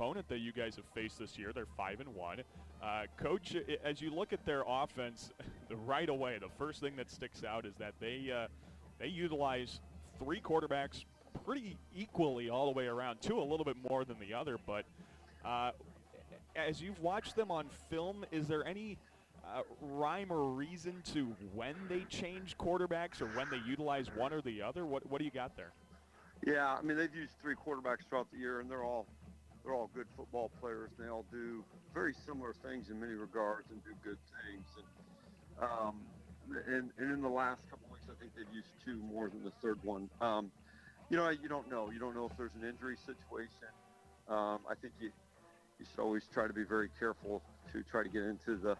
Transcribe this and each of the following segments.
opponent that you guys have faced this year. They're 5-1. Coach, as you look at their offense, right away, the first thing that sticks out is that they utilize three quarterbacks pretty equally all the way around. Two a little bit more than the other, but as you've watched them on film, is there any rhyme or reason to when they change quarterbacks or when they utilize one or the other? What do you got there? Yeah, I mean they've used three quarterbacks throughout the year, and they're all good football players. And they all do very similar things in many regards and do good things. And in the last couple of weeks, I think they've used two more than the third one. You don't know. You don't know if there's an injury situation. I think you should always try to be very careful to try to get into the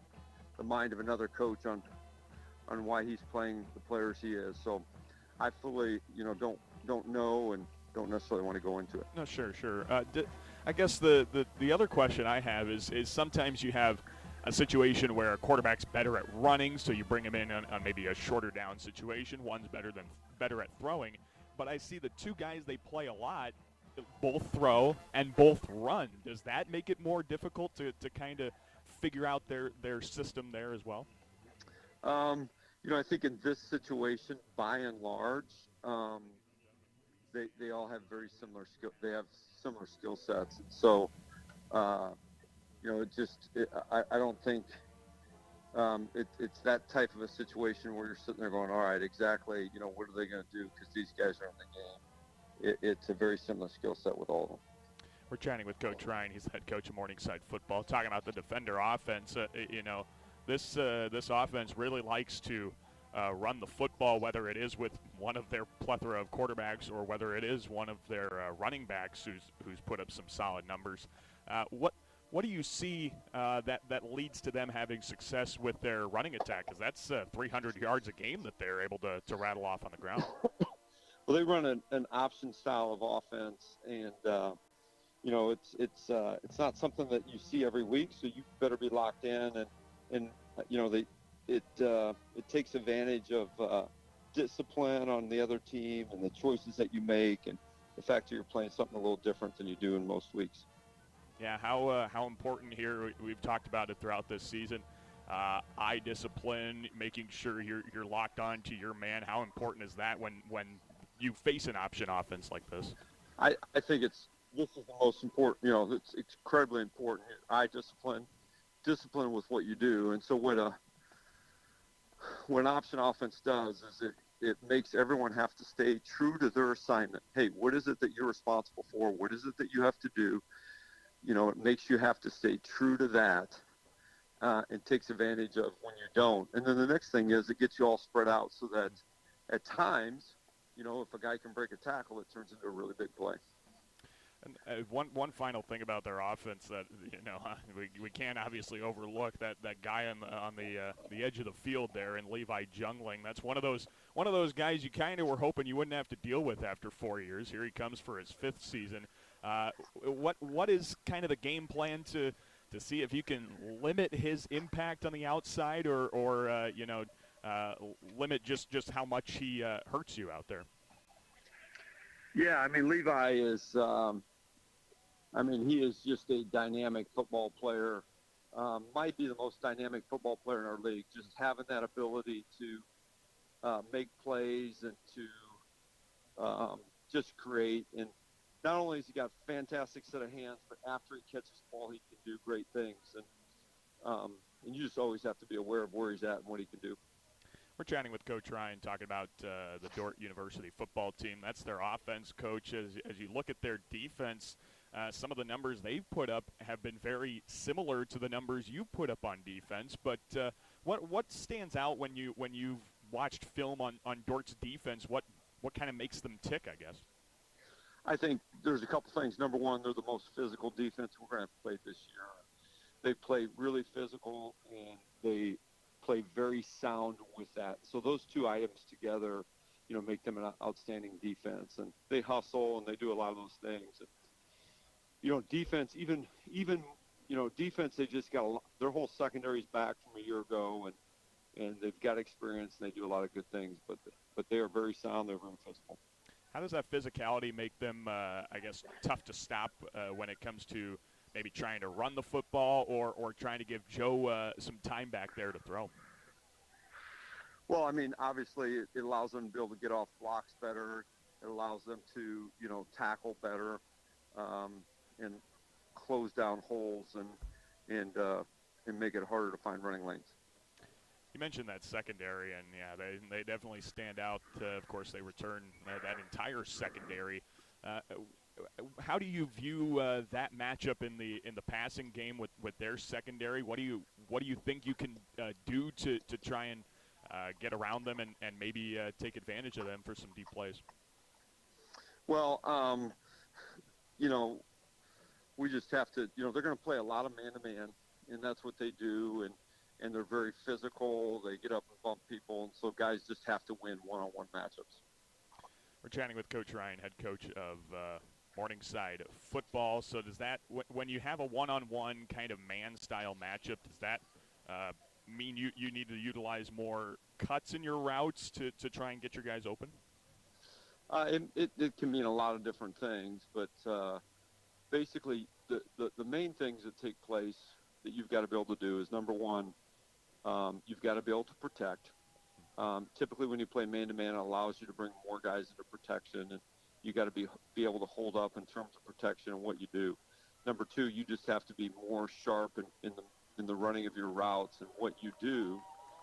mind of another coach on why he's playing the players he is. So I fully, don't know and don't necessarily want to go into it. No, sure. I guess the other question I have is sometimes you have a situation where a quarterback's better at running, so you bring him in on maybe a shorter down situation. One's better at throwing. But I see the two guys they play a lot both throw and both run. Does that make it more difficult to kind of figure out their system there as well? I think in this situation, by and large, they all have very similar skill. They have similar skill sets. So, I don't think it's that type of a situation where you're sitting there going, all right, exactly, what are they going to do? Because these guys are in the game. It's a very similar skill set with all of them. We're chatting with Coach Ryan. He's the head coach of Morningside football, talking about the defender offense. This offense really likes to run the football, whether it is with one of their plethora of quarterbacks or whether it is one of their running backs who's put up some solid numbers. What do you see that leads to them having success with their running attack? Because that's 300 yards a game that they're able to rattle off on the ground. Well, they run an option style of offense, and it's not something that you see every week. So you better be locked in, and it takes advantage of discipline on the other team and the choices that you make, and the fact that you're playing something a little different than you do in most weeks. Yeah, how important here? We've talked about it throughout this season. Eye discipline, making sure you're locked on to your man. How important is that when you face an option offense like this? I think this is the most important. It's incredibly important. Eye discipline with what you do, and so what option offense does is it makes everyone have to stay true to their assignment. Hey, what is it that you're responsible for? What is it that you have to do? It makes you have to stay true to that and takes advantage of when you don't. And then the next thing is it gets you all spread out so that at times, if a guy can break a tackle, it turns into a really big play. And one final thing about their offense that we can't obviously overlook that guy on the edge of the field there in Levi Jungling. That's one of those guys you kind of were hoping you wouldn't have to deal with after 4 years. Here he comes for his fifth season. What is kind of the game plan to see if you can limit his impact on the outside or limit just how much he hurts you out there? Yeah, I mean, Levi is he is just a dynamic football player. Might be the most dynamic football player in our league. Just having that ability to make plays and to just create. And not only has he got a fantastic set of hands, but after he catches the ball, he can do great things. And you just always have to be aware of where he's at and what he can do. We're chatting with Coach Ryan, talking about the Dordt University football team. That's their offense, Coach. As you look at their defense, some of the numbers they've put up have been very similar to the numbers you put up on defense. But what stands out when you've watched film on Dordt's defense? What kind of makes them tick, I guess? I think there's a couple things. Number one, they're the most physical defense we're going to play this year. They play really physical, and they play very sound with that. So those two items together, make them an outstanding defense. And they hustle, and they do a lot of those things. And, defense, even defense, they just got their whole secondary's back from a year ago, and they've got experience, and they do a lot of good things. But they are very sound. They're very physical. How does that physicality make them, tough to stop when it comes to maybe trying to run the football or trying to give Joe some time back there to throw? Well, I mean, obviously it allows them to be able to get off blocks better. It allows them to, tackle better, and close down holes and make it harder to find running lanes. You mentioned that secondary, and yeah, they definitely stand out. Of course, they return that entire secondary. How do you view that matchup in the passing game with their secondary? What do you think you can do to try and get around them and maybe take advantage of them for some deep plays? Well, we just have to, they're going to play a lot of man-to-man, and that's what they do, and they're very physical. They get up and bump people, and so guys just have to win one-on-one matchups. We're chatting with Coach Ryan, head coach of Morningside football. So does that, when you have a one-on-one kind of man-style matchup, does that mean you need to utilize more cuts in your routes to try and get your guys open? It can mean a lot of different things, but basically the main things that take place that you've got to be able to do is, number one, you've got to be able to protect. Typically when you play man-to-man, it allows you to bring more guys into protection, and you got to be able to hold up in terms of protection and what you do. Number two, you just have to be more sharp in the running of your routes and what you do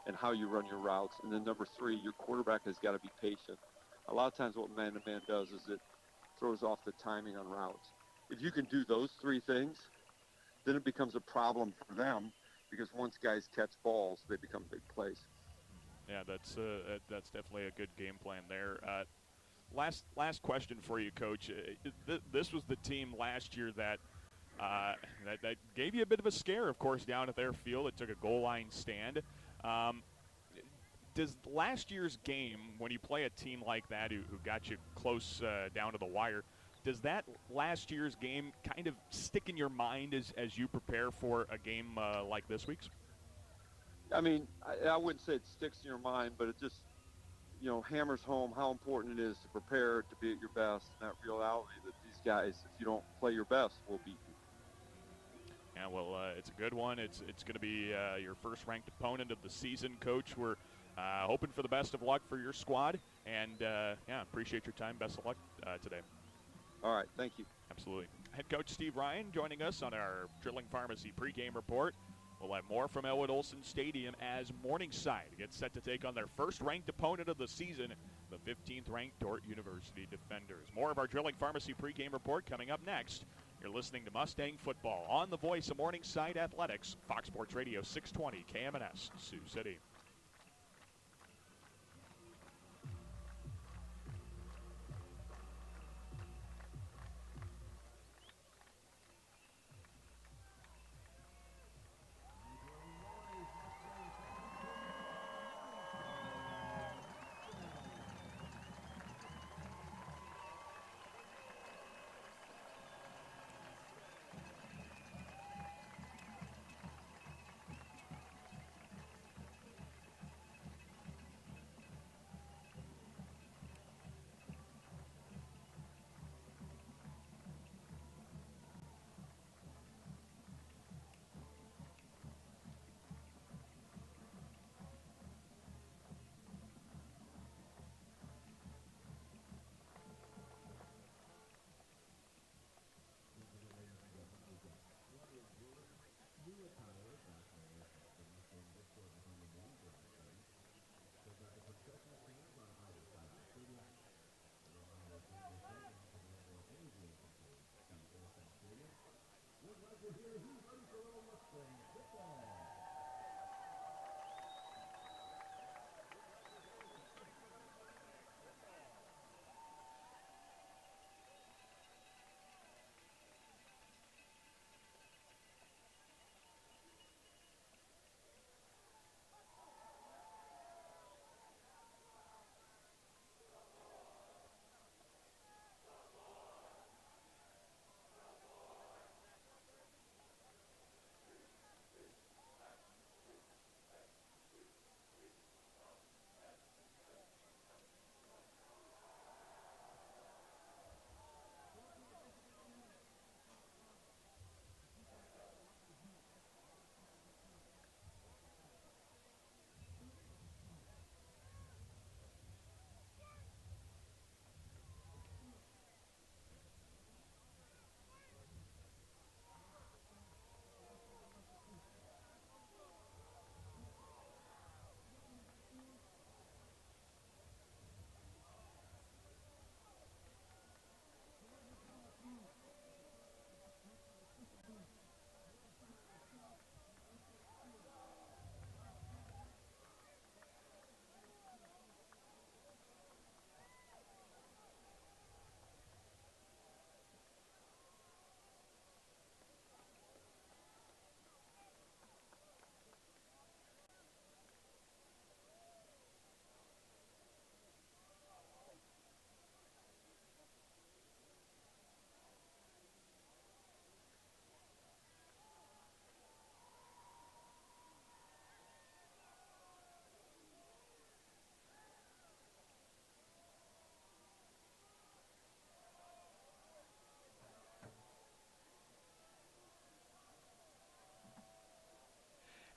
and how you run your routes. And then number three, your quarterback has got to be patient. A lot of times what man-to-man does is it throws off the timing on routes. If you can do those three things, then it becomes a problem for them, because once guys catch balls, they become big plays. Yeah, that's definitely a good game plan there. Last question for you, Coach. This was the team last year that gave you a bit of a scare, of course, down at their field. It took a goal line stand. Does last year's game, when you play a team like that who got you close down to the wire, does that last year's game kind of stick in your mind as you prepare for a game like this week's? I mean, I wouldn't say it sticks in your mind, but it just, hammers home how important it is to prepare to be at your best, and that reality that these guys, if you don't play your best, will beat you. Yeah, well, it's a good one. It's going to be your first ranked opponent of the season, Coach. We're hoping for the best of luck for your squad, and appreciate your time. Best of luck today. All right, thank you. Absolutely. Head coach Steve Ryan joining us on our Drilling Pharmacy pregame report. We'll have more from Elwood Olson Stadium as Morningside gets set to take on their first ranked opponent of the season, the 15th ranked Dordt University Defenders. More of our Drilling Pharmacy pregame report coming up next. You're listening to Mustang Football on the voice of Morningside Athletics, Fox Sports Radio 620 KMNS, Sioux City.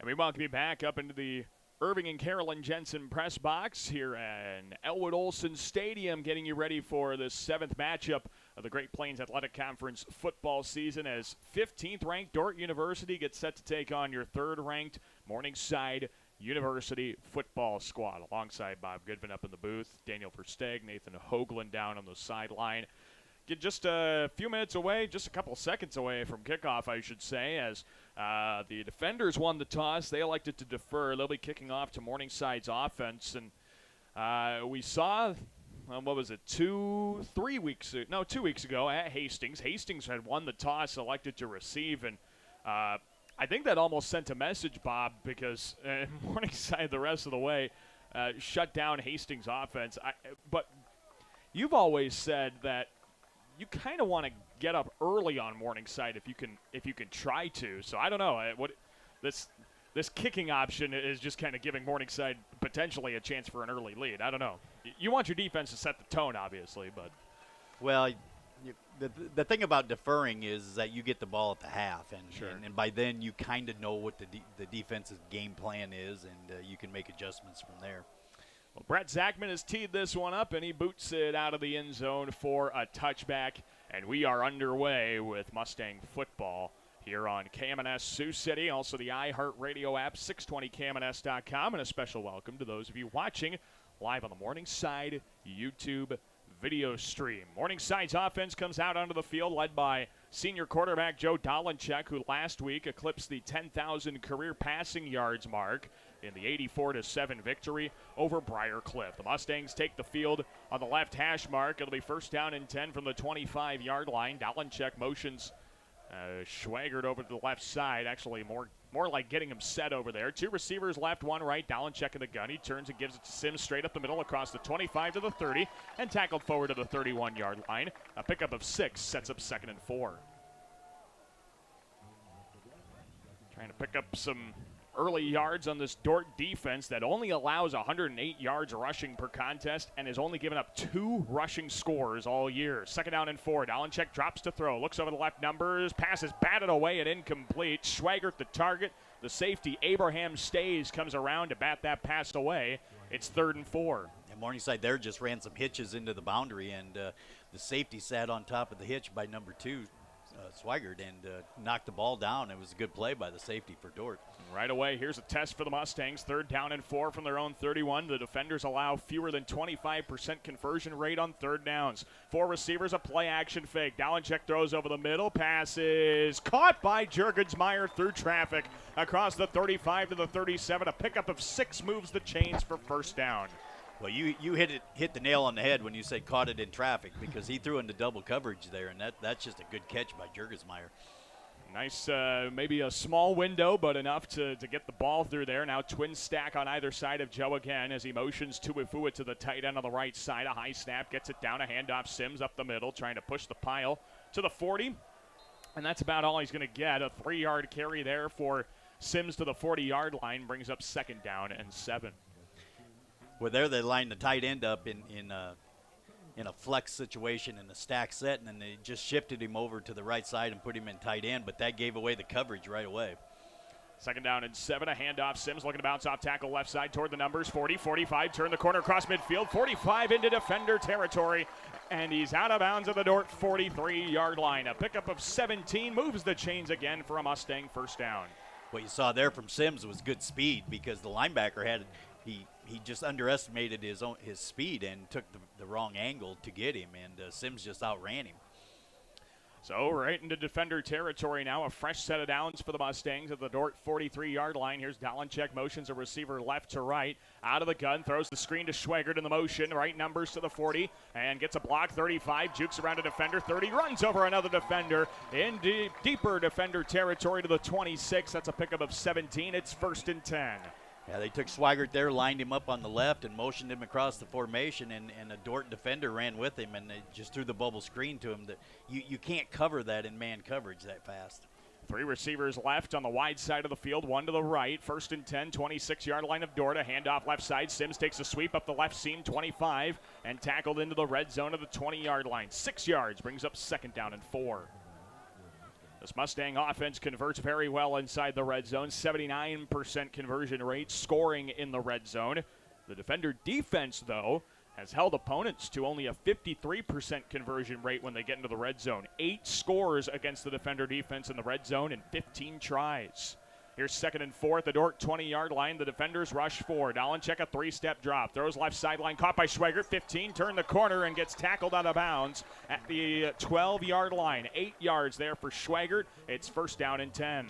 And we welcome you back up into the Irving and Carolyn Jensen press box here in Elwood Olson Stadium, getting you ready for the 7th matchup of the Great Plains Athletic Conference football season as 15th-ranked Dordt University gets set to take on your 3rd-ranked Morningside University football squad. Alongside Bob Goodman up in the booth, Daniel Versteeg, Nathan Hoagland down on the sideline. Get just a few minutes away, just a couple seconds away from kickoff, I should say, as the defenders won the toss. They elected to defer. They'll be kicking off to Morningside's offense. And we saw, what was it, 2 weeks ago at Hastings. Hastings had won the toss, elected to receive. And I think that almost sent a message, Bob, because Morningside the rest of the way shut down Hastings' offense. But you've always said that you kind of want to get up early on Morningside if you can try to. So I don't know what this kicking option is, just kind of giving Morningside potentially a chance for an early lead. I don't know. You want your defense to set the tone, obviously, but well, the thing about deferring is that you get the ball at the half, and by then you kind of know what the defense's game plan is, and you can make adjustments from there. Well, Brett Zachman has teed this one up, and he boots it out of the end zone for a touchback. And we are underway with Mustang football here on KMNS Sioux City. Also the iHeartRadio app, 620KMNS.com. And a special welcome to those of you watching live on the Morningside YouTube video stream. Morningside's offense comes out onto the field led by senior quarterback Joe Dolenchek, who last week eclipsed the 10,000 career passing yards mark in the 84-7 victory over Briar Cliff. The Mustangs take the field on the left hash mark. It'll be 1st down and 10 from the 25-yard line. Dolenchek motions Schwagert over to the left side, actually more like getting him set over there. 2 receivers left, 1 right. Dolenchek in the gun. He turns and gives it to Sims straight up the middle across the 25 to the 30 and tackled forward to the 31-yard line. A pickup of 6 sets up 2nd and 4. Trying to pick up some early yards on this Dordt defense that only allows 108 yards rushing per contest and has only given up 2 rushing scores all year. 2nd down and 4. Dolenchek drops to throw. Looks over the left numbers. Pass is batted away and incomplete. Schwagert the target. The safety, Abraham Stays, comes around to bat that pass away. It's 3rd and 4. And Morningside there just ran some hitches into the boundary, and the safety sat on top of the hitch by number 2. Swigert, and knocked the ball down. It was a good play by the safety for Dordt. Right away, here's a test for the Mustangs. 3rd down and 4 from their own 31. The defenders allow fewer than 25% conversion rate on 3rd downs. 4 receivers, a play action fake. Dolenchek throws over the middle. Pass is caught by Jurgensmeyer through traffic across the 35 to the 37. A pickup of 6 moves the chains for 1st down. Well, you hit the nail on the head when you said caught it in traffic, because he threw into double coverage there, and that's just a good catch by Jurgensmeyer. Nice, maybe a small window, but enough to get the ball through there. Now twin stack on either side of Joe again as he motions Tuifua to the tight end on the right side. A high snap, gets it down, a handoff. Sims up the middle, trying to push the pile to the 40. And that's about all he's going to get. A 3-yard carry there for Sims to the 40-yard line brings up 2nd down and 7. Well, there they lined the tight end up in a flex situation in a stack set, and then they just shifted him over to the right side and put him in tight end, but that gave away the coverage right away. 2nd down and 7, a handoff. Sims looking to bounce off tackle left side toward the numbers. 40, 45, turn the corner across midfield. 45 into defender territory, and he's out of bounds at the Dordt 43-yard line. A pickup of 17 moves the chains again for a Mustang 1st down. What you saw there from Sims was good speed, because the linebacker he just underestimated his speed and took the wrong angle to get him, and Sims just outran him. So right into defender territory now. A fresh set of downs for the Mustangs at the Dordt 43-yard line. Here's Dolenchek, motions a receiver left to right. Out of the gun, throws the screen to Schwagert in the motion. Right numbers to the 40, and gets a block. 35, jukes around a defender. 30, runs over another defender. In deeper defender territory to the 26. That's a pickup of 17. It's 1st and 10. Yeah, they took Swigert there, lined him up on the left, and motioned him across the formation, and a Dordt defender ran with him, and they just threw the bubble screen to him. That you can't cover that in man coverage that fast. 3 receivers left on the wide side of the field, 1 to the right. 1st and 10, 26-yard line of Dordt. A handoff left side. Sims takes a sweep up the left seam, 25, and tackled into the red zone of the 20-yard line. 6 yards, brings up 2nd down and 4. This Mustang offense converts very well inside the red zone, 79% conversion rate, scoring in the red zone. The Defender defense, though, has held opponents to only a 53% conversion rate when they get into the red zone. 8 scores against the Defender defense in the red zone and 15 tries. Here's 2nd and 4 at the Dordt 20-yard line. The Defenders rush 4. Dolencheck a 3-step drop. Throws left sideline. Caught by Schweigert. 15. Turned the corner and gets tackled out of bounds at the 12-yard line. 8 yards there for Schweigert. It's 1st down and 10.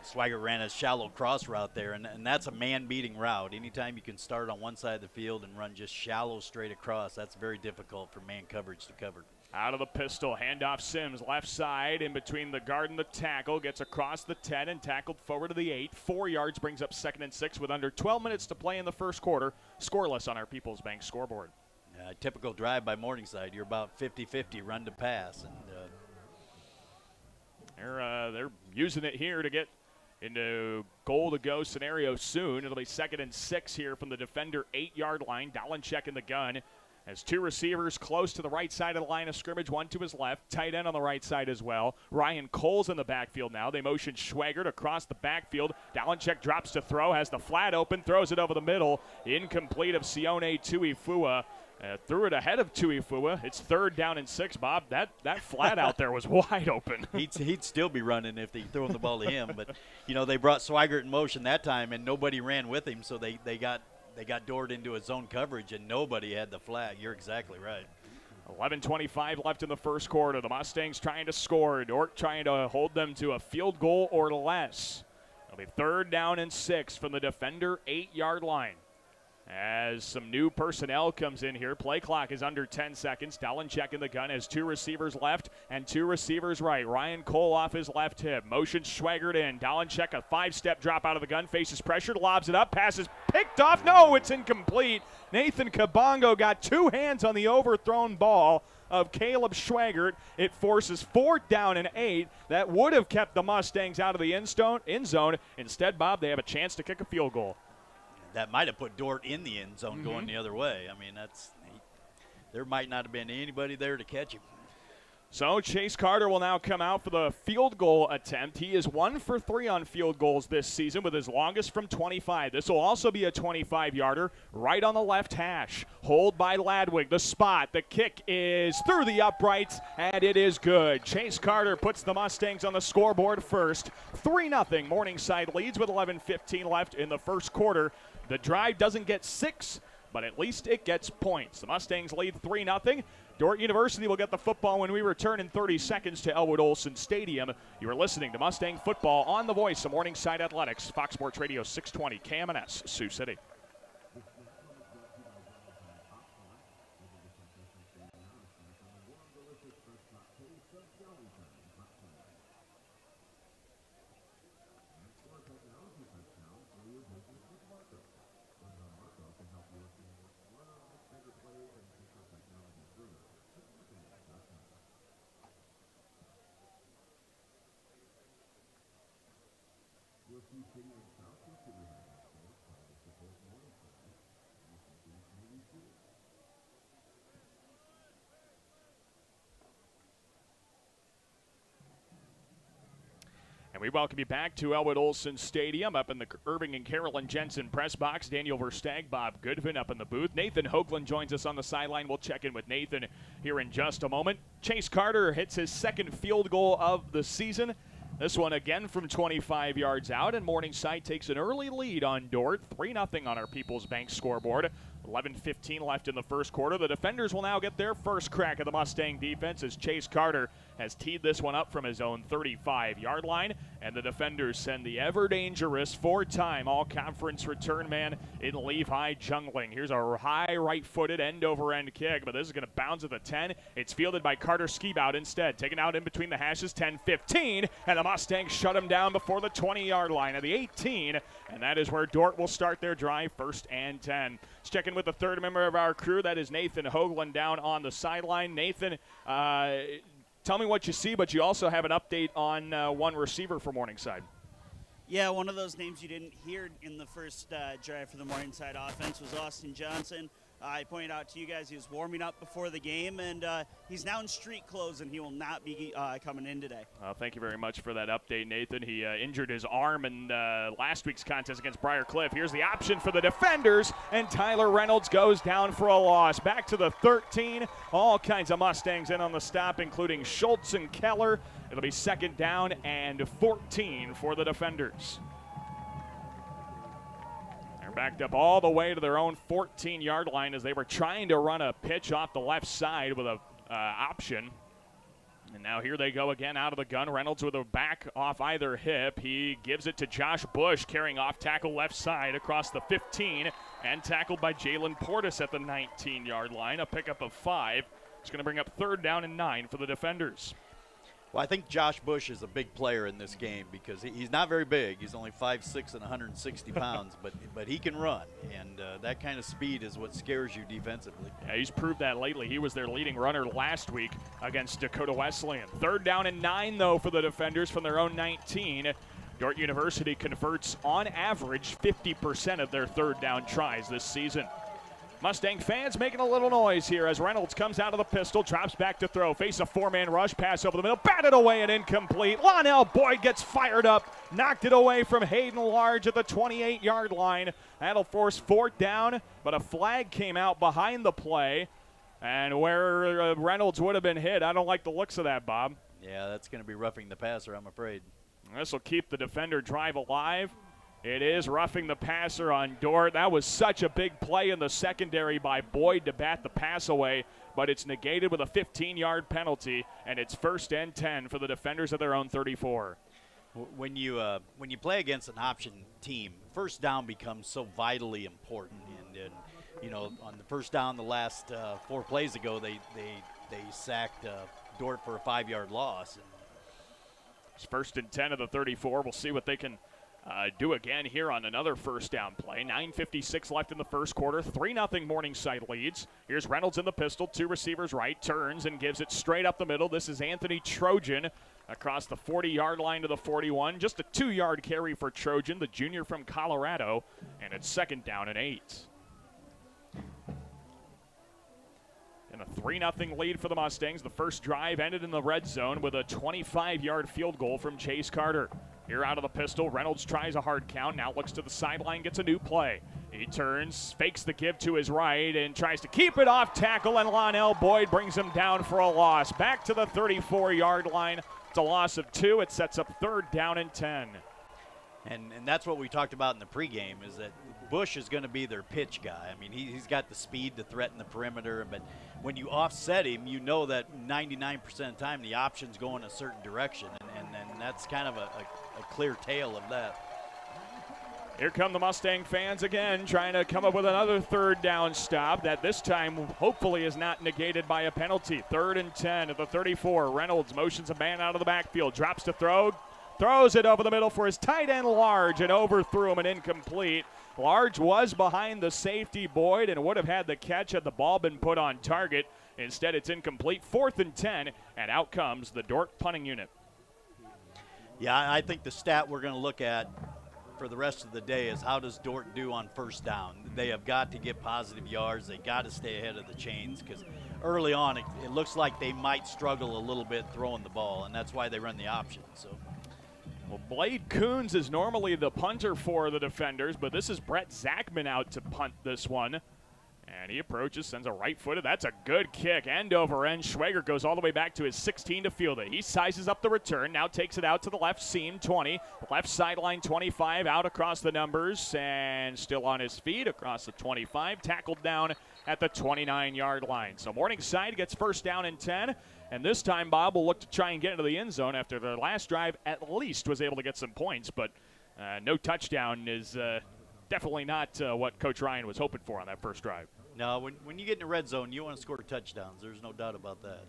Swigert ran a shallow cross route there, and that's a man-beating route. Anytime you can start on one side of the field and run just shallow straight across, that's very difficult for man coverage to cover. Out of the pistol, handoff Sims, left side, in between the guard and the tackle, gets across the 10 and tackled forward to the 8. 4 yards brings up 2nd and 6 with under 12 minutes to play in the first quarter. Scoreless on our People's Bank scoreboard. Typical drive by Morningside. You're about 50-50 run to pass. And they're using it here to get into goal-to-go scenario soon. It'll be 2nd and 6 here from the Defender 8-yard line. Dolencheck in the gun. Has 2 receivers close to the right side of the line of scrimmage, one to his left. Tight end on the right side as well. Ryan Cole's in the backfield now. They motion Schweigert across the backfield. Dolencheck drops to throw, has the flat open, throws it over the middle. Incomplete of Sione Tuifua. Threw it ahead of Tuifua. It's 3rd down and 6, Bob. That flat out there was wide open. He'd still be running if they threw the ball to him. But, they brought Schweigert in motion that time, and nobody ran with him, so they got Dordt into a zone coverage, and nobody had the flag. You're exactly right. 11:25 left in the first quarter. The Mustangs trying to score. Dordt trying to hold them to a field goal or less. It'll be 3rd down and 6 from the Defender 8-yard line. As some new personnel comes in here, play clock is under 10 seconds. Dolencheck in the gun has 2 receivers left and 2 receivers right. Ryan Cole off his left hip. Motion Schweigert in. Dolencheck a 5-step drop out of the gun, faces pressure, lobs it up, passes picked off. No, it's incomplete. Nathan Kabongo got 2 hands on the overthrown ball of Caleb Schweigert. It forces 4th down and 8. That would have kept the Mustangs out of the end zone. Instead, Bob, they have a chance to kick a field goal. That might have put Dordt in the end zone going the other way. I mean, there might not have been anybody there to catch him. So Chase Carter will now come out for the field goal attempt. He is 1 for 3 on field goals this season with his longest from 25. This will also be a 25-yarder right on the left hash. Hold by Ladwig. The spot. The kick is through the uprights, and it is good. Chase Carter puts the Mustangs on the scoreboard first. 3-0. Morningside leads with 11:15 left in the first quarter. The drive doesn't get 6, but at least it gets points. The Mustangs lead 3-0. Dordt University will get the football when we return in 30 seconds to Elwood Olson Stadium. You are listening to Mustang Football on the voice of Morningside Athletics, Fox Sports Radio 620 KMNS, Sioux City. And we welcome you back to Elwood Olson Stadium up in the Irving and Carolyn Jensen press box. Daniel Verstag, Bob Goodvin up in the booth. Nathan Hoagland joins us on the sideline. We'll check in with Nathan here in just a moment. Chase Carter hits his 2nd field goal of the season. This one again from 25 yards out, and Morningside takes an early lead on Dordt. 3-0 on our People's Bank scoreboard. 11:15 left in the first quarter. The Defenders will now get their first crack at the Mustang defense as Chase Carter has teed this one up from his own 35-yard line. And the Defenders send the ever-dangerous 4-time all-conference return man in Levi Jungling. Here's a high right-footed end-over-end kick, but this is going to bounce at the 10. It's fielded by Carter Skibout instead. Taken out in between the hashes, 10-15, and the Mustangs shut him down before the 20-yard line at the 18. And that is where Dordt will start their drive, 1st and 10. Let's check in with the 3rd member of our crew. That is Nathan Hoagland down on the sideline. Nathan, tell me what you see, but you also have an update on one receiver for Morningside. Yeah, one of those names you didn't hear in the first drive for the Morningside offense was Austin Johnson. I pointed out to you guys he was warming up before the game, and he's now in street clothes, and he will not be coming in today. Thank you very much for that update, Nathan. He injured his arm in last week's contest against Briar Cliff. Here's the option for the defenders, and Tyler Reynolds goes down for a loss. Back to the 13. All kinds of Mustangs in on the stop, including Schultz and Keller. It'll be 2nd down and 14 for the defenders. Backed up all the way to their own 14-yard line as they were trying to run a pitch off the left side with a option. And now here they go again out of the gun. Reynolds with a back off either hip. He gives it to Josh Bush, carrying off tackle left side across the 15 and tackled by Jalen Portis at the 19-yard line. A pickup of 5. It's going to bring up 3rd down and 9 for the defenders. Well, I think Josh Bush is a big player in this game because he's not very big. He's only 5'6" and 160 pounds, but he can run, and that kind of speed is what scares you defensively. Yeah, he's proved that lately. He was their leading runner last week against Dakota Wesleyan. 3rd down and 9, though, for the defenders from their own 19. Dordt University converts, on average, 50% of their 3rd down tries this season. Mustang fans making a little noise here as Reynolds comes out of the pistol, drops back to throw, face a 4-man rush, pass over the middle, batted away and incomplete. Lonell Boyd gets fired up, knocked it away from Hayden Large at the 28-yard line. That'll force 4th down, but a flag came out behind the play, and where Reynolds would have been hit, I don't like the looks of that, Bob. Yeah, that's going to be roughing the passer, I'm afraid. This will keep the defender drive alive. It is roughing the passer on Dordt. That was such a big play in the secondary by Boyd to bat the pass away, but it's negated with a 15-yard penalty, and it's 1st and 10 for the defenders at their own 34. When you play against an option team, 1st down becomes so vitally important. And you know, on the 1st down the last 4 plays ago, they sacked Dordt for a 5-yard loss. It's 1st and 10 of the 34. We'll see what they can do again here on another 1st down play. 9:56 left in the 1st quarter. 3-0 Morningside leads. Here's Reynolds in the pistol. 2 receivers right. Turns and gives it straight up the middle. This is Anthony Trojan across the 40-yard line to the 41. Just a 2-yard carry for Trojan, the junior from Colorado. And it's 2nd down and 8. And a 3-0 lead for the Mustangs. The first drive ended in the red zone with a 25-yard field goal from Chase Carter. Here out of the pistol, Reynolds tries a hard count, now looks to the sideline, gets a new play. He turns, fakes the give to his right, and tries to keep it off tackle, and Lonell Boyd brings him down for a loss. Back to the 34-yard line. It's a loss of 2. It sets up 3rd down and 10. And that's what we talked about in the pregame, is that Bush is going to be their pitch guy. I mean, he's got the speed to threaten the perimeter, but when you offset him, you know that 99% of the time the options go in a certain direction, and that's kind of a clear tale of that. Here come the Mustang fans again, trying to come up with another 3rd down stop that this time hopefully is not negated by a penalty. 3rd and 10 at the 34. Reynolds motions a man out of the backfield, drops to throw, throws it over the middle for his tight end Large, and overthrew him and incomplete. Large was behind the safety Boyd and would have had the catch had the ball been put on target. Instead, it's incomplete. 4th and 10, and out comes the Dordt punting unit. Yeah, I think the stat we're going to look at for the rest of the day is how does Dordt do on 1st down. They have got to get positive yards. They got to stay ahead of the chains because early on it looks like they might struggle a little bit throwing the ball, and that's why they run the option. So. Well, Blade Coons is normally the punter for the defenders, but this is Brett Zachman out to punt this one. And he approaches, sends a right-footed. That's a good kick, end over end. Schwager goes all the way back to his 16 to field it. He sizes up the return, now takes it out to the left seam, 20. Left sideline, 25, out across the numbers, and still on his feet across the 25. Tackled down at the 29-yard line. So Morningside gets 1st down and 10. And this time, Bob will look to try and get into the end zone after their last drive at least was able to get some points. But no touchdown is definitely not what Coach Ryan was hoping for on that first drive. No, when you get in the red zone, you want to score touchdowns. There's no doubt about that.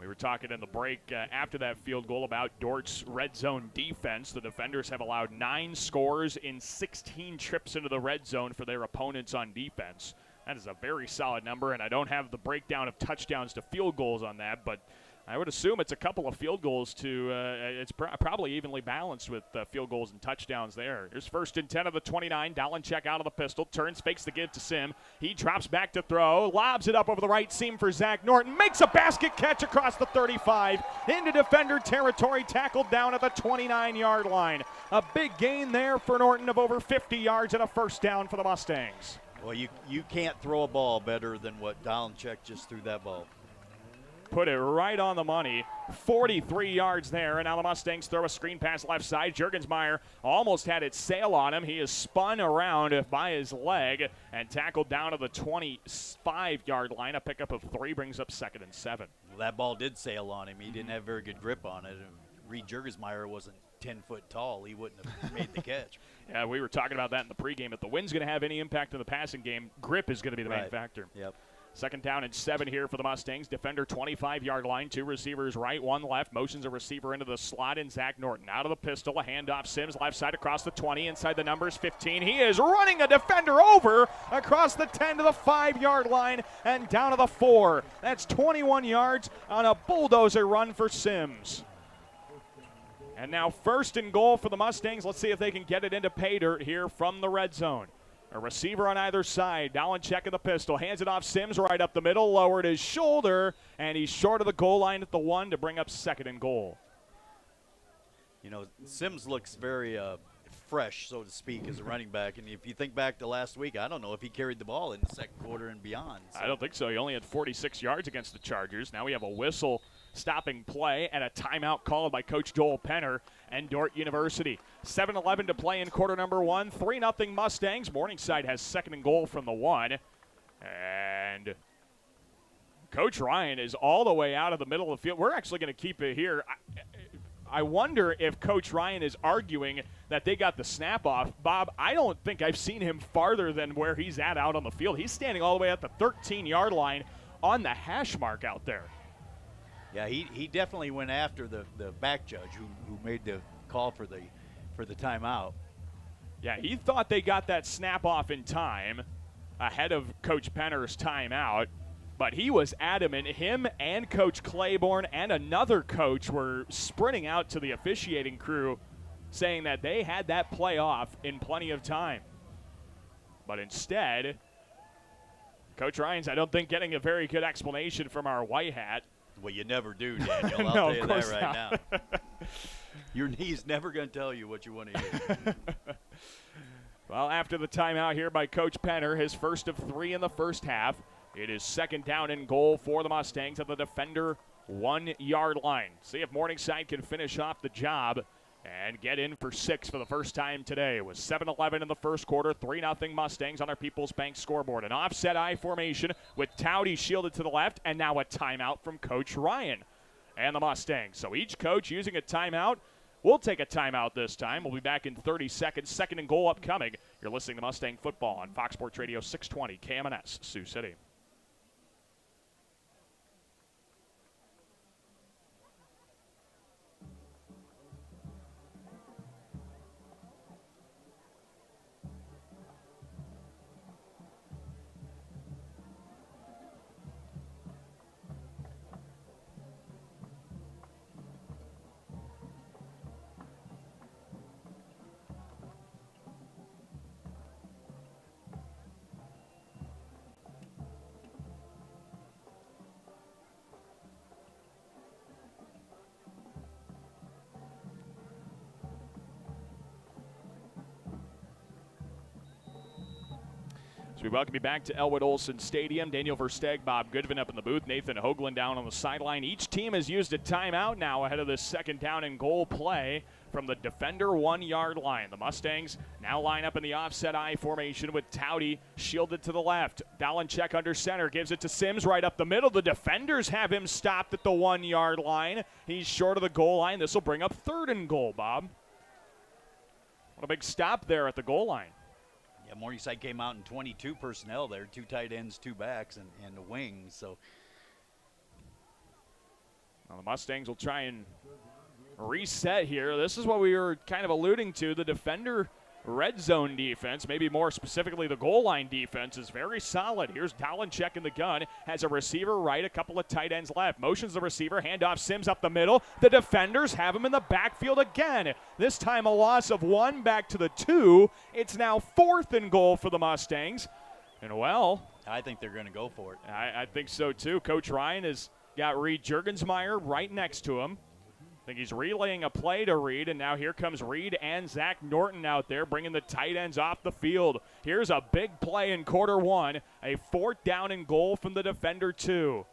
We were talking in the break after that field goal about Dordt's red zone defense. The defenders have allowed 9 scores in 16 trips into the red zone for their opponents on defense. That is a very solid number, and I don't have the breakdown of touchdowns to field goals on that, but I would assume it's a couple of field goals to it's probably evenly balanced with field goals and touchdowns there. Here's 1st and 10 of the 29. Dalenchek out of the pistol. Turns, fakes the give to Sim. He drops back to throw. Lobs it up over the right seam for Zach Norton. Makes a basket catch across the 35. Into defender territory. Tackled down at the 29-yard line. A big gain there for Norton of over 50 yards and a first down for the Mustangs. Well, you can't throw a ball better than what Dalenchek just threw that ball. Put it right on the money. 43 yards there, and now the Mustangs throw a screen pass left side. Jurgensmeyer almost had it sail on him. He is spun around by his leg and tackled down to the 25-yard line. A pickup of 3 brings up 2nd and 7. Well, that ball did sail on him. He didn't have very good grip on it. Reed Jurgensmeyer wasn't 10 foot tall. He wouldn't have made the catch. Yeah, we were talking about that in the pregame. If the wind's going to have any impact on the passing game, grip is going to be the main factor. Yep. 2nd down and 7 here for the Mustangs. Defender 25-yard line. 2 receivers right, 1 left. Motions a receiver into the slot in Zach Norton. Out of the pistol, a handoff. Sims left side across the 20, inside the numbers 15. He is running a defender over across the 10 to the 5-yard line and down to the 4. That's 21 yards on a bulldozer run for Sims. And now 1st and goal for the Mustangs. Let's see if they can get it into pay dirt here from the red zone. A receiver on either side. Dalenchek in the pistol. Hands it off Sims right up the middle. Lowered his shoulder. And he's short of the goal line at the 1 to bring up 2nd and goal. You know, Sims looks very fresh, so to speak, as a running back. And if you think back to last week, I don't know if he carried the ball in the 2nd quarter and beyond. So. I don't think so. He only had 46 yards against the Chargers. Now we have a whistle stopping play and a timeout called by Coach Joel Penner and Dordt University. 7:11 to play in quarter number 1. 3-0 Mustangs. Morningside has 2nd and goal from the 1. And Coach Ryan is all the way out of the middle of the field. We're actually going to keep it here. I wonder if Coach Ryan is arguing that they got the snap off. Bob, I don't think I've seen him farther than where he's at out on the field. He's standing all the way at the 13-yard line on the hash mark out there. Yeah, he definitely went after the back judge who made the call for the timeout. Yeah, he thought they got that snap off in time ahead of Coach Penner's timeout, but he was adamant. Him and Coach Claiborne and another coach were sprinting out to the officiating crew saying that they had that play off in plenty of time. But instead, Coach Ryan's, I don't think, getting a very good explanation from our white hat. Well, you never do, Daniel. I'll No, tell you of that course right not. now. Your knee's never going to tell you what you want to hear. Well, after the timeout here by Coach Penner, his first of 3 in the first half, it is 2nd down and goal for the Mustangs at the defender 1-yard line. See if Morningside can finish off the job and get in for 6 for the first time today. It was 7-11 in the first quarter, 3-0 Mustangs on our People's Bank scoreboard. An offset I formation with Towdy shielded to the left, and now a timeout from Coach Ryan and the Mustangs. So each coach using a timeout. We'll take a timeout this time. We'll be back in 30 seconds. 2nd and goal upcoming. You're listening to Mustang Football on Fox Sports Radio 620 KMNS, Sioux City. So we welcome you back to Elwood Olson Stadium. Daniel Versteg, Bob Goodvin up in the booth, Nathan Hoagland down on the sideline. Each team has used a timeout now ahead of this 2nd down and goal play from the defender 1-yard line. The Mustangs now line up in the offset I formation with Towdy shielded to the left. Dalenchek under center, gives it to Sims right up the middle. The defenders have him stopped at the 1-yard line. He's short of the goal line. This will bring up 3rd and goal, Bob. What a big stop there at the goal line. Yeah, Morningside came out in 22 personnel there, 2 tight ends, 2 backs, and the wings. So now the Mustangs will try and reset here. This is what we were kind of alluding to. The defender red zone defense, maybe more specifically the goal line defense, is very solid. Here's Dalenchek in the gun, has a receiver right, a couple of tight ends left. Motions the receiver, handoff Sims up the middle. The defenders have him in the backfield again. This time a loss of 1 back to the 2. It's now 4th and goal for the Mustangs. And well, I think they're going to go for it. I think so too. Coach Ryan has got Reed Juergensmeyer right next to him. I think he's relaying a play to Reed, and now here comes Reed and Zach Norton out there bringing the tight ends off the field. Here's a big play in quarter 1, a 4th down and goal from the defender 2.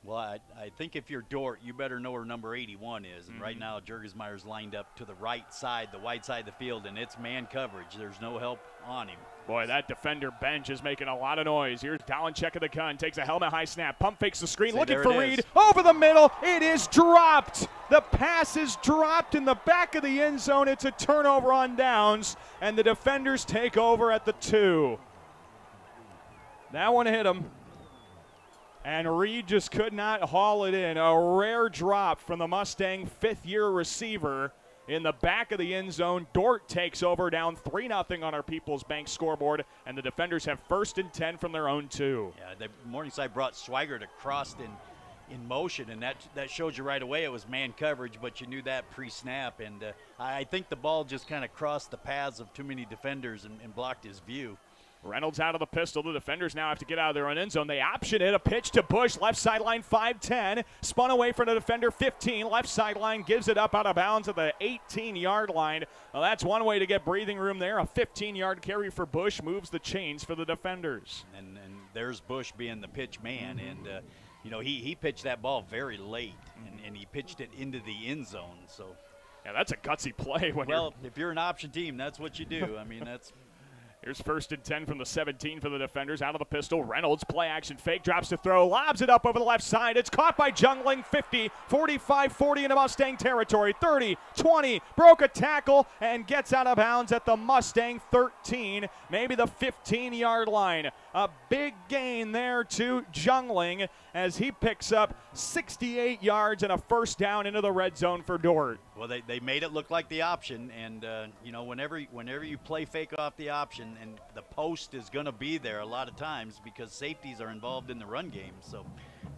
Well, I think if you're Dordt, you better know where number 81 is. And right now, Juergensmeyer's lined up to the right side, the wide side of the field, and it's man coverage. There's no help on him. Boy, that defender bench is making a lot of noise. Here's Dalenchek of the gun, takes a helmet high snap, pump fakes the screen, looking for Reed, over the middle. It is dropped. The pass is dropped in the back of the end zone. It's a turnover on downs, and the defenders take over at the 2. That one hit him, and Reed just could not haul it in. A rare drop from the Mustang 5th-year receiver in the back of the end zone. Dordt takes over, down 3-0 on our People's Bank scoreboard, and the defenders have 1st and 10 from their own 2. Yeah, Morningside brought Swigert across in motion, and that showed you right away it was man coverage, but you knew that pre-snap, and I think the ball just kind of crossed the paths of too many defenders and blocked his view. Reynolds out of the pistol. The defenders now have to get out of their own end zone. They option it. A pitch to Bush. Left sideline 5-10. Spun away from the defender 15. Left sideline gives it up out of bounds at the 18-yard line. Well, that's one way to get breathing room there. A 15-yard carry for Bush moves the chains for the defenders. And there's Bush being the pitch man. And, he pitched that ball very late, and he pitched it into the end zone. So, yeah, that's a gutsy play. If you're an option team, that's what you do. I mean, that's – Here's 1st and 10 from the 17 for the defenders. Out of the pistol, Reynolds, play action fake, drops to throw, lobs it up over the left side. It's caught by Jungling, 50, 45, 40 into Mustang territory, 30, 20, broke a tackle and gets out of bounds at the Mustang 13, maybe the 15-yard line. A big gain there to Jungling as he picks up 68 yards and a 1st down into the red zone for Dordt. Well, they made it look like the option, and whenever you play fake off the option, and the post is going to be there a lot of times because safeties are involved in the run game. So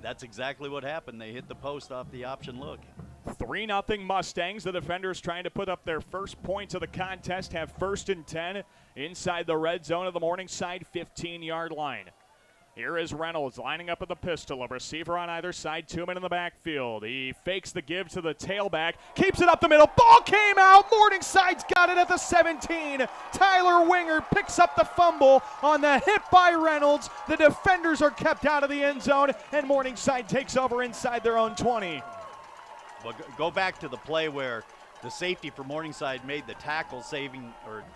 that's exactly what happened. They hit the post off the option look. 3-0 Mustangs. The defenders trying to put up their first points of the contest, have 1st and 10 inside the red zone of the Morningside 15-yard line. Here is Reynolds lining up at the pistol. A receiver on either side, 2 men in the backfield. He fakes the give to the tailback, keeps it up the middle. Ball came out. Morningside's got it at the 17. Tyler Winger picks up the fumble on the hit by Reynolds. The defenders are kept out of the end zone, and Morningside takes over inside their own 20. Well, go back to the play where the safety for Morningside made the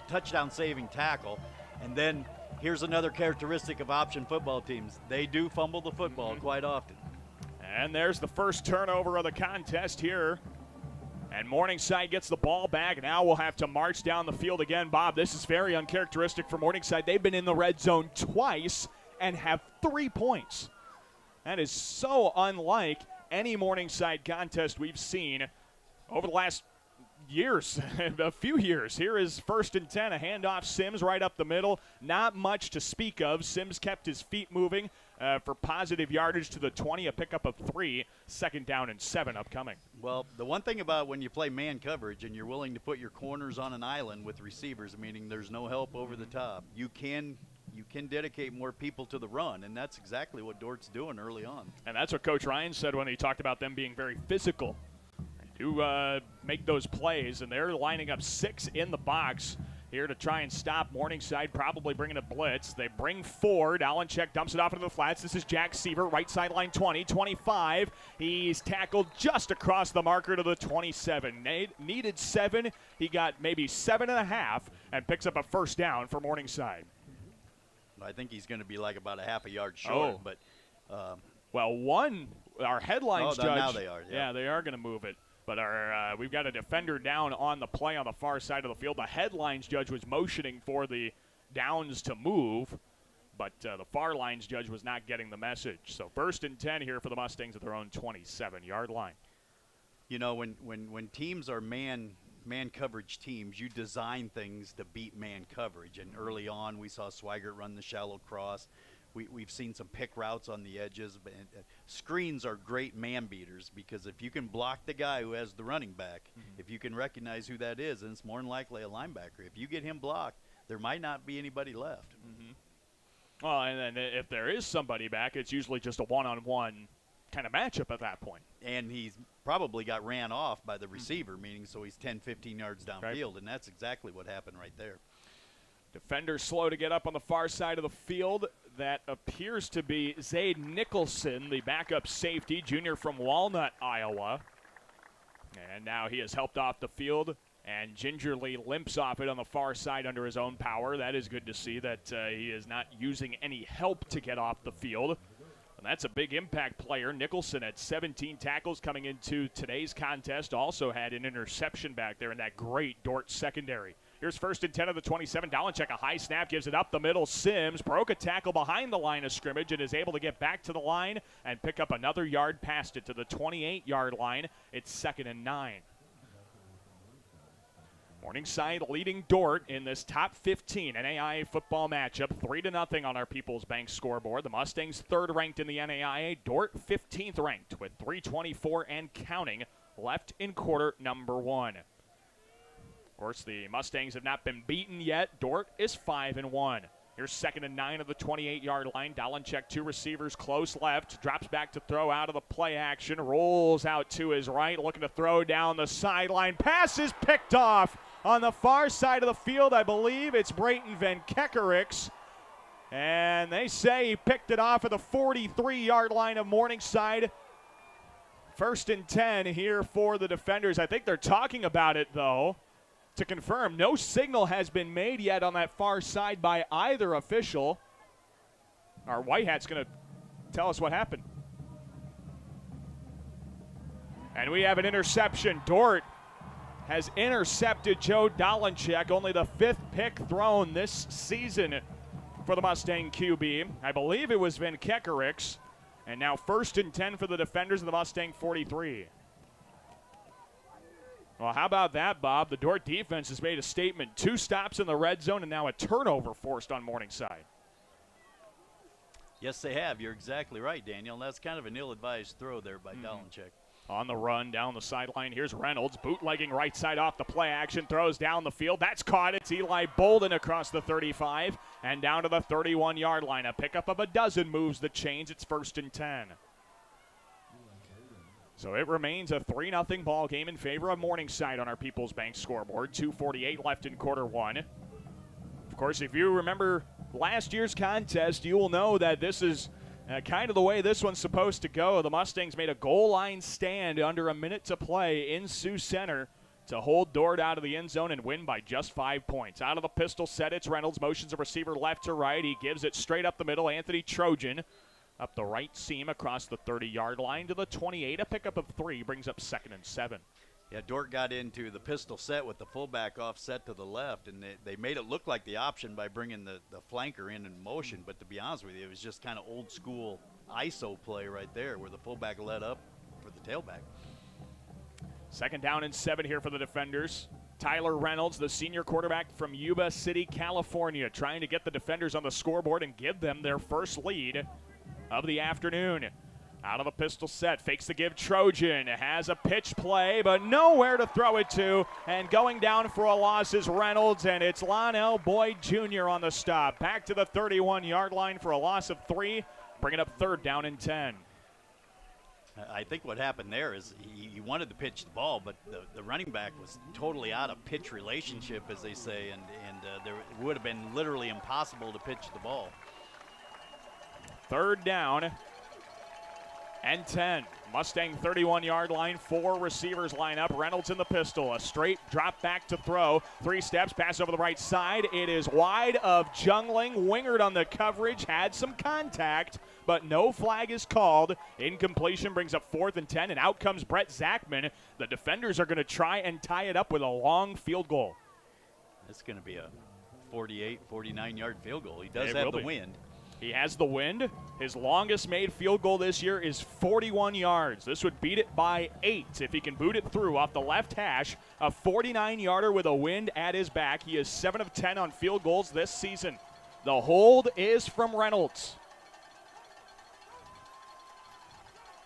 touchdown-saving tackle, and then here's another characteristic of option football teams. They do fumble the football quite often. And there's the first turnover of the contest here. And Morningside gets the ball back. Now we'll have to march down the field again. Bob, this is very uncharacteristic for Morningside. They've been in the red zone twice and have 3 points. That is so unlike any Morningside contest we've seen over the last years, a few years. Here is 1st and 10, a handoff Sims right up the middle. Not much to speak of. Sims kept his feet moving for positive yardage to the 20, a pickup of 3, 2nd down and 7 upcoming. Well, the one thing about when you play man coverage and you're willing to put your corners on an island with receivers, meaning there's no help over the top, you can dedicate more people to the run, and that's exactly what Dordt's doing early on. And that's what Coach Ryan said when he talked about them being very physical to make those plays, and they're lining up 6 in the box here to try and stop Morningside, probably bringing a blitz. They bring 4. Dalenchek dumps it off into the flats. This is Jack Seaver, right sideline 20, 25. He's tackled just across the marker to the 27. Needed 7. He got maybe 7.5 and picks up a 1st down for Morningside. I think he's going to be like about a half a yard short, but our headlines judge. Now they are. Yeah, they are going to move it. But we've got a defender down on the play on the far side of the field. The headlines judge was motioning for the downs to move, but the far lines judge was not getting the message. So 1st and 10 here for the Mustangs at their own 27-yard line. You know, when teams are man man coverage teams, you design things to beat man coverage. And early on, we saw Swigert run the shallow cross. We've seen some pick routes on the edges. But screens are great man beaters because if you can block the guy who has the running back, if you can recognize who that is, and it's more than likely a linebacker. If you get him blocked, there might not be anybody left. Well, and then if there is somebody back, it's usually just a one-on-one kind of matchup at that point. And he's probably got ran off by the receiver, meaning so he's 10, 15 yards downfield, and that's exactly what happened right there. Defenders slow to get up on the far side of the field. That appears to be Zayd Nicholson, the backup safety, junior from Walnut, Iowa. And now he has helped off the field and gingerly limps off it on the far side under his own power. That is good to see that he is not using any help to get off the field. And that's a big impact player. Nicholson at 17 tackles coming into today's contest. Also had an interception back there in that great Dordt secondary. Here's 1st and 10 of the 27. Dalenchek, a high snap, gives it up the middle. Sims broke a tackle behind the line of scrimmage and is able to get back to the line and pick up another yard past it to the 28-yard line. It's 2nd and 9. Morningside leading Dordt in this top 15 NAIA football matchup, 3-0 on our People's Bank scoreboard. The Mustangs 3rd ranked in the NAIA, Dordt 15th ranked with 3:24 and counting left in quarter number 1. Of course, the Mustangs have not been beaten yet. Dordt is 5-1. Here's 2nd and 9 of the 28-yard line. Dalenchek, 2 receivers close left. Drops back to throw out of the play action. Rolls out to his right, looking to throw down the sideline. Pass is picked off on the far side of the field. I believe it's Brayton Van Kekerix. And they say he picked it off at the 43-yard line of Morningside. 1st and 10 here for the defenders. I think they're talking about it, though. To confirm, no signal has been made yet on that far side by either official. Our white hat's going to tell us what happened. And we have an interception. Dordt has intercepted Joe Dalenchek, only the 5th pick thrown this season for the Mustang QB. I believe it was Van Kekerix. And now 1st and 10 for the defenders of the Mustang 43. Well, how about that, Bob? The Dordt defense has made a statement. 2 stops in the red zone and now a turnover forced on Morningside. Yes, they have. You're exactly right, Daniel. And that's kind of an ill-advised throw there by Dalenchek. On the run, down the sideline, here's Reynolds, bootlegging right side off the play action, throws down the field. That's caught. It's Eli Bolden across the 35 and down to the 31-yard line. A pickup of a dozen moves the chains. It's 1st and 10. So it remains a 3-0 ball game in favor of Morningside on our People's Bank scoreboard. 2:48 left in quarter 1. Of course, if you remember last year's contest, you will know that this is kind of the way this one's supposed to go. The Mustangs made a goal line stand under a minute to play in Sioux Center to hold Dordt out of the end zone and win by just 5 points. Out of the pistol set, it's Reynolds. Motions a receiver left to right. He gives it straight up the middle. Anthony Trojan up the right seam across the 30-yard line to the 28. A pickup of 3 brings up 2nd and 7. Yeah, Dordt got into the pistol set with the fullback offset to the left, and they made it look like the option by bringing the flanker in motion. But to be honest with you, it was just kind of old-school ISO play right there where the fullback led up for the tailback. 2nd down and 7 here for the defenders. Tyler Reynolds, the senior quarterback from Yuba City, California, trying to get the defenders on the scoreboard and give them their first lead of the afternoon. Out of the pistol set, fakes the give. Trojan has a pitch play, but nowhere to throw it to. And going down for a loss is Reynolds, and it's Lonell Boyd Jr. on the stop. Back to the 31-yard line for a loss of 3, bringing up 3rd down and 10. I think what happened there is he wanted to pitch the ball, but the running back was totally out of pitch relationship, as they say, and it would have been literally impossible to pitch the ball. 3rd down and 10. Mustang 31-yard line, 4 receivers line up. Reynolds in the pistol, a straight drop back to throw. 3 steps, pass over the right side. It is wide of Jungling. Wingard on the coverage, had some contact, but no flag is called. Incompletion brings up 4th and 10, and out comes Brett Zachman. The defenders are going to try and tie it up with a long field goal. It's going to be a 48, 49-yard field goal. He does have the wind. He has the wind. His longest made field goal this year is 41 yards. This would beat it by 8 if he can boot it through off the left hash. A 49-yarder with a wind at his back. He is 7 of 10 on field goals this season. The hold is from Reynolds.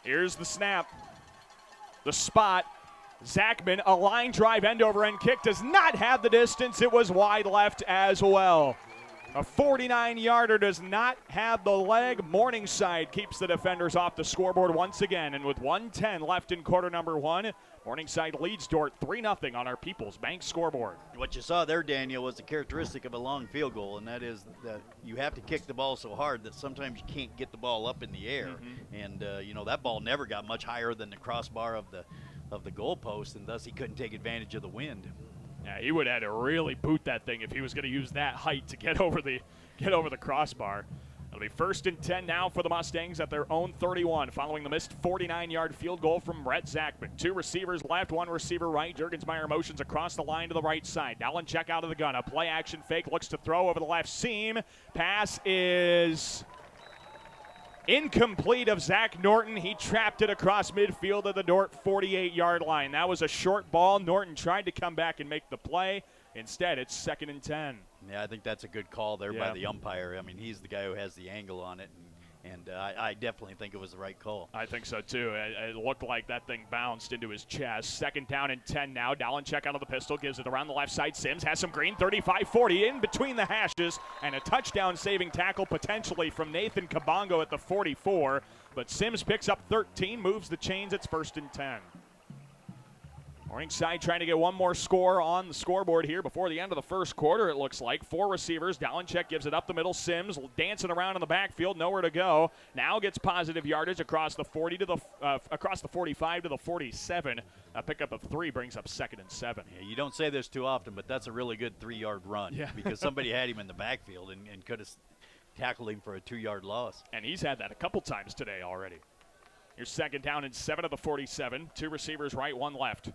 Here's the snap. The spot. Zachman, a line drive end-over-end kick, does not have the distance. It was wide left as well. A 49-yarder does not have the leg. Morningside keeps the defenders off the scoreboard once again. And with 1:10 left in quarter number 1, Morningside leads Dordt 3-0 on our People's Bank scoreboard. What you saw there, Daniel, was the characteristic of a long field goal, and that is that you have to kick the ball so hard that sometimes you can't get the ball up in the air. And, that ball never got much higher than the crossbar of the goalpost, and thus he couldn't take advantage of the wind. Yeah, he would have had to really boot that thing if he was going to use that height to get over the crossbar. It'll be 1st and 10 now for the Mustangs at their own 31, following the missed 49-yard field goal from Brett Zachman. 2 receivers left, 1 receiver right. Jurgensmeyer motions across the line to the right side. Dalenchek out of the gun. A play action fake, looks to throw over the left seam. Pass is incomplete of Zach Norton. He trapped it across midfield at the Dordt 48-yard line. That was a short ball. Norton tried to come back and make the play. Instead, it's 2nd and 10. Yeah, I think that's a good call there by the umpire. I mean, he's the guy who has the angle on it, and I definitely think it was the right call. I think so, too. It looked like that thing bounced into his chest. 2nd down and 10 now. Dalenchek out of the pistol, gives it around the left side. Sims has some green, 35-40 in between the hashes, and a touchdown-saving tackle potentially from Nathan Kabongo at the 44. But Sims picks up 13, moves the chains. It's 1st and 10. Morningside trying to get one more score on the scoreboard here before the end of the first quarter, it looks like. 4 receivers. Dalenchek gives it up the middle. Sims dancing around in the backfield, nowhere to go. Now gets positive yardage across the 40 to the across the 45 to the 47. A pickup of 3 brings up 2nd and 7. Yeah, you don't say this too often, but that's a really good 3-yard run because somebody had him in the backfield and could have tackled him for a 2-yard loss. And he's had that a couple times today already. Here's 2nd down and 7 of the 47. 2 receivers right, 1 left.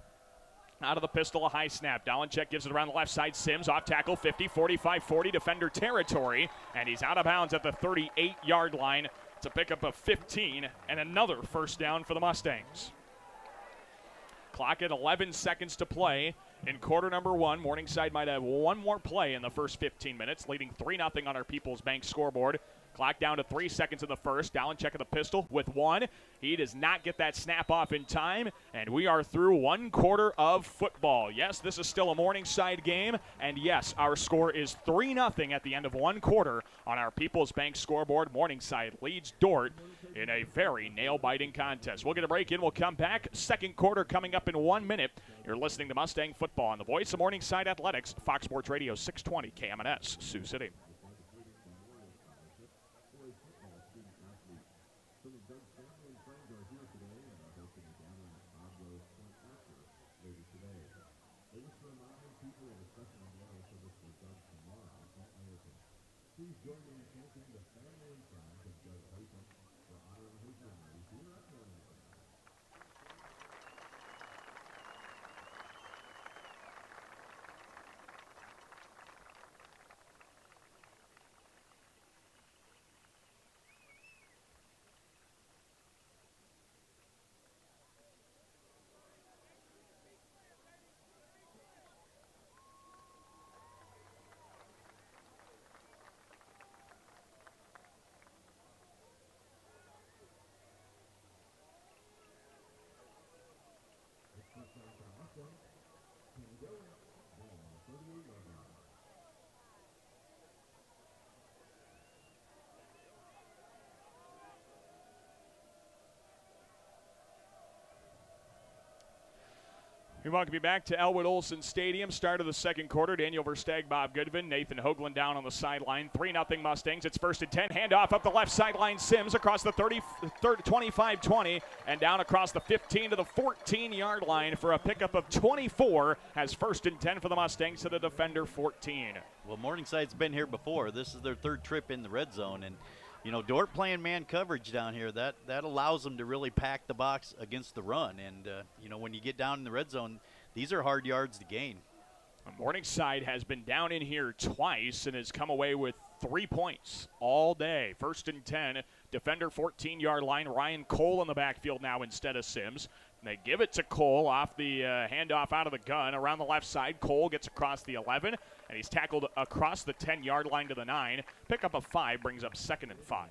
Out of the pistol, a high snap. Dalenchek gives it around the left side. Sims off tackle, 50, 45, 40, defender territory. And he's out of bounds at the 38-yard line. It's a pickup of 15 and another 1st down for the Mustangs. Clock at 11 seconds to play in quarter number 1. Morningside might have one more play in the first 15 minutes, leading 3-0 on our People's Bank scoreboard. Clock down to 3 seconds in the first. Dalenchek of the pistol with 1. He does not get that snap off in time, and we are through 1 quarter of football. Yes, this is still a Morningside game, and yes, our score is 3-0 at the end of 1 quarter on our People's Bank scoreboard. Morningside leads Dordt in a very nail-biting contest. We'll get a break in. We'll come back. 2nd quarter coming up in 1 minute. You're listening to Mustang Football on the voice of Morningside Athletics, Fox Sports Radio 620 KMNS, Sioux City. We welcome you back to Elwood Olson Stadium. Start of the 2nd quarter. Daniel Versteg, Bob Goodvin, Nathan Hoagland down on the sideline. 3-0 Mustangs. It's 1st and 10. Handoff up the left sideline. Sims across the 25-20 and down across the 15 to the 14-yard line for a pickup of 24 as 1st and 10 for the Mustangs to the defender 14. Well, Morningside's been here before. This is their 3rd trip in the red zone, and Dordt playing man coverage down here, that allows them to really pack the box against the run. And, when you get down in the red zone, these are hard yards to gain. Morningside has been down in here twice and has come away with 3 points all day. 1st and 10, defender 14-yard line. Ryan Cole in the backfield now instead of Sims. And they give it to Cole off the handoff out of the gun. Around the left side, Cole gets across the 11, and he's tackled across the 10-yard line to the 9. Pickup of 5 brings up 2nd and 5.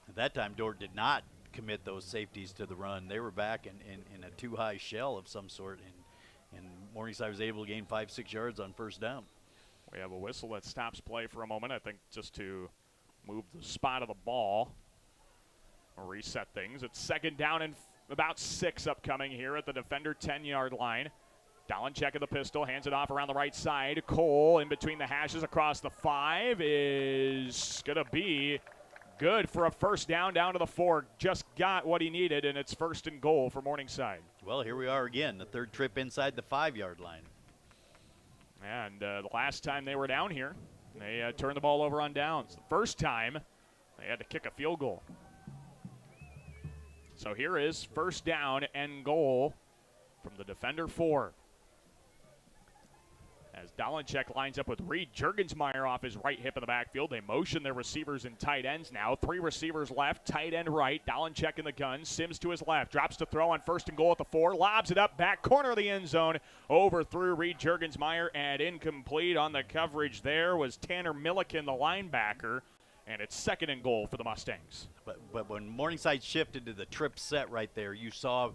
At that time, Dordt did not commit those safeties to the run. They were back in a too-high shell of some sort, and Morningside was able to gain 5-6 yards on 1st down. We have a whistle that stops play for a moment, I think just to move the spot of the ball, reset things. It's 2nd down and about 6 upcoming here at the defender 10-yard line. Dolenchek of the pistol, hands it off around the right side. Cole in between the hashes across the 5 is going to be good for a 1st down to the 4. Just got what he needed, and it's 1st and goal for Morningside. Well, here we are again, the 3rd trip inside the 5-yard line. And the last time they were down here, they turned the ball over on downs. The first time, they had to kick a field goal. So here is 1st down and goal from the defender 4. As Dolenchek lines up with Reed Jurgensmeyer off his right hip in the backfield. They motion their receivers and tight ends now. 3 receivers left, tight end right. Dolenchek in the gun. Sims to his left. Drops to throw on 1st and goal at the 4. Lobs it up, back corner of the end zone. Overthrew Reed Jurgensmeyer and incomplete on the coverage there was Tanner Milliken, the linebacker. And it's 2nd and goal for the Mustangs. But when Morningside shifted to the trip set right there, you saw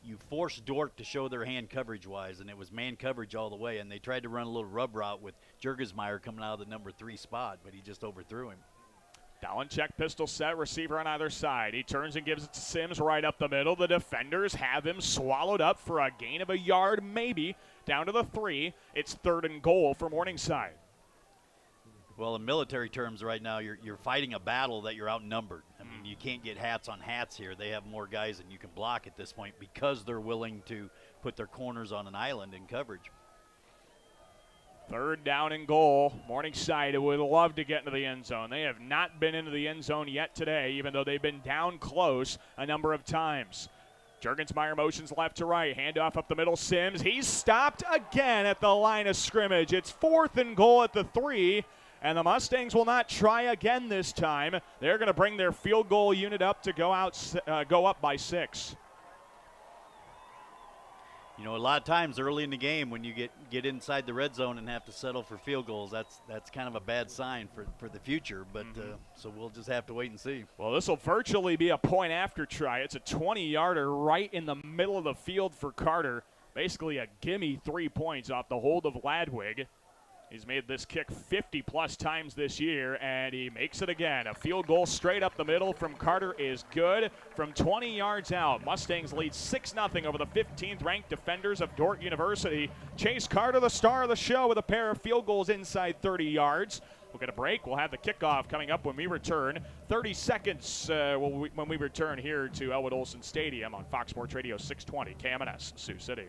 you forced Dordt to show their hand coverage-wise, and it was man coverage all the way, and they tried to run a little rub route with Jurgensmeyer coming out of the number 3 spot, but he just overthrew him. Dolenchek pistol set, receiver on either side. He turns and gives it to Sims right up the middle. The defenders have him swallowed up for a gain of a yard, maybe, down to the 3. It's 3rd and goal for Morningside. Well, in military terms right now, you're fighting a battle that you're outnumbered. I mean, you can't get hats on hats here. They have more guys than you can block at this point because they're willing to put their corners on an island in coverage. 3rd down and goal. Morningside would love to get into the end zone. They have not been into the end zone yet today, even though they've been down close a number of times. Jurgensmeyer motions left to right. Handoff up the middle. Sims. He's stopped again at the line of scrimmage. It's 4th and goal at the 3. And the Mustangs will not try again this time. They're going to bring their field goal unit up to go up by 6. You know, a lot of times early in the game when you get inside the red zone and have to settle for field goals, that's kind of a bad sign for the future. But so we'll just have to wait and see. Well, this will virtually be a point after try. It's a 20-yarder right in the middle of the field for Carter. Basically a gimme 3 points off the hold of Ladwig. He's made this kick 50-plus times this year, and he makes it again. A field goal straight up the middle from Carter is good from 20 yards out. Mustangs lead 6-0 over the 15th-ranked defenders of Dordt University. Chase Carter, the star of the show, with a pair of field goals inside 30 yards. We'll get a break. We'll have the kickoff coming up when we return. 30 seconds when we return here to Elwood Olson Stadium on Fox Sports Radio 620 KMNS, Sioux City.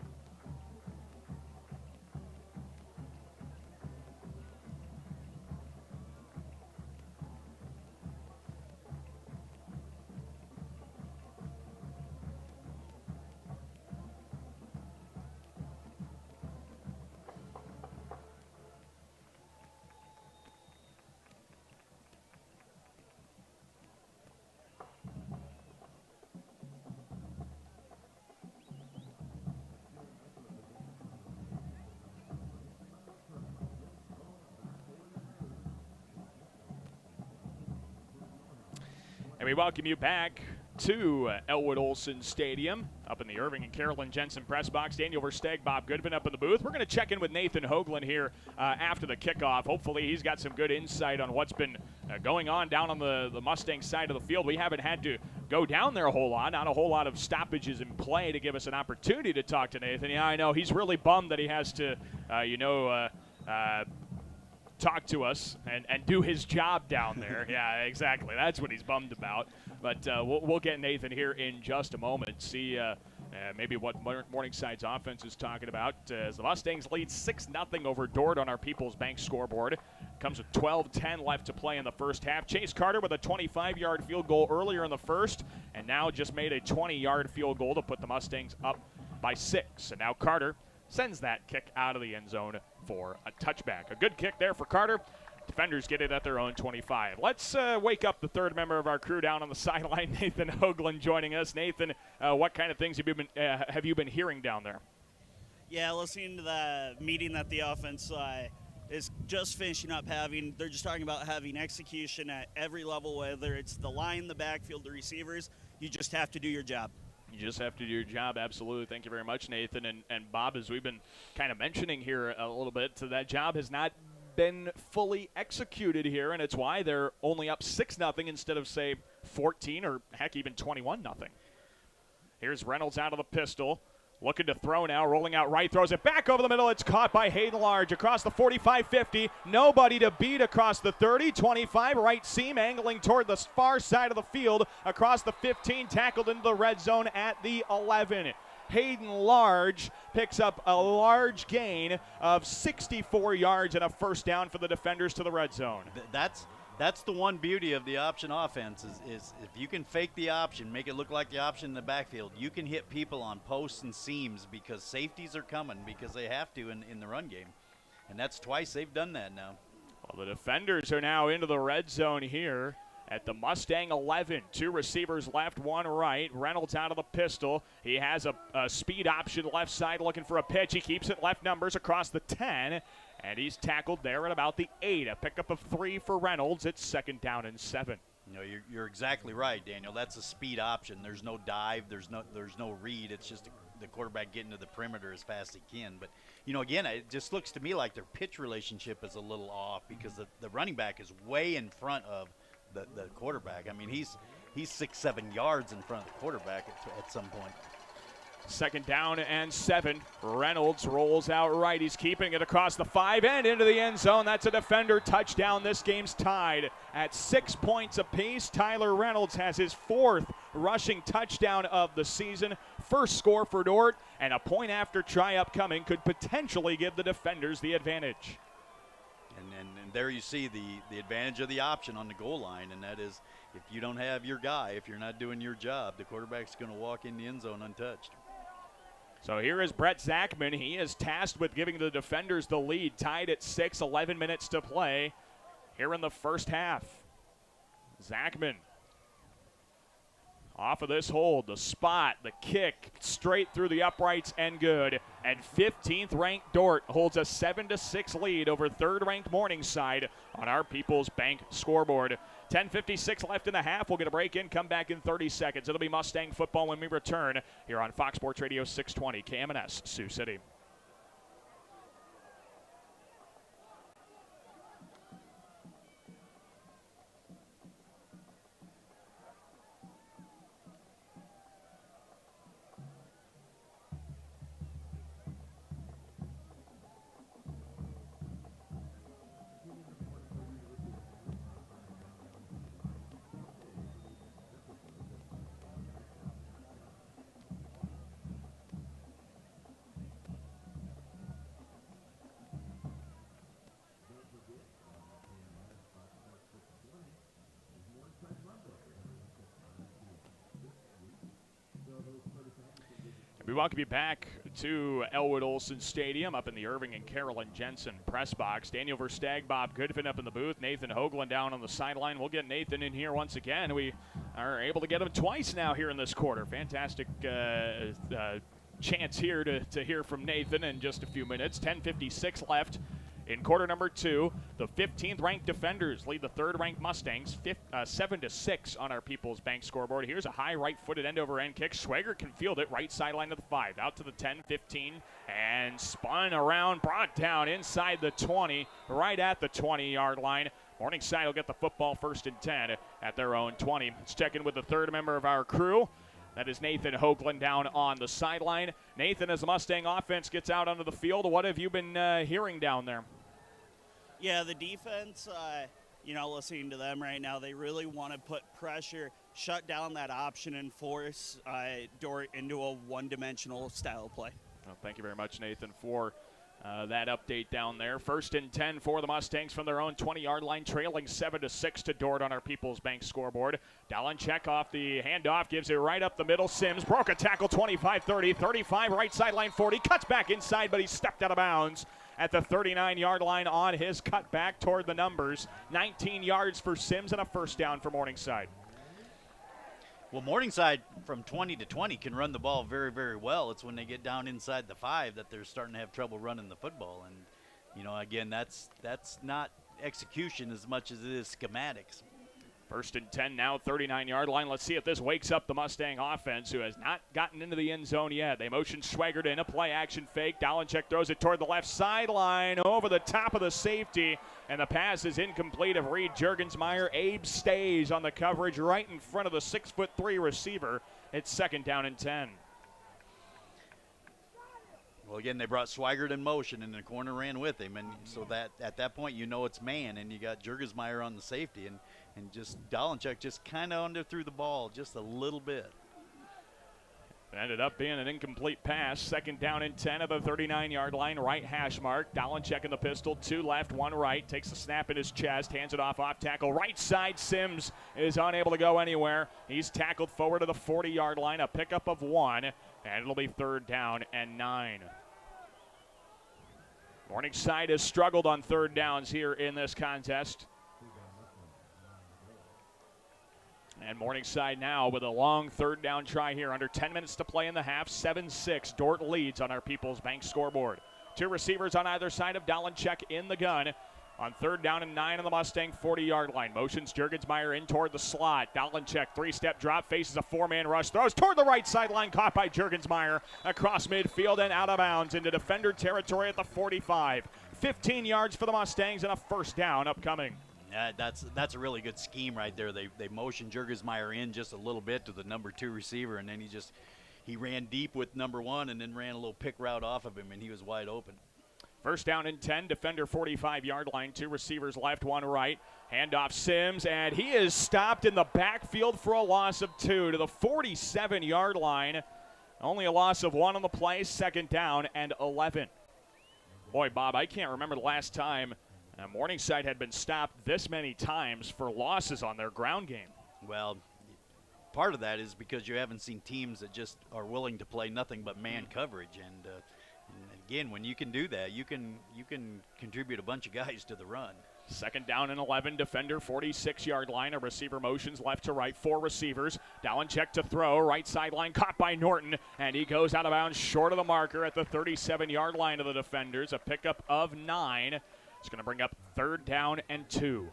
And we welcome you back to Elwood Olson Stadium up in the Irving and Carolyn Jensen press box. Daniel Versteg, Bob Goodman up in the booth. We're going to check in with Nathan Hoagland here after the kickoff. Hopefully he's got some good insight on what's been going on down on the Mustang side of the field. We haven't had to go down there a whole lot. Not a whole lot of stoppages in play to give us an opportunity to talk to Nathan. Yeah, I know. He's really bummed that he has to, talk to us and do his job down there. Yeah, exactly. That's what he's bummed about. But we'll get Nathan here in just a moment. See maybe what Morningside's offense is talking about. As the Mustangs lead 6-0 over Dordt on our People's Bank scoreboard. Comes with 12:10 left to play in the first half. Chase Carter with a 25-yard field goal earlier in the first, and now just made a 20-yard field goal to put the Mustangs up by 6. And now Carter sends that kick out of the end zone for a touchback. A good kick there for Carter. Defenders get it at their own 25. Let's wake up the third member of our crew down on the sideline, Nathan Hoagland, joining us. Nathan, what kind of things have you been hearing down there? Yeah, listening to the meeting that the offense is just finishing up having. They're just talking about having execution at every level, whether it's the line, the backfield, the receivers. You just have to do your job. You just have to do your job, absolutely. Thank you very much, Nathan. And Bob, as we've been kind of mentioning here a little bit, so that job has not been fully executed here, and it's why they're only up 6-0 instead of, say, 14 or, heck, even 21-0. Here's Reynolds out of the pistol. Looking to throw now, rolling out right, throws it back over the middle. It's caught by Hayden Large across the 45-50. Nobody to beat across the 30, 25, right seam, angling toward the far side of the field across the 15, tackled into the red zone at the 11. Hayden Large picks up a large gain of 64 yards and a first down for the defenders to the red zone. That's the one beauty of the option offense is if you can fake the option, make it look like the option in the backfield, you can hit people on posts and seams because safeties are coming because they have to in the run game. And that's twice they've done that now. Well, the defenders are now into the red zone here at the Mustang 11. 2 receivers left, 1 right. Reynolds out of the pistol. He has a speed option left side looking for a pitch. He keeps it left numbers across the 10. And he's tackled there at about the 8. A pickup of 3 for Reynolds. It's 2nd down and 7. You know, you're exactly right, Daniel. That's a speed option. There's no dive. There's no read. It's just the quarterback getting to the perimeter as fast as he can. But, you know, again, it just looks to me like their pitch relationship is a little off because the running back is way in front of the quarterback. I mean, he's 6-7 yards in front of the quarterback at some point. 2nd down and 7. Reynolds rolls out right. He's keeping it across the 5 and into the end zone. That's a defender touchdown. This game's tied at 6 points apiece. Tyler Reynolds has his 4th rushing touchdown of the season. First score for Dordt, and a point after try upcoming could potentially give the defenders the advantage. And there you see the advantage of the option on the goal line, and that is if you don't have your guy, if you're not doing your job, the quarterback's going to walk in the end zone untouched. So here is Brett Zachman. He is tasked with giving the defenders the lead, tied at 6, 11 minutes to play here in the first half. Zachman off of this hold, the spot, the kick, straight through the uprights and good. And 15th ranked Dordt holds a 7-6 lead over 3rd ranked Morningside on our People's Bank scoreboard. 10:56 left in the half. We'll get a break in, come back in 30 seconds. It'll be Mustang football when we return here on Fox Sports Radio 620 KMNS Sioux City. We welcome you back to Elwood Olson Stadium up in the Irving and Carolyn Jensen press box. Daniel Verstag, Bob Goodfin up in the booth, Nathan Hoagland down on the sideline. We'll get Nathan in here once again. We are able to get him twice now here in this quarter. Fantastic chance here to hear from Nathan in just a few minutes. 10:56 left in quarter number 2. The 15th ranked defenders lead the 3rd ranked Mustangs 7-6 on our People's Bank scoreboard. Here's a high right-footed end-over-end kick. Schwager can field it right sideline to the 5, out to the 10, 15, and spun around, brought down inside the 20, right at the 20-yard line. Morningside will get the football 1st and 10 at their own 20. Let's check in with the 3rd member of our crew. That is Nathan Hoagland down on the sideline. Nathan, as the Mustang offense gets out onto the field, what have you been hearing down there? Yeah, the defense, listening to them right now, they really want to put pressure, shut down that option, and force Dordt into a one-dimensional style play. Well, thank you very much, Nathan, for that update down there. 1st and 10 for the Mustangs from their own 20-yard line, trailing 7-6 to Dordt on our People's Bank scoreboard. Dalenchek off the handoff, gives it right up the middle. Sims broke a tackle, 25-30, 35 right sideline 40, cuts back inside, but he stepped out of bounds at the 39-yard line on his cutback toward the numbers. 19 yards for Sims and a first down for Morningside. Well, Morningside from 20 to 20 can run the ball very, very well. It's when they get down inside the 5 that they're starting to have trouble running the football. And, again, that's not execution as much as it is schematics. 1st and 10 now, 39-yard line. Let's see if this wakes up the Mustang offense, who has not gotten into the end zone yet. They motion Schwagert in a play-action fake. Dalenchek throws it toward the left sideline over the top of the safety, and the pass is incomplete of Reed Juergensmeyer. Abe stays on the coverage right in front of the 6'3" receiver. It's 2nd down and 10. Well, again, they brought Schwagert in motion, and the corner ran with him, and so that at that point it's man, and you got Juergensmeyer on the safety, and just Dalenchek just kind of underthrew the ball just a little bit. It ended up being an incomplete pass. 2nd down and 10 of the 39-yard line, right hash mark. Dalenchek in the pistol, 2 left, 1 right. Takes the snap in his chest, hands it off tackle. Right side, Sims is unable to go anywhere. He's tackled forward to the 40-yard line, a pickup of 1, and it'll be 3rd down and 9. Morningside has struggled on 3rd downs here in this contest. And Morningside now with a long 3rd down try here. Under 10 minutes to play in the half. 7-6. Dordt leads on our People's Bank scoreboard. 2 receivers on either side of Dalenchek in the gun. On 3rd down and 9 on the Mustang 40-yard line. Motions Juergensmeyer in toward the slot. Dalenchek 3-step drop, faces a 4-man rush. Throws toward the right sideline, caught by Juergensmeyer across midfield and out of bounds into defender territory at the 45. 15 yards for the Mustangs and a first down upcoming. Yeah, that's a really good scheme right there. They motioned Juergensmeyer in just a little bit to the number 2 receiver, and then he ran deep with number 1 and then ran a little pick route off of him, and he was wide open. 1st down and 10, defender 45-yard line, 2 receivers left, 1 right. Handoff Sims, and he is stopped in the backfield for a loss of 2 to the 47-yard line. Only a loss of 1 on the play, 2nd down and 11. Boy, Bob, I can't remember the last time Morningside had been stopped this many times for losses on their ground game. Well, part of that is because you haven't seen teams that just are willing to play nothing but man coverage, and again, when you can do that, you can contribute a bunch of guys to the run. 2nd down and 11, defender 46-yard line, a receiver motions left to right, 4 receivers. Dalenchek to throw, right sideline caught by Norton, and he goes out of bounds short of the marker at the 37-yard line of the defenders, a pickup of 9. It's going to bring up 3rd down and 2.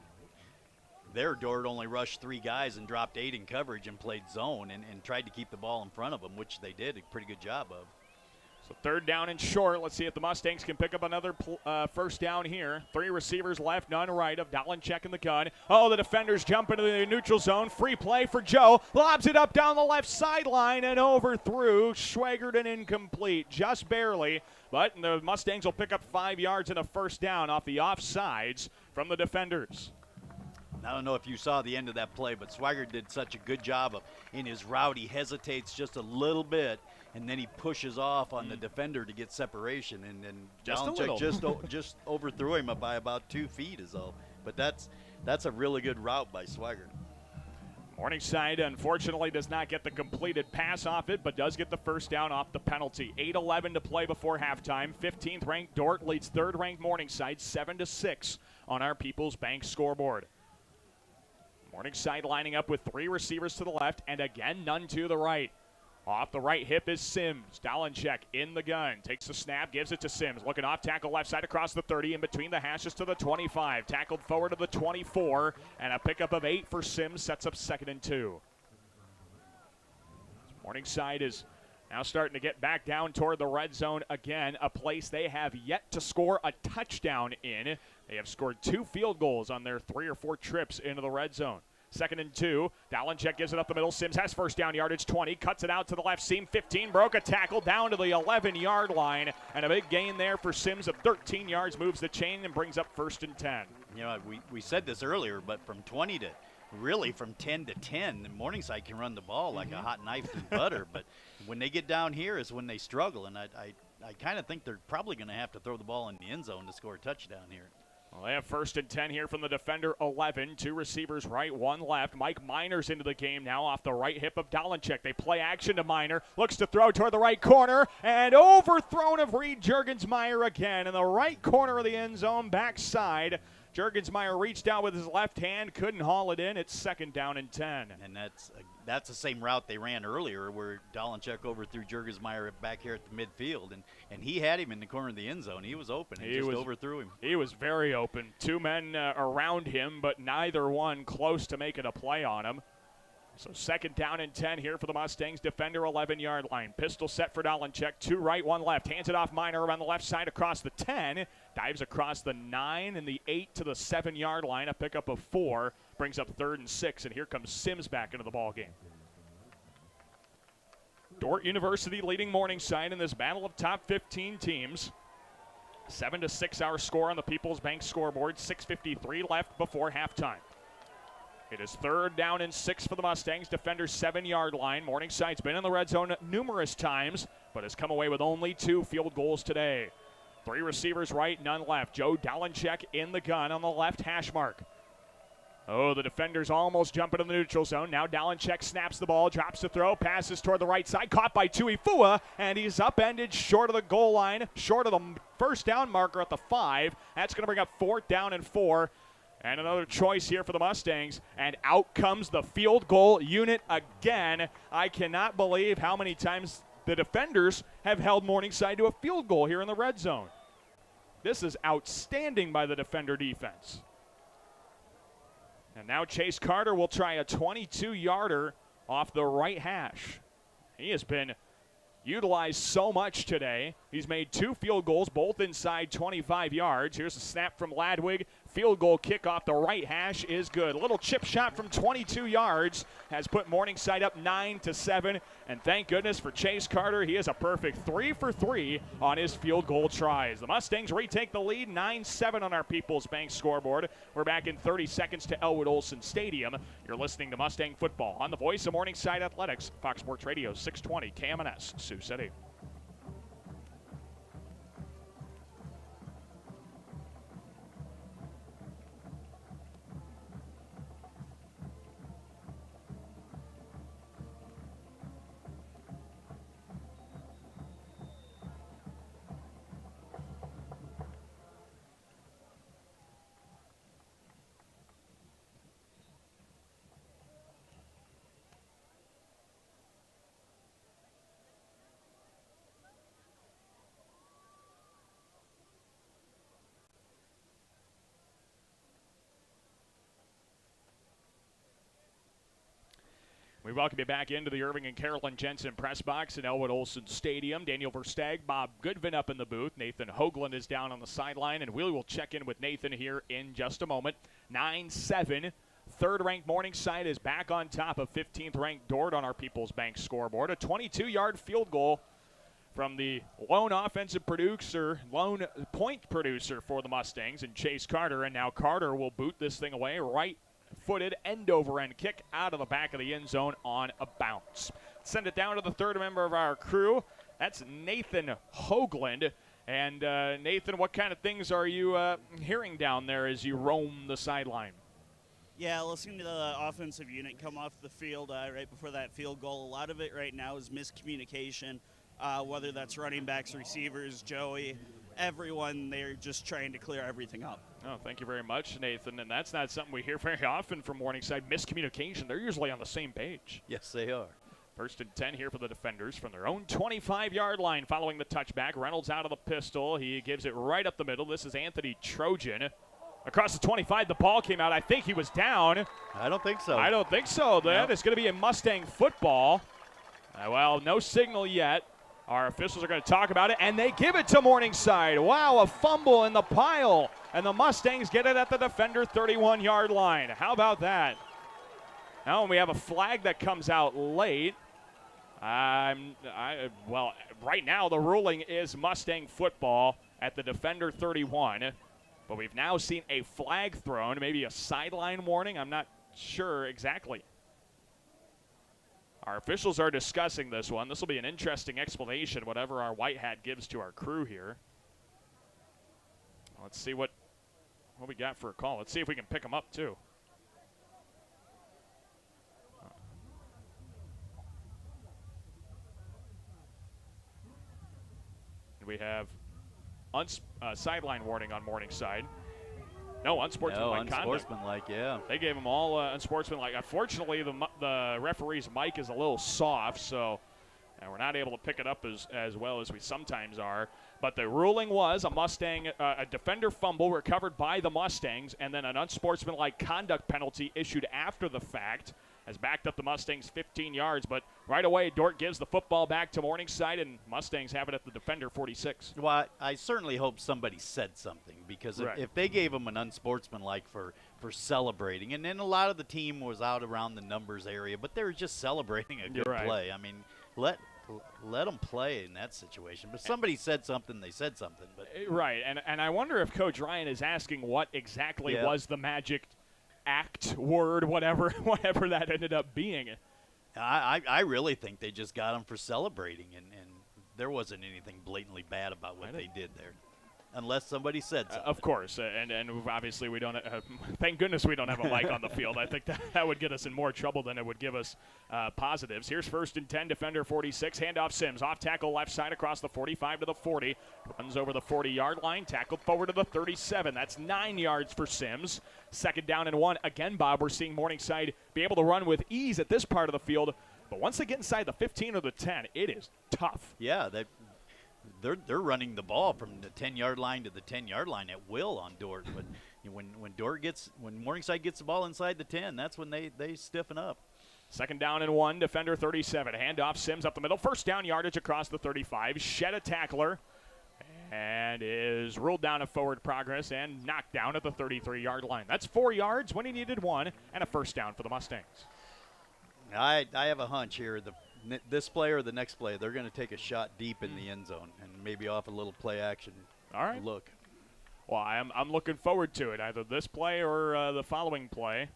There, Dordt only rushed 3 guys and dropped 8 in coverage and played zone and tried to keep the ball in front of them, which they did a pretty good job of. So 3rd down and short. Let's see if the Mustangs can pick up another first down here. 3 receivers left, none right of Dalenchek in the gun. Oh, the defenders jump into the neutral zone. Free play for Joe. Lobs it up down the left sideline and overthrew. Schwagert and incomplete, just barely. But the Mustangs will pick up 5 yards and a first down off the offsides from the defenders. I don't know if you saw the end of that play, but Schwagert did such a good job in his route. He hesitates just a little bit, and then he pushes off on the defender to get separation, and then Dalenchek just overthrew him by about 2 feet is all. But that's a really good route by Schwagert. Morningside, unfortunately, does not get the completed pass off it, but does get the first down off the penalty. 8:11 to play before halftime. 15th ranked Dordt leads 3rd ranked Morningside 7-6 on our People's Bank scoreboard. Morningside lining up with 3 receivers to the left, and again, none to the right. Off the right hip is Sims. Dalenchek in the gun. Takes the snap, gives it to Sims. Looking off, tackle left side across the 30, in between the hashes to the 25. Tackled forward to the 24, and a pickup of 8 for Sims sets up 2nd and 2. Morningside is now starting to get back down toward the red zone again, a place they have yet to score a touchdown in. They have scored 2 field goals on their 3 or 4 trips into the red zone. 2nd and 2. Dalenchek gives it up the middle. Sims has first down yardage, 20. Cuts it out to the left seam, 15. Broke a tackle down to the 11-yard line. And a big gain there for Sims of 13 yards. Moves the chain and brings up 1st and 10. You know, we said this earlier, but from 20 to really from 10 to 10, Morningside can run the ball like a hot knife through butter. But when they get down here is when they struggle. And I kind of think they're probably going to have to throw the ball in the end zone to score a touchdown here. Well, they have 1st and 10 here from the defender 11. 2 receivers right, 1 left. Mike Minor's into the game now off the right hip of Dalenchek. They play action to Minor. Looks to throw toward the right corner. And overthrown of Reed Juergensmeyer again in the right corner of the end zone, backside. Juergensmeyer reached out with his left hand, couldn't haul it in. It's 2nd down and 10. And that's the same route they ran earlier where Dalenchek overthrew Juergensmeyer back here at the midfield. And he had him in the corner of the end zone. He was open. He just overthrew him. He was very open. 2 men around him, but neither one close to making a play on him. So 2nd down and 10 here for the Mustangs. Defender 11-yard line. Pistol set for Dalenchek. 2 right, 1 left. Hands it off Minor around the left side across the 10. Dives across the 9 and the 8 to the 7-yard line. A pickup of 4. Brings up 3rd and 6. And here comes Sims back into the ball game. Dordt University leading Morningside in this battle of top 15 teams. 7-6 our score on the People's Bank scoreboard. 6:53 left before halftime. It is 3rd down and 6 for the Mustangs. Defender 7-yard line. Morningside's been in the red zone numerous times, but has come away with only 2 field goals today. 3 receivers right, none left. Joe Dalenchek in the gun on the left hash mark. Oh, the defender's almost jumping in the neutral zone. Now Dalenchek snaps the ball, drops the throw, passes toward the right side. Caught by Tuifua, and he's upended short of the goal line, short of the first down marker at the 5. That's going to bring up 4th down and 4. And another choice here for the Mustangs. And out comes the field goal unit again. I cannot believe how many times the defenders have held Morningside to a field goal here in the red zone. This is outstanding by the defender defense. And now Chase Carter will try a 22-yarder off the right hash. He has been utilized so much today. He's made 2 field goals, both inside 25 yards. Here's a snap from Ladwig. Field goal kick off the right hash is good. A little chip shot from 22 yards has put Morningside up 9-7. And thank goodness for Chase Carter. He is a perfect 3 for 3 on his field goal tries. The Mustangs retake the lead, 9-7 on our People's Bank scoreboard. We're back in 30 seconds to Elwood Olson Stadium. You're listening to Mustang Football on the voice of Morningside Athletics, Fox Sports Radio 620 KMNS, Sioux City. We welcome you back into the Irving and Carolyn Jensen press box in Elwood Olson Stadium. Daniel Verstag, Bob Goodvin up in the booth. Nathan Hoagland is down on the sideline, and we will check in with Nathan here in just a moment. 9-7. 3rd-ranked Morningside is back on top of 15th-ranked Dordt on our People's Bank scoreboard. A 22-yard field goal from the lone offensive producer, lone point producer for the Mustangs, and Chase Carter. And now Carter will boot this thing away right-footed end-over-end kick out of the back of the end zone on a bounce. Send it down to the 3rd member of our crew. That's Nathan Hoagland. And Nathan, what kind of things are you hearing down there as you roam the sideline? Yeah, listening to the offensive unit come off the field right before that field goal, a lot of it right now is miscommunication, whether that's running backs, receivers, Joey, everyone. They're just trying to clear everything up. Oh, thank you very much, Nathan. And that's not something we hear very often from Morningside, miscommunication. They're usually on the same page. Yes, they are. 1st and 10 here for the defenders from their own 25-yard line following the touchback. Reynolds out of the pistol. He gives it right up the middle. This is Anthony Trojan. Across the 25, the ball came out. I think he was down. I don't think so. I don't think so. That is going to be a Mustang football. Well, no signal yet. Our officials are going to talk about it, and they give it to Morningside. Wow, a fumble in the pile, and the Mustangs get it at the defender 31-yard line. How about that? Now we have a flag that comes out late. Well, right now the ruling is Mustang football at the defender 31. But we've now seen a flag thrown, maybe a sideline warning. I'm not sure exactly. Our officials are discussing this one. This will be an interesting explanation, whatever our white hat gives to our crew here. Let's see what we got for a call. Let's see if we can pick them up, too. We have sideline warning on Morningside. No, unsportsmanlike conduct. Unsportsmanlike, yeah. They gave them all unsportsmanlike. Unfortunately, the referee's mic is a little soft, so we're not able to pick it up as well as we sometimes are. But the ruling was a defender fumble recovered by the Mustangs, and then an unsportsmanlike conduct penalty issued after the fact has backed up the Mustangs 15 yards. But right away, Dordt gives the football back to Morningside, and Mustangs have it at the defender 46. Well, I certainly hope somebody said something, because if they gave them an unsportsmanlike for celebrating, and then a lot of the team was out around the numbers area, but they were just celebrating a good play. I mean, let them play in that situation. But somebody said something, they said something. But right, and I wonder if Coach Ryan is asking what exactly was the magic act, word, whatever that ended up being. I really think they just got them for celebrating, and there wasn't anything blatantly bad about what they did there, unless somebody said something. Of course, and obviously we don't. Thank goodness we don't have a mic on the field. I think that would get us in more trouble than it would give us positives. Here's 1st and 10, defender 46, handoff Sims, off tackle left side across the 45 to the 40, runs over the 40-yard line, tackled forward to the 37. That's 9 yards for Sims. 2nd down and 1. Again, Bob, we're seeing Morningside be able to run with ease at this part of the field, but once they get inside the 15 or the 10, it is tough. Yeah, they're running the ball from the 10-yard line to the 10-yard line at will on Dordt. But when Morningside gets the ball inside the 10, that's when they stiffen up. 2nd down and 1, defender 37. Handoff Sims up the middle. 1st down yardage across the 35. Shed a tackler and is ruled down of forward progress and knocked down at the 33-yard line. That's 4 yards when he needed 1, and a 1st down for the Mustangs. I have a hunch here. This play or the next play, they're going to take a shot deep in the end zone and maybe off a little play action look. Well, I'm looking forward to it, either this play or the following play.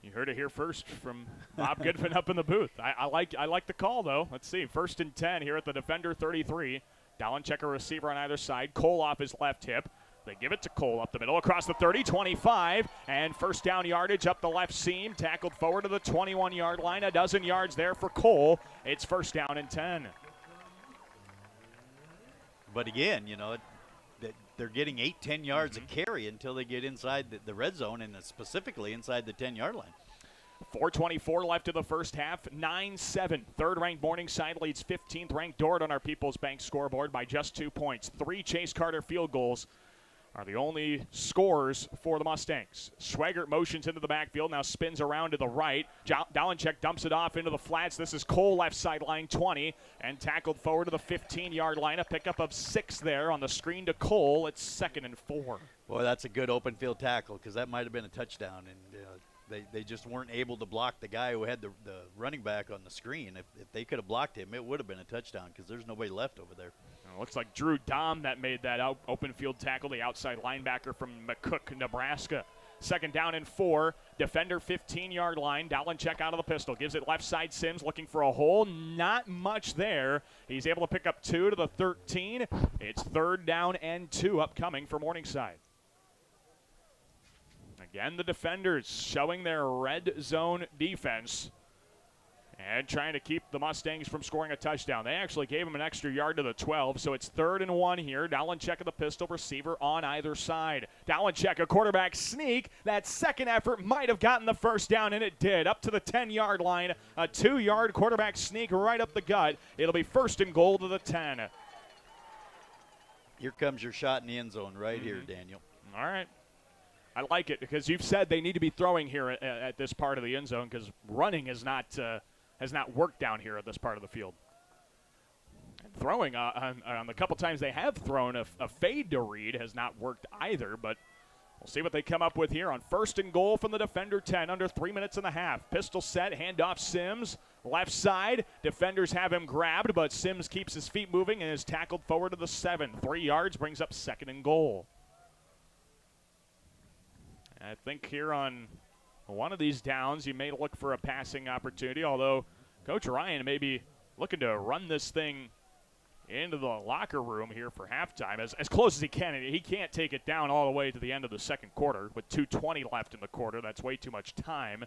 You heard it here first from Bob Goodman up in the booth. I like the call, though. Let's see. 1st and 10 here at the defender 33. Dallin, a receiver on either side. Cole off his left hip. They give it to Cole up the middle across the 30, 25, and 1st down yardage up the left seam. Tackled forward to the 21-yard line. A dozen yards there for Cole. It's 1st down and 10. But again, they're getting 8-10 yards a carry until they get inside the red zone, and specifically inside the 10-yard line. 4:24 left in the first half, 9-7. 3rd-ranked Morningside leads 15th-ranked Dordt on our People's Bank scoreboard by just 2 points. 3 Chase Carter field goals are the only scores for the Mustangs. Swigert motions into the backfield, now spins around to the right. Dallin dumps it off into the flats. This is Cole left sideline 20 and tackled forward to the 15-yard line. A pickup of 6 there on the screen to Cole. It's 2nd and 4. Boy, that's a good open field tackle, because that might have been a touchdown, and they just weren't able to block the guy who had the running back on the screen. If they could have blocked him, it would have been a touchdown, because there's nobody left over there. Looks like Drew Dom that made that open field tackle, the outside linebacker from McCook, Nebraska. 2nd down and 4. Defender 15-yard line. Dallin out of the pistol. Gives it left side Sims looking for a hole. Not much there. He's able to pick up 2 to the 13. It's 3rd down and 2 upcoming for Morningside. Again, the defenders showing their red zone defense and trying to keep the Mustangs from scoring a touchdown. They actually gave him an extra yard to the 12, so it's 3rd and 1 here. Dallin of the pistol, receiver on either side. Dallin a quarterback sneak. That second effort might have gotten the 1st down, and it did. Up to the 10-yard line, a 2-yard quarterback sneak right up the gut. It'll be 1st and goal to the 10. Here comes your shot in the end zone right here, Daniel. All right. I like it, because you've said they need to be throwing here at this part of the end zone, because running has not worked down here at this part of the field. And throwing on the couple times they have thrown, a fade to Reed has not worked either, but we'll see what they come up with here on 1st and goal from the defender 10, under 3 minutes and a half. Pistol set, handoff Sims, left side. Defenders have him grabbed, but Sims keeps his feet moving and is tackled forward to the 7. 3 yards brings up 2nd and goal. I think here on one of these downs, you may look for a passing opportunity, although Coach Ryan may be looking to run this thing into the locker room here for halftime as close as he can. He can't take it down all the way to the end of the second quarter with 2:20 left in the quarter. That's way too much time.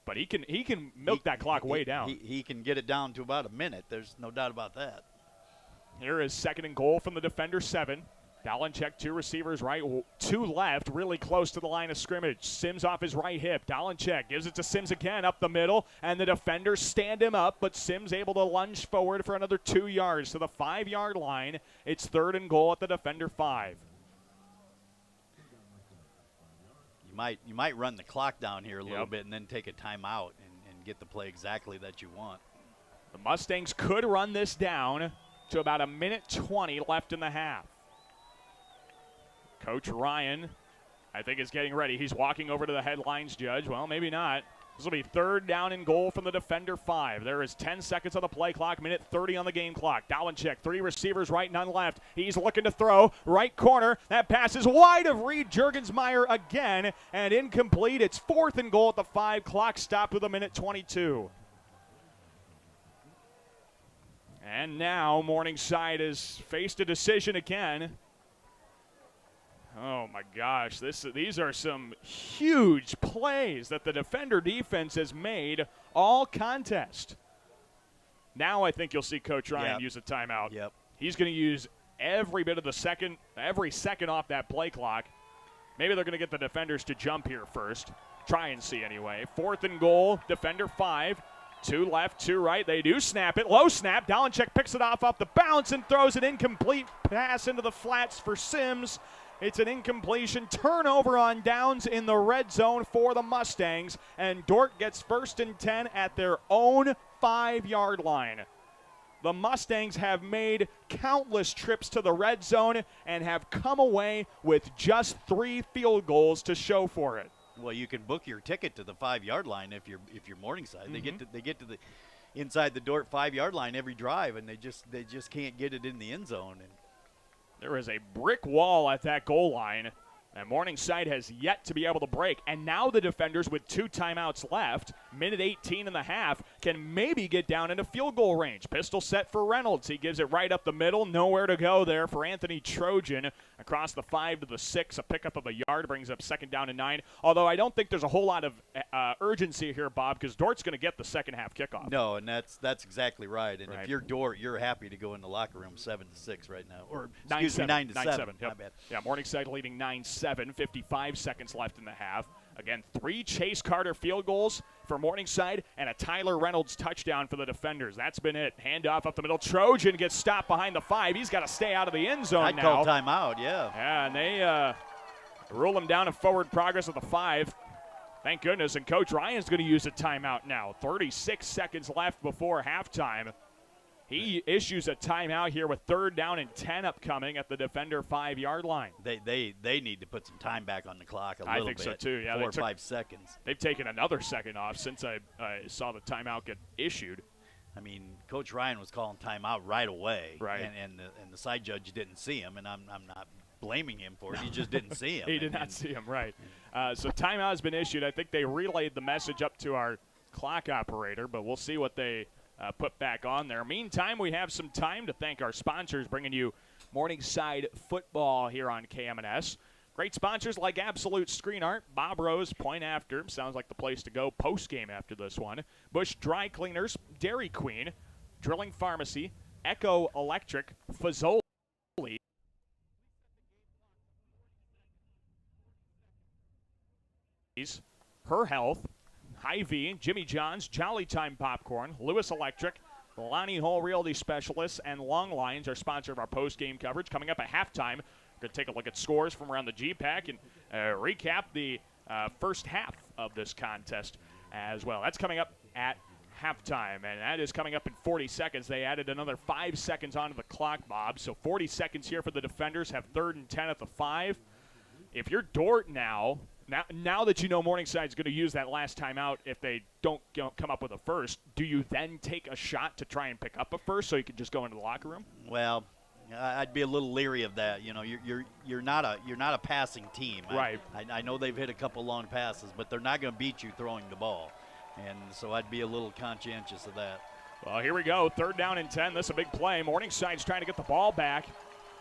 But he can milk that clock way down. He can get it down to about a minute. There's no doubt about that. Here is second and goal from the defender 7. Dalenchek, 2 receivers right, 2 left, really close to the line of scrimmage. Sims off his right hip. Dalenchek gives it to Sims again up the middle, and the defenders stand him up, but Sims able to lunge forward for another 2 yards to the 5-yard line. It's third and goal at the defender 5. You might run the clock down here a little bit and then take a timeout and get the play exactly that you want. The Mustangs could run this down to about 1:20 left in the half. Coach Ryan, I think, is getting ready. He's walking over to the headlines judge. Well, maybe not. This will be third down and goal from the defender 5. There is 10 seconds on the play clock, 1:30 on the game clock. Dalenchek, 3 receivers right, none left. He's looking to throw. Right corner. That pass is wide of Reed Juergensmeyer again and incomplete. It's fourth and goal at the 5. Clock stopped with 1:22. And now Morningside has faced a decision again. Oh, my gosh. These are some huge plays that the defender defense has made all contest. Now I think you'll see Coach Ryan use a timeout. Yep. He's going to use every bit of every second off that play clock. Maybe they're going to get the defenders to jump here first. Try and see anyway. Fourth and goal, defender 5. 2 left, 2 right. They do snap it. Low snap. Dalenchek picks it off the bounce and throws an incomplete pass into the flats for Sims. It's an incompletion. Turnover on downs in the red zone for the Mustangs. And Dordt gets first and 10 at their own 5-yard line. The Mustangs have made countless trips to the red zone and have come away with just 3 field goals to show for it. Well, you can book your ticket to the 5-yard line if you're Morningside. They get to the inside the Dordt 5-yard line every drive, and they just can't get it in the end zone. And there is a brick wall at that goal line, and Morningside has yet to be able to break. And now the defenders, with 2 timeouts left, 1:18 in the half, can maybe get down into field goal range. Pistol set for Reynolds. He gives it right up the middle. Nowhere to go there for Anthony Trojan. Across the 5 to the 6, a pickup of a yard brings up second down and 9. Although I don't think there's a whole lot of urgency here, Bob, because Dort's going to get the second half kickoff. No, and that's exactly right. And if you're Dordt, you're happy to go in the locker room 7-6 right now, or 9-7. 9-7. Yep. My bad. Yeah, Morningside leading 9-7. 55 seconds left in the half. Again, 3 Chase Carter field goals for Morningside and a Tyler Reynolds touchdown for the defenders. That's been it. Handoff up the middle. Trojan gets stopped behind the 5. He's got to stay out of the end zone I'd now. call timeout, yeah. Yeah, and they rule him down in forward progress at the 5. Thank goodness, and Coach Ryan's going to use a timeout now. 36 seconds left before halftime. He issues a timeout here with third down and 10 upcoming at the defender 5-yard line. They need to put some time back on the clock a little bit. I think so too. Yeah, 4 or 5 seconds. They've taken another second off since I saw the timeout get issued. I mean, Coach Ryan was calling timeout right away, right? And the side judge didn't see him, and I'm not blaming him for it. He just didn't see him. He did not see him, right? So timeout has been issued. I think they relayed the message up to our clock operator, but we'll see what they put back on there. Meantime, we have some time to thank our sponsors, bringing you Morningside football here on KMNS. Great sponsors like Absolute Screen Art, Bob Rose, Point After, sounds like the place to go post-game after this one, Bush Dry Cleaners, Dairy Queen, Drilling Pharmacy, Echo Electric, Fazoli, Her Health, Hy-Vee, Jimmy John's, Jolly Time Popcorn, Lewis Electric, Lonnie Hole Realty Specialists, and Long Lines are sponsor of our post-game coverage. Coming up at halftime, we're going to take a look at scores from around the G-Pack and recap the first half of this contest as well. That's coming up at halftime, and that is coming up in 40 seconds. They added another 5 seconds onto the clock, Bob, so 40 seconds here for the defenders, have third and 10 at the 5. If you're Dordt now that you know Morningside's going to use that last timeout, if they don't come up with a first, do you then take a shot to try and pick up a first so you can just go into the locker room? Well, I'd be a little leery of that. You know, you're not a passing team. Right. I know they've hit a couple long passes, but they're not going to beat you throwing the ball. And so I'd be a little conscientious of that. Well, here we go. 3rd down and 10. This is a big play. Morningside's trying to get the ball back.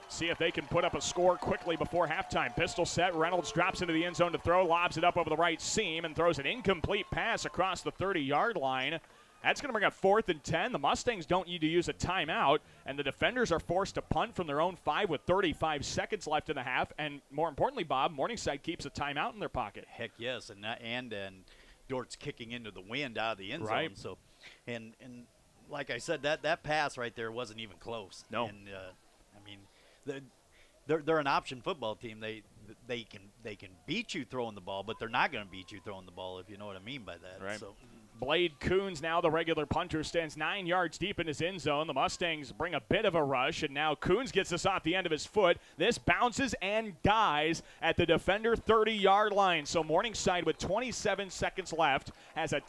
See if they can put up a score quickly before halftime. Pistol set. Reynolds drops into the end zone to throw. Lobs it up over the right seam and throws an incomplete pass across the 30-yard line. That's going to bring up 4th and 10. The Mustangs don't need to use a timeout, and the defenders are forced to punt from their own 5 with 35 seconds left in the half. And more importantly, Bob, Morningside keeps a timeout in their pocket. Heck yes, and Dordt's kicking into the wind out of the end zone. Right. So, and like I said, that pass right there wasn't even close. No. And I mean, they're an option football team. They can beat you throwing the ball, but they're not going to beat you throwing the ball, if you know what I mean by that. Right. So. Blade Coons, now the regular punter, stands 9 yards deep in his end zone. The Mustangs bring a bit of a rush, and now Coons gets this off the end of his foot. This bounces and dies at the defender 30-yard line. So Morningside, with 27 seconds left, has a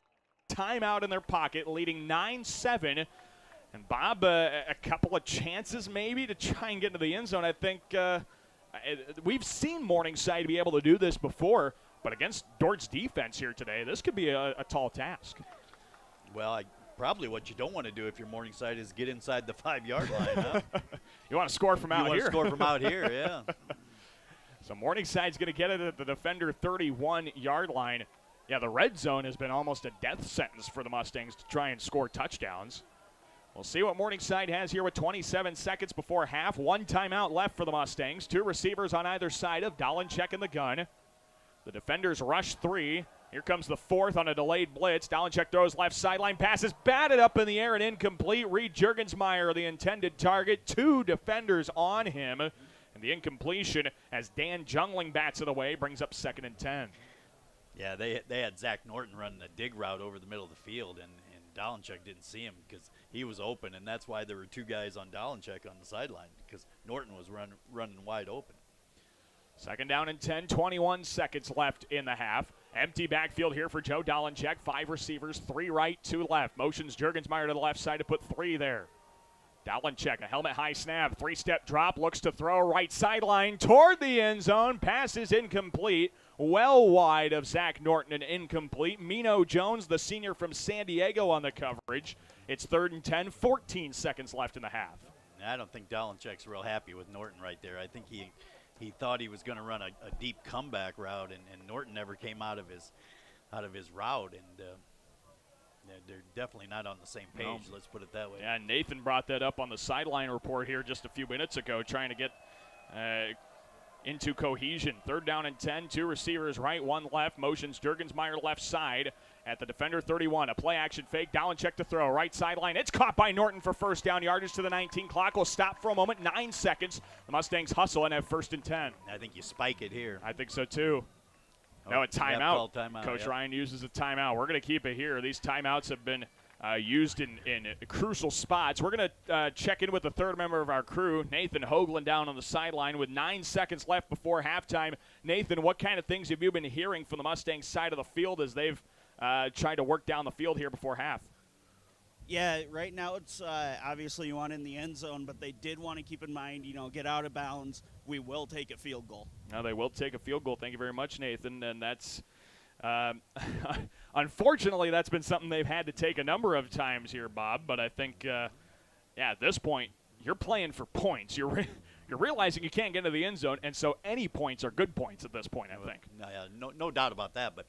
timeout in their pocket, leading 9-7. And Bob, a couple of chances maybe to try and get into the end zone. I think we've seen Morningside be able to do this before. But against Dordt's defense here today, this could be a tall task. Well, probably what you don't want to do if you're Morningside is get inside the 5-yard line. Huh? You want to score from out here. You want to score from out here, yeah. So Morningside's going to get it at the defender 31-yard line. Yeah, the red zone has been almost a death sentence for the Mustangs to try and score touchdowns. We'll see what Morningside has here with 27 seconds before half. 1 timeout left for the Mustangs. 2 receivers on either side of Dolenchek in the gun. The defenders rush 3. Here comes the 4th on a delayed blitz. Dolenchek throws left sideline. Passes batted up in the air and incomplete. Reed Juergensmeyer, the intended target. 2 defenders on him. And the incompletion as Dan Jungling bats it away brings up 2nd and 10. Yeah, they had Zach Norton running a dig route over the middle of the field, and Dolenchek didn't see him because he was open, and that's why there were 2 guys on Dolenchek on the sideline, because Norton was running wide open. 2nd down and 10, 21 seconds left in the half. Empty backfield here for Joe Dolenchek. 5 receivers, 3 right, 2 left. Motions Juergensmeyer to the left side to put 3 there. Dolenchek, a helmet high snap, 3-step drop, looks to throw right sideline toward the end zone. Pass is incomplete. Well wide of Zach Norton and incomplete. Mino Jones, the senior from San Diego, on the coverage. It's 3rd and 10, 14 seconds left in the half. I don't think Dolenchek's real happy with Norton right there. I think he thought he was going to run a deep comeback route, and Norton never came out of his route, and they're definitely not on the same page. No. Let's put it that way. Yeah, Nathan brought that up on the sideline report here just a few minutes ago, trying to get into cohesion. 3rd down and 10, 2 receivers right, 1 left. Motions Juergensmeyer left side at the defender 31. A play action fake. Dolenchek to throw. Right sideline. It's caught by Norton for 1st down. Yardage to the 19. Clock will stop for a moment. 9 seconds. The Mustangs hustle and have 1st and 10. I think you spike it here. I think so too. Now a timeout. Timeout. Coach yep. Ryan uses a timeout. We're going to keep it here. These timeouts have been used in crucial spots. We're going to check in with the 3rd member of our crew, Nathan Hoagland, down on the sideline with 9 seconds left before halftime. Nathan, what kind of things have you been hearing from the Mustangs side of the field as they've tried to work down the field here before half? Yeah, right now it's obviously you want in the end zone, but they did want to keep in mind, get out of bounds. We will take a field goal. Now they will take a field goal. Thank you very much, Nathan. And that's unfortunately, that's been something they've had to take a number of times here, Bob. But I think, at this point, you're playing for points. You're realizing you can't get into the end zone, and so any points are good points at this point, I think. No doubt about that. But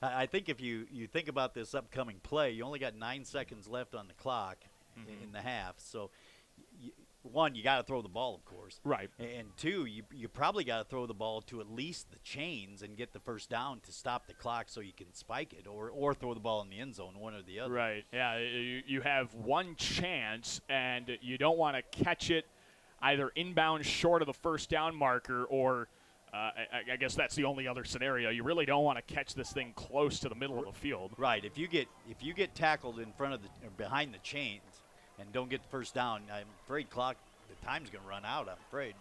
I think if you think about this upcoming play, you only got 9 seconds left on the clock in the half. So, one, you got to throw the ball, of course. Right. And 2, you probably got to throw the ball to at least the chains and get the 1st down to stop the clock so you can spike it, or throw the ball in the end zone, one or the other. Right. Yeah, you have one chance, and you don't want to catch it either inbound short of the 1st down marker, or I guess that's the only other scenario. You really don't want to catch this thing close to the middle of the field. Right. If you get tackled in front of or behind the chains and don't get the 1st down, I'm afraid the time's going to run out, I'm afraid.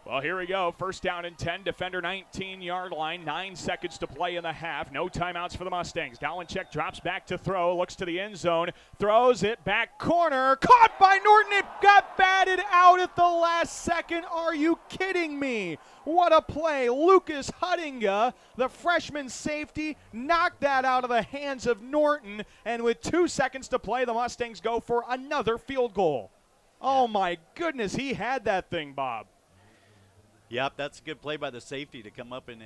Well, here we go. First down and 10, defender 19-yard line. 9 seconds to play in the half. No timeouts for the Mustangs. Dalenchek drops back to throw, looks to the end zone, throws it back corner. Caught by Norton. It got batted out at the last second. Are you kidding me? What a play. Lucas Huttinga, the freshman safety, knocked that out of the hands of Norton. And with 2 seconds to play, the Mustangs go for another field goal. Oh, my goodness. He had that thing, Bob. Yep, that's a good play by the safety to come up and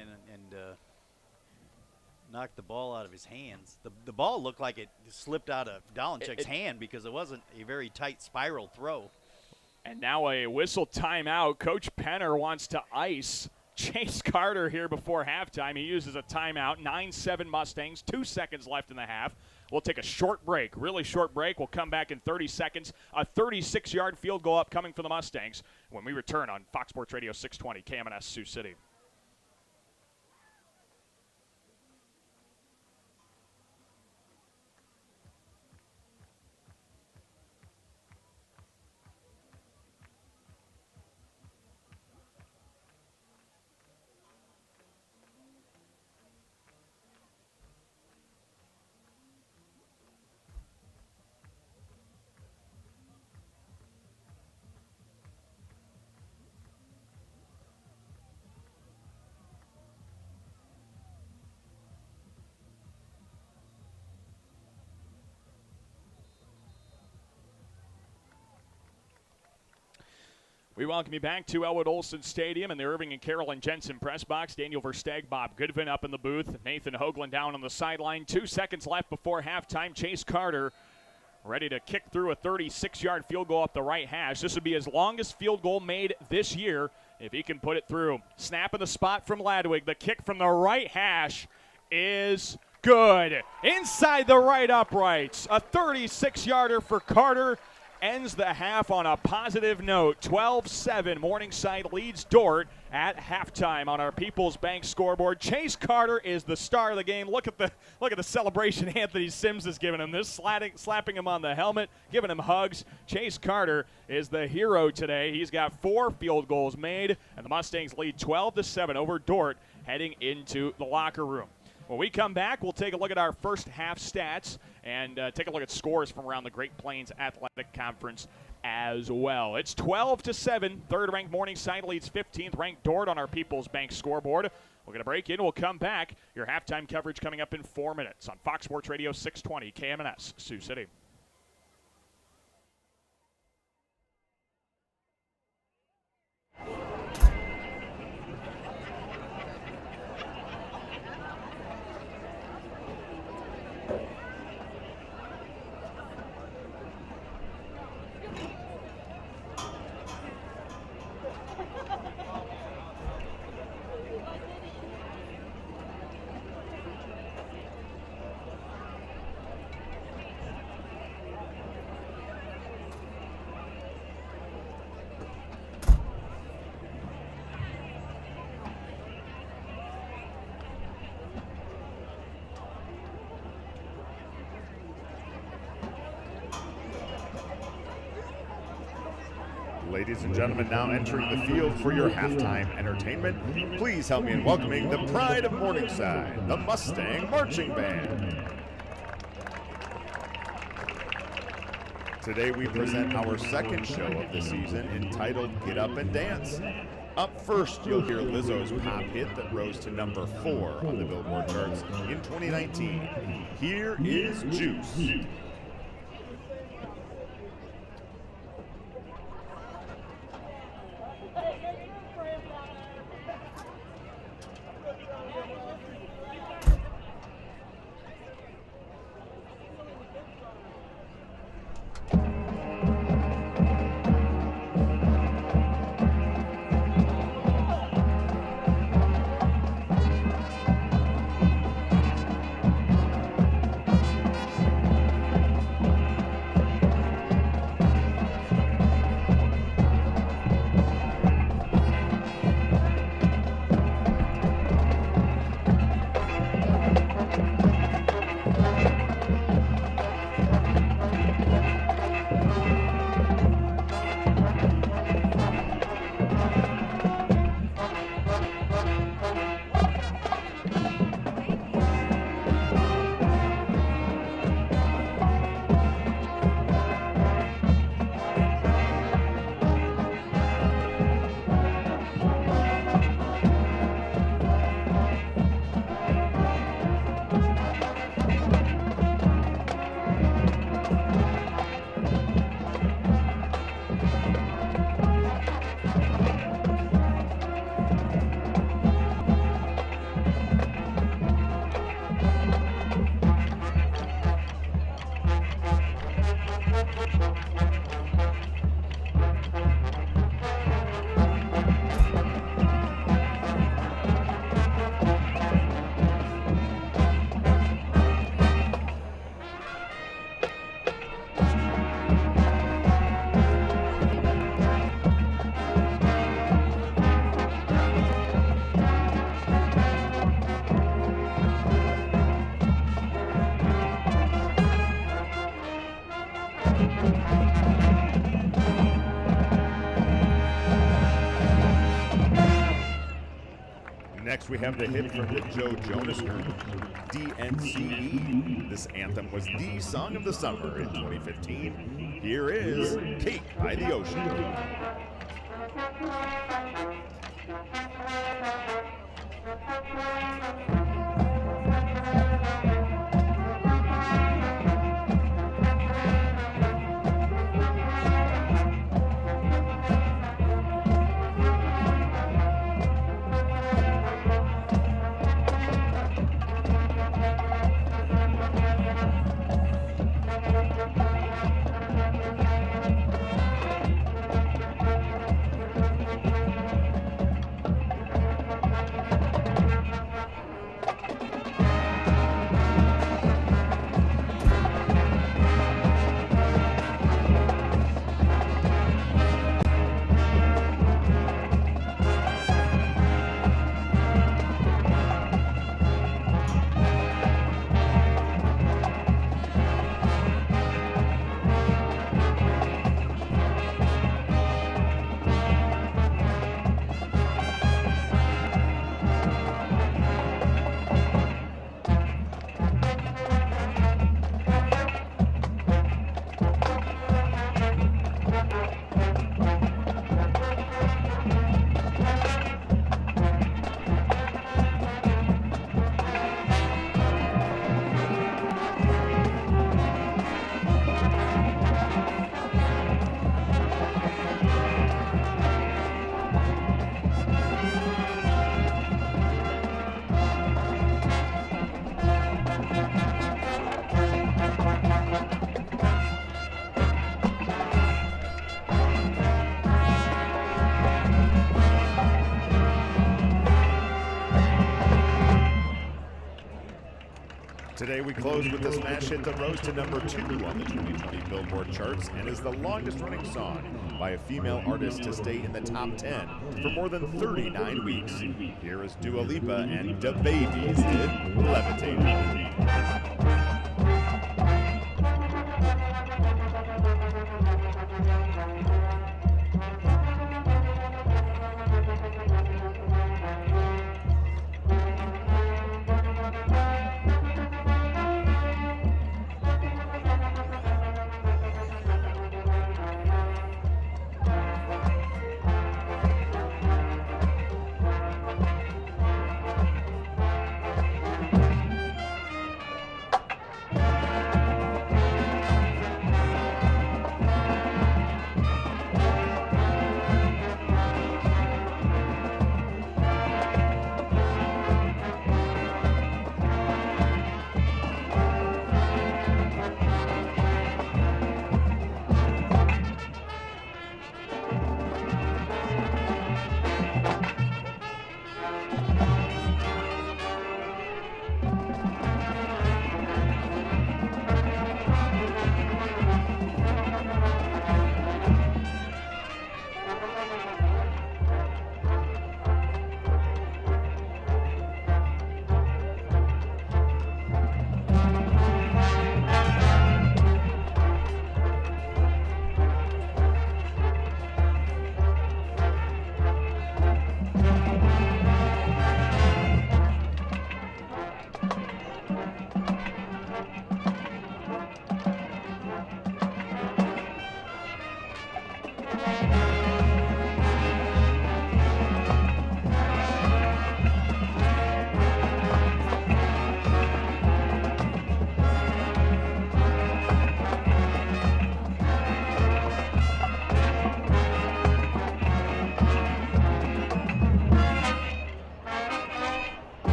knock the ball out of his hands. The ball looked like it slipped out of Dalenchek's hand because it wasn't a very tight spiral throw. And now a whistle timeout. Coach Penner wants to ice Chase Carter here before halftime. He uses a timeout. 9-7 Mustangs, 2 seconds left in the half. We'll take a short break, really short break. We'll come back in 30 seconds. A 36-yard field goal upcoming for the Mustangs when we return on Fox Sports Radio 620 KMNS Sioux City. We welcome you back to Elwood Olson Stadium and the Irving and Carolyn Jensen press box. Daniel Versteeg, Bob Goodvin up in the booth. Nathan Hoagland down on the sideline. 2 seconds left before halftime. Chase Carter ready to kick through a 36-yard field goal up the right hash. This would be his longest field goal made this year if he can put it through. Snap in the spot from Ladwig. The kick from the right hash is good. Inside the right uprights. A 36-yarder for Carter. Ends the half on a positive note. 12-7. Morningside leads Dordt at halftime on our People's Bank scoreboard. Chase Carter is the star of the game. Look at the celebration Anthony Sims is giving him. This slapping him on the helmet, giving him hugs. Chase Carter is the hero today. He's got 4 field goals made, and the Mustangs lead 12-7 over Dordt heading into the locker room. When we come back, we'll take a look at our first half stats and take a look at scores from around the Great Plains Athletic Conference as well. It's 12-7. Third-ranked Morningside leads 15th-ranked Dordt on our People's Bank scoreboard. We're going to break in. We'll come back. Your halftime coverage coming up in 4 minutes on Fox Sports Radio 620 KMNS Sioux City. Ladies and gentlemen, now entering the field for your halftime entertainment, please help me in welcoming the pride of Morningside, the Mustang Marching Band. Today we present our second show of the season entitled Get Up and Dance. Up first, you'll hear Lizzo's pop hit that rose to number 4 on the Billboard charts in 2019. Here is Juice. Next, we have the hit from the Joe Jonas Group, DNCE. This anthem was the song of the summer in 2015. Here is Cake by the Ocean. Today we close with the smash hit that rose to number 2 on the 2020 Billboard charts and is the longest running song by a female artist to stay in the top 10 for more than 39 weeks. Here is Dua Lipa and DaBaby's hit Levitating.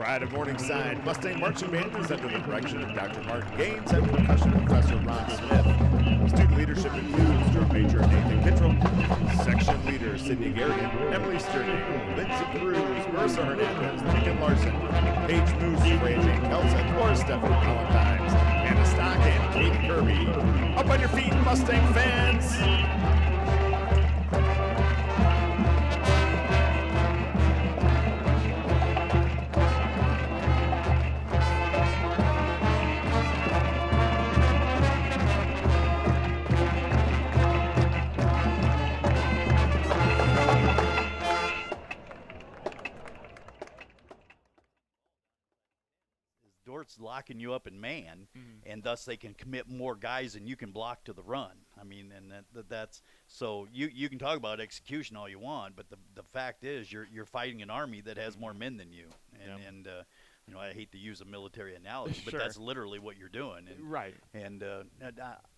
Pride of Morningside Mustang Marching Band is under the direction of Dr. Mark Gaines and percussion professor Ron Smith. Student leadership includes drum major Nathan Kittrell, section leader Sydney Garrigan, Emily Sterling, Lindsay Cruz, Marissa Hernandez, Lincoln Larson, Paige Moose, Ray Jane Kelson, Laura Stephanie Valentine's, Anna Stock, and Katie Kirby. Up on your feet, Mustang fans! Dort's locking you up in man, and thus they can commit more guys than you can block to the run. I mean, and that's so you can talk about execution all you want, but the fact is you're fighting an army that has more men than you, and you know, I hate to use a military analogy, but that's literally what you're doing. And, right. And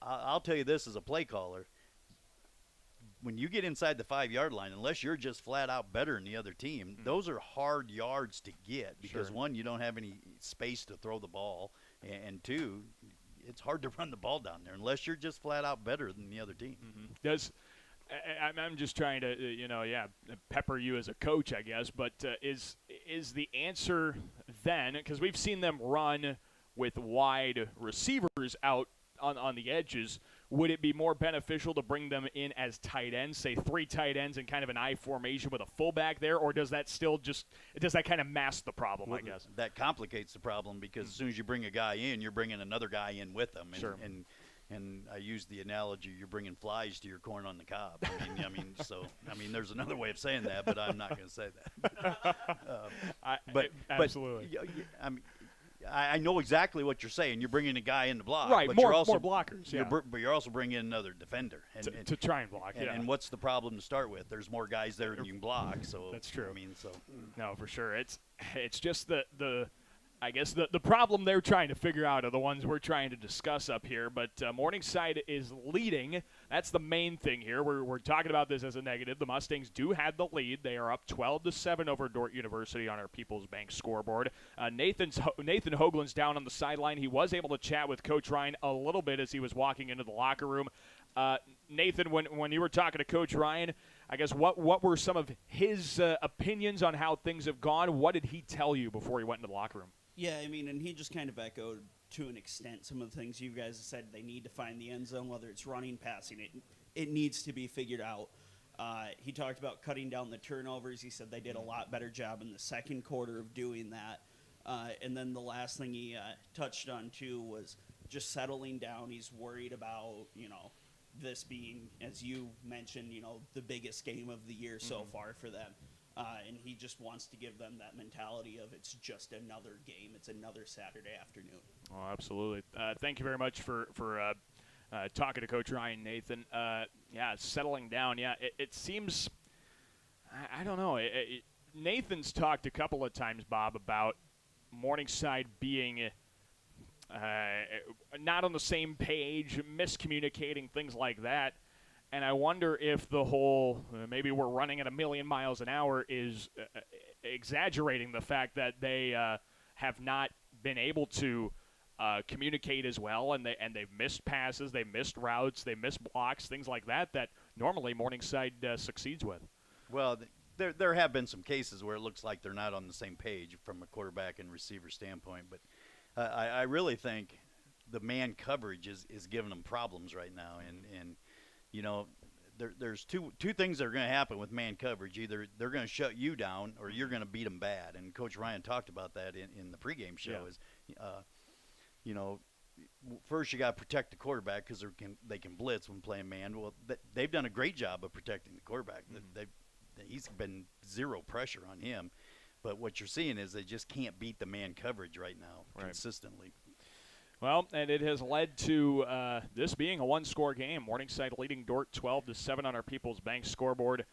I'll tell you this as a play caller. When you get inside the 5-yard line, unless you're just flat out better than the other team, those are hard yards to get because, one, you don't have any space to throw the ball, and two, it's hard to run the ball down there unless you're just flat out better than the other team. I'm just trying to, pepper you as a coach, I guess, but is the answer then, because we've seen them run with wide receivers out on the edges, would it be more beneficial to bring them in as tight ends, say 3 tight ends in kind of an I formation with a fullback there, or does that kind of mask the problem, well, I guess? That complicates the problem because as soon as you bring a guy in, you're bringing another guy in with them. And, and I use the analogy, you're bringing flies to your corn on the cob. I mean, there's another way of saying that, but I'm not going to say that. Absolutely. But I know exactly what you're saying. You're bringing a guy in to block, right? But more you're also blockers, but you're also bringing in another defender to try and block. And what's the problem to start with? There's more guys there than you can block. So that's true. I mean, so no, for sure. It's just I guess the problem they're trying to figure out are the ones we're trying to discuss up here. But Morningside is leading. That's the main thing here. We're talking about this as a negative. The Mustangs do have the lead. They are up 12-7 over Dordt University on our People's Bank scoreboard. Nathan Hoagland's down on the sideline. He was able to chat with Coach Ryan a little bit as he was walking into the locker room. Nathan, when you were talking to Coach Ryan, I guess what were some of his opinions on how things have gone? What did he tell you before he went into the locker room? Yeah, I mean, and he just kind of echoed to an extent some of the things you guys have said. They need to find the end zone, whether it's running, passing. It needs to be figured out. He talked about cutting down the turnovers. He said they did a lot better job in the second quarter of doing that. And then the last thing he touched on, too, was just settling down. He's worried about, this being, as you mentioned, the biggest game of the year so far for them. And he just wants to give them that mentality of it's just another game. It's another Saturday afternoon. Oh, absolutely. Thank you very much for talking to Coach Ryan, Nathan. Settling down. Yeah, it seems – I don't know. Nathan's talked a couple of times, Bob, about Morningside being not on the same page, miscommunicating, things like that. And I wonder if the whole maybe we're running at 1,000,000 miles an hour is exaggerating the fact that they have not been able to communicate as well, and they've missed passes, they missed routes, they missed blocks, things like that normally Morningside succeeds with. Well, there have been some cases where it looks like they're not on the same page from a quarterback and receiver standpoint, but I really think the man coverage is giving them problems right now, and there's two things that are going to happen with man coverage. Either they're going to shut you down or you're going to beat them bad. And Coach Ryan talked about that in the pregame show. First you got to protect the quarterback because they can blitz when playing man. Well, they've done a great job of protecting the quarterback. He's been zero pressure on him. But what you're seeing is they just can't beat the man coverage right now consistently. Well, and it has led to this being a one-score game. Morningside leading Dordt 12-7 on our People's Bank scoreboard.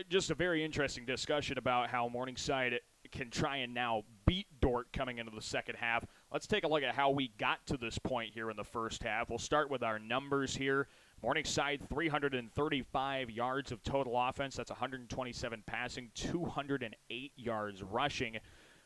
Just a very interesting discussion about how Morningside can try and now beat Dordt coming into the second half. Let's take a look at how we got to this point here in the first half. We'll start with our numbers here. Morningside, 335 yards of total offense. That's 127 passing, 208 yards rushing.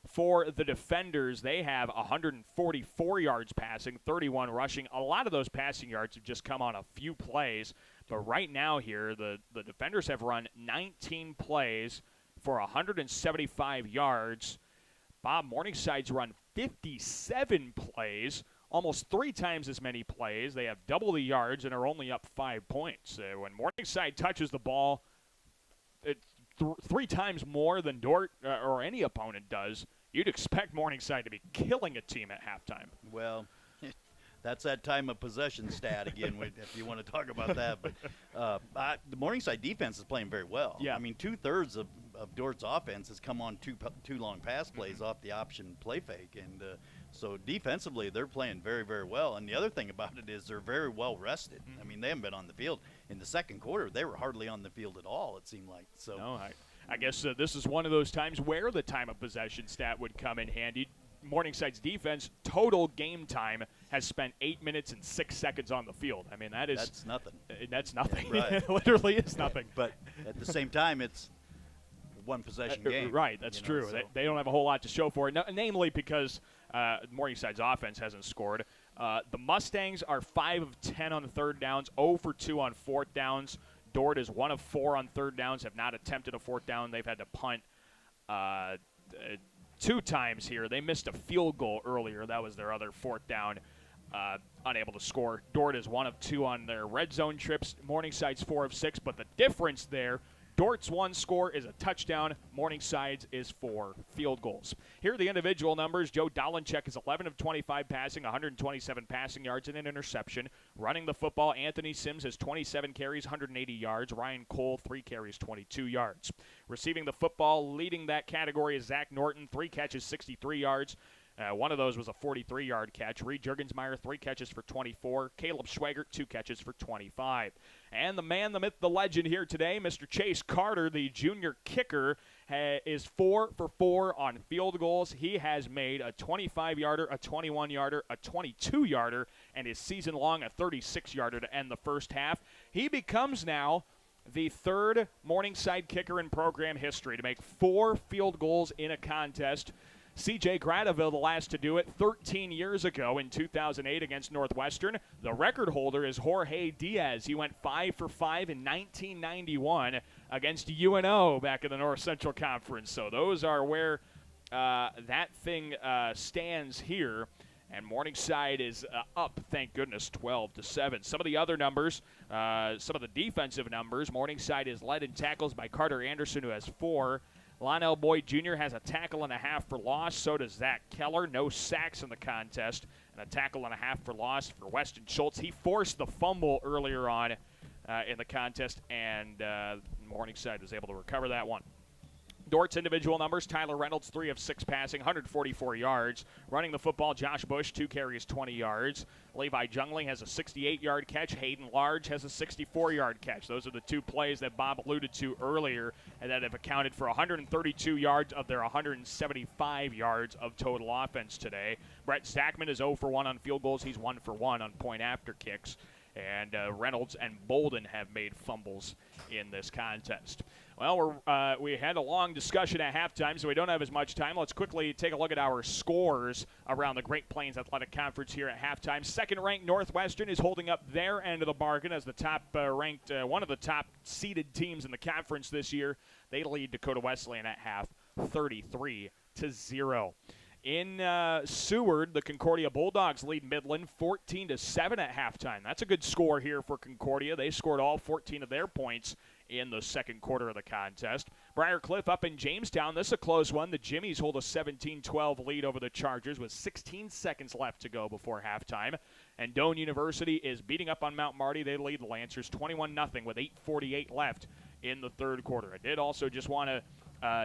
For the defenders, they have 144 yards passing, 31 rushing. A lot of those passing yards have just come on a few plays. But right now here, the defenders have run 19 plays for 175 yards. Bob, Morningside's run 57 plays, almost 3 times as many plays. They have double the yards and are only up 5 points. When Morningside touches the ball, it's 3 times more than Dordt or any opponent does. You'd expect Morningside to be killing a team at halftime. Well, That's that time of possession stat again, if you want to talk about that. But the Morningside defense is playing very well. Yeah. I mean, 2/3 of Dordt's offense has come on two long pass plays off the option play fake. And so defensively, they're playing very, very well. And the other thing about it is they're very well rested. I mean, they haven't been on the field. In the second quarter, they were hardly on the field at all, it seemed like. So. No, I guess this is one of those times where the time of possession stat would come in handy. Morningside's defense, total game time, has spent 8 minutes and 6 seconds on the field. I mean, that's nothing. That's nothing. Right. It literally is nothing. But at the same time, it's one possession game. Right, that's true. So. They don't have a whole lot to show for it, namely because Morningside's offense hasn't scored. The Mustangs are 5 of 10 on third downs, 0 for 2 on fourth downs. Dordt is 1 of 4 on third downs, have not attempted a fourth down. They've had to punt 2 times here. They missed a field goal earlier. That was their other fourth down, unable to score. Dordt is 1 of 2 on their red zone trips. Morningside's 4 of 6, but the difference there, Dordt's 1 score is a touchdown. Morningside's is 4 field goals. Here are the individual numbers. Joe Dolenchek is 11 of 25 passing, 127 passing yards and an interception. Running the football, Anthony Sims has 27 carries, 180 yards. Ryan Cole, 3 carries, 22 yards. Receiving the football, leading that category is Zach Norton, 3 catches, 63 yards. One of those was a 43-yard catch. Reed Jurgensmeyer, 3 catches for 24. Caleb Schweigert, 2 catches for 25. And the man, the myth, the legend here today, Mr. Chase Carter, the junior kicker, is 4 for 4 on field goals. He has made a 25-yarder, a 21-yarder, a 22-yarder, and his season-long a 36-yarder to end the first half. He becomes now the 3rd Morningside kicker in program history to make 4 field goals in a contest. C.J. Gradeville, the last to do it 13 years ago in 2008 against Northwestern. The record holder is Jorge Diaz. He went 5 for 5 in 1991 against UNO back in the North Central Conference. So those are where that thing stands here. And Morningside is up, thank goodness, 12-7. Some of the other numbers, some of the defensive numbers, Morningside is led in tackles by Carter Anderson, who has 4. Lionel Boyd Jr. has a tackle and a half for loss. So does Zach Keller. No sacks in the contest. And a tackle and a half for loss for Weston Schultz. He forced the fumble earlier on in the contest, and Morningside was able to recover that one. Dordt's individual numbers, Tyler Reynolds, 3 of 6 passing, 144 yards. Running the football, Josh Bush, 2 carries, 20 yards. Levi Jungling has a 68-yard catch. Hayden Large has a 64-yard catch. Those are the 2 plays that Bob alluded to earlier and that have accounted for 132 yards of their 175 yards of total offense today. Brett Zachman is 0 for 1 on field goals. He's 1 for 1 on point after kicks. And Reynolds and Bolden have made fumbles in this contest. Well, we had a long discussion at halftime, so we don't have as much time. Let's quickly take a look at our scores around the Great Plains Athletic Conference here at halftime. Second-ranked Northwestern is holding up their end of the bargain as the top-ranked, one of the top-seeded teams in the conference this year. They lead Dakota Wesleyan at half, 33-0. In Seward, the Concordia Bulldogs lead Midland 14-7 at halftime. That's a good score here for Concordia. They scored all 14 of their points in the second quarter of the contest. Briarcliff up in Jamestown. This is a close one. The Jimmies hold a 17-12 lead over the Chargers with 16 seconds left to go before halftime. And Doane University is beating up on Mount Marty. They lead the Lancers 21-0 with 8:48 left in the third quarter. I did also just want to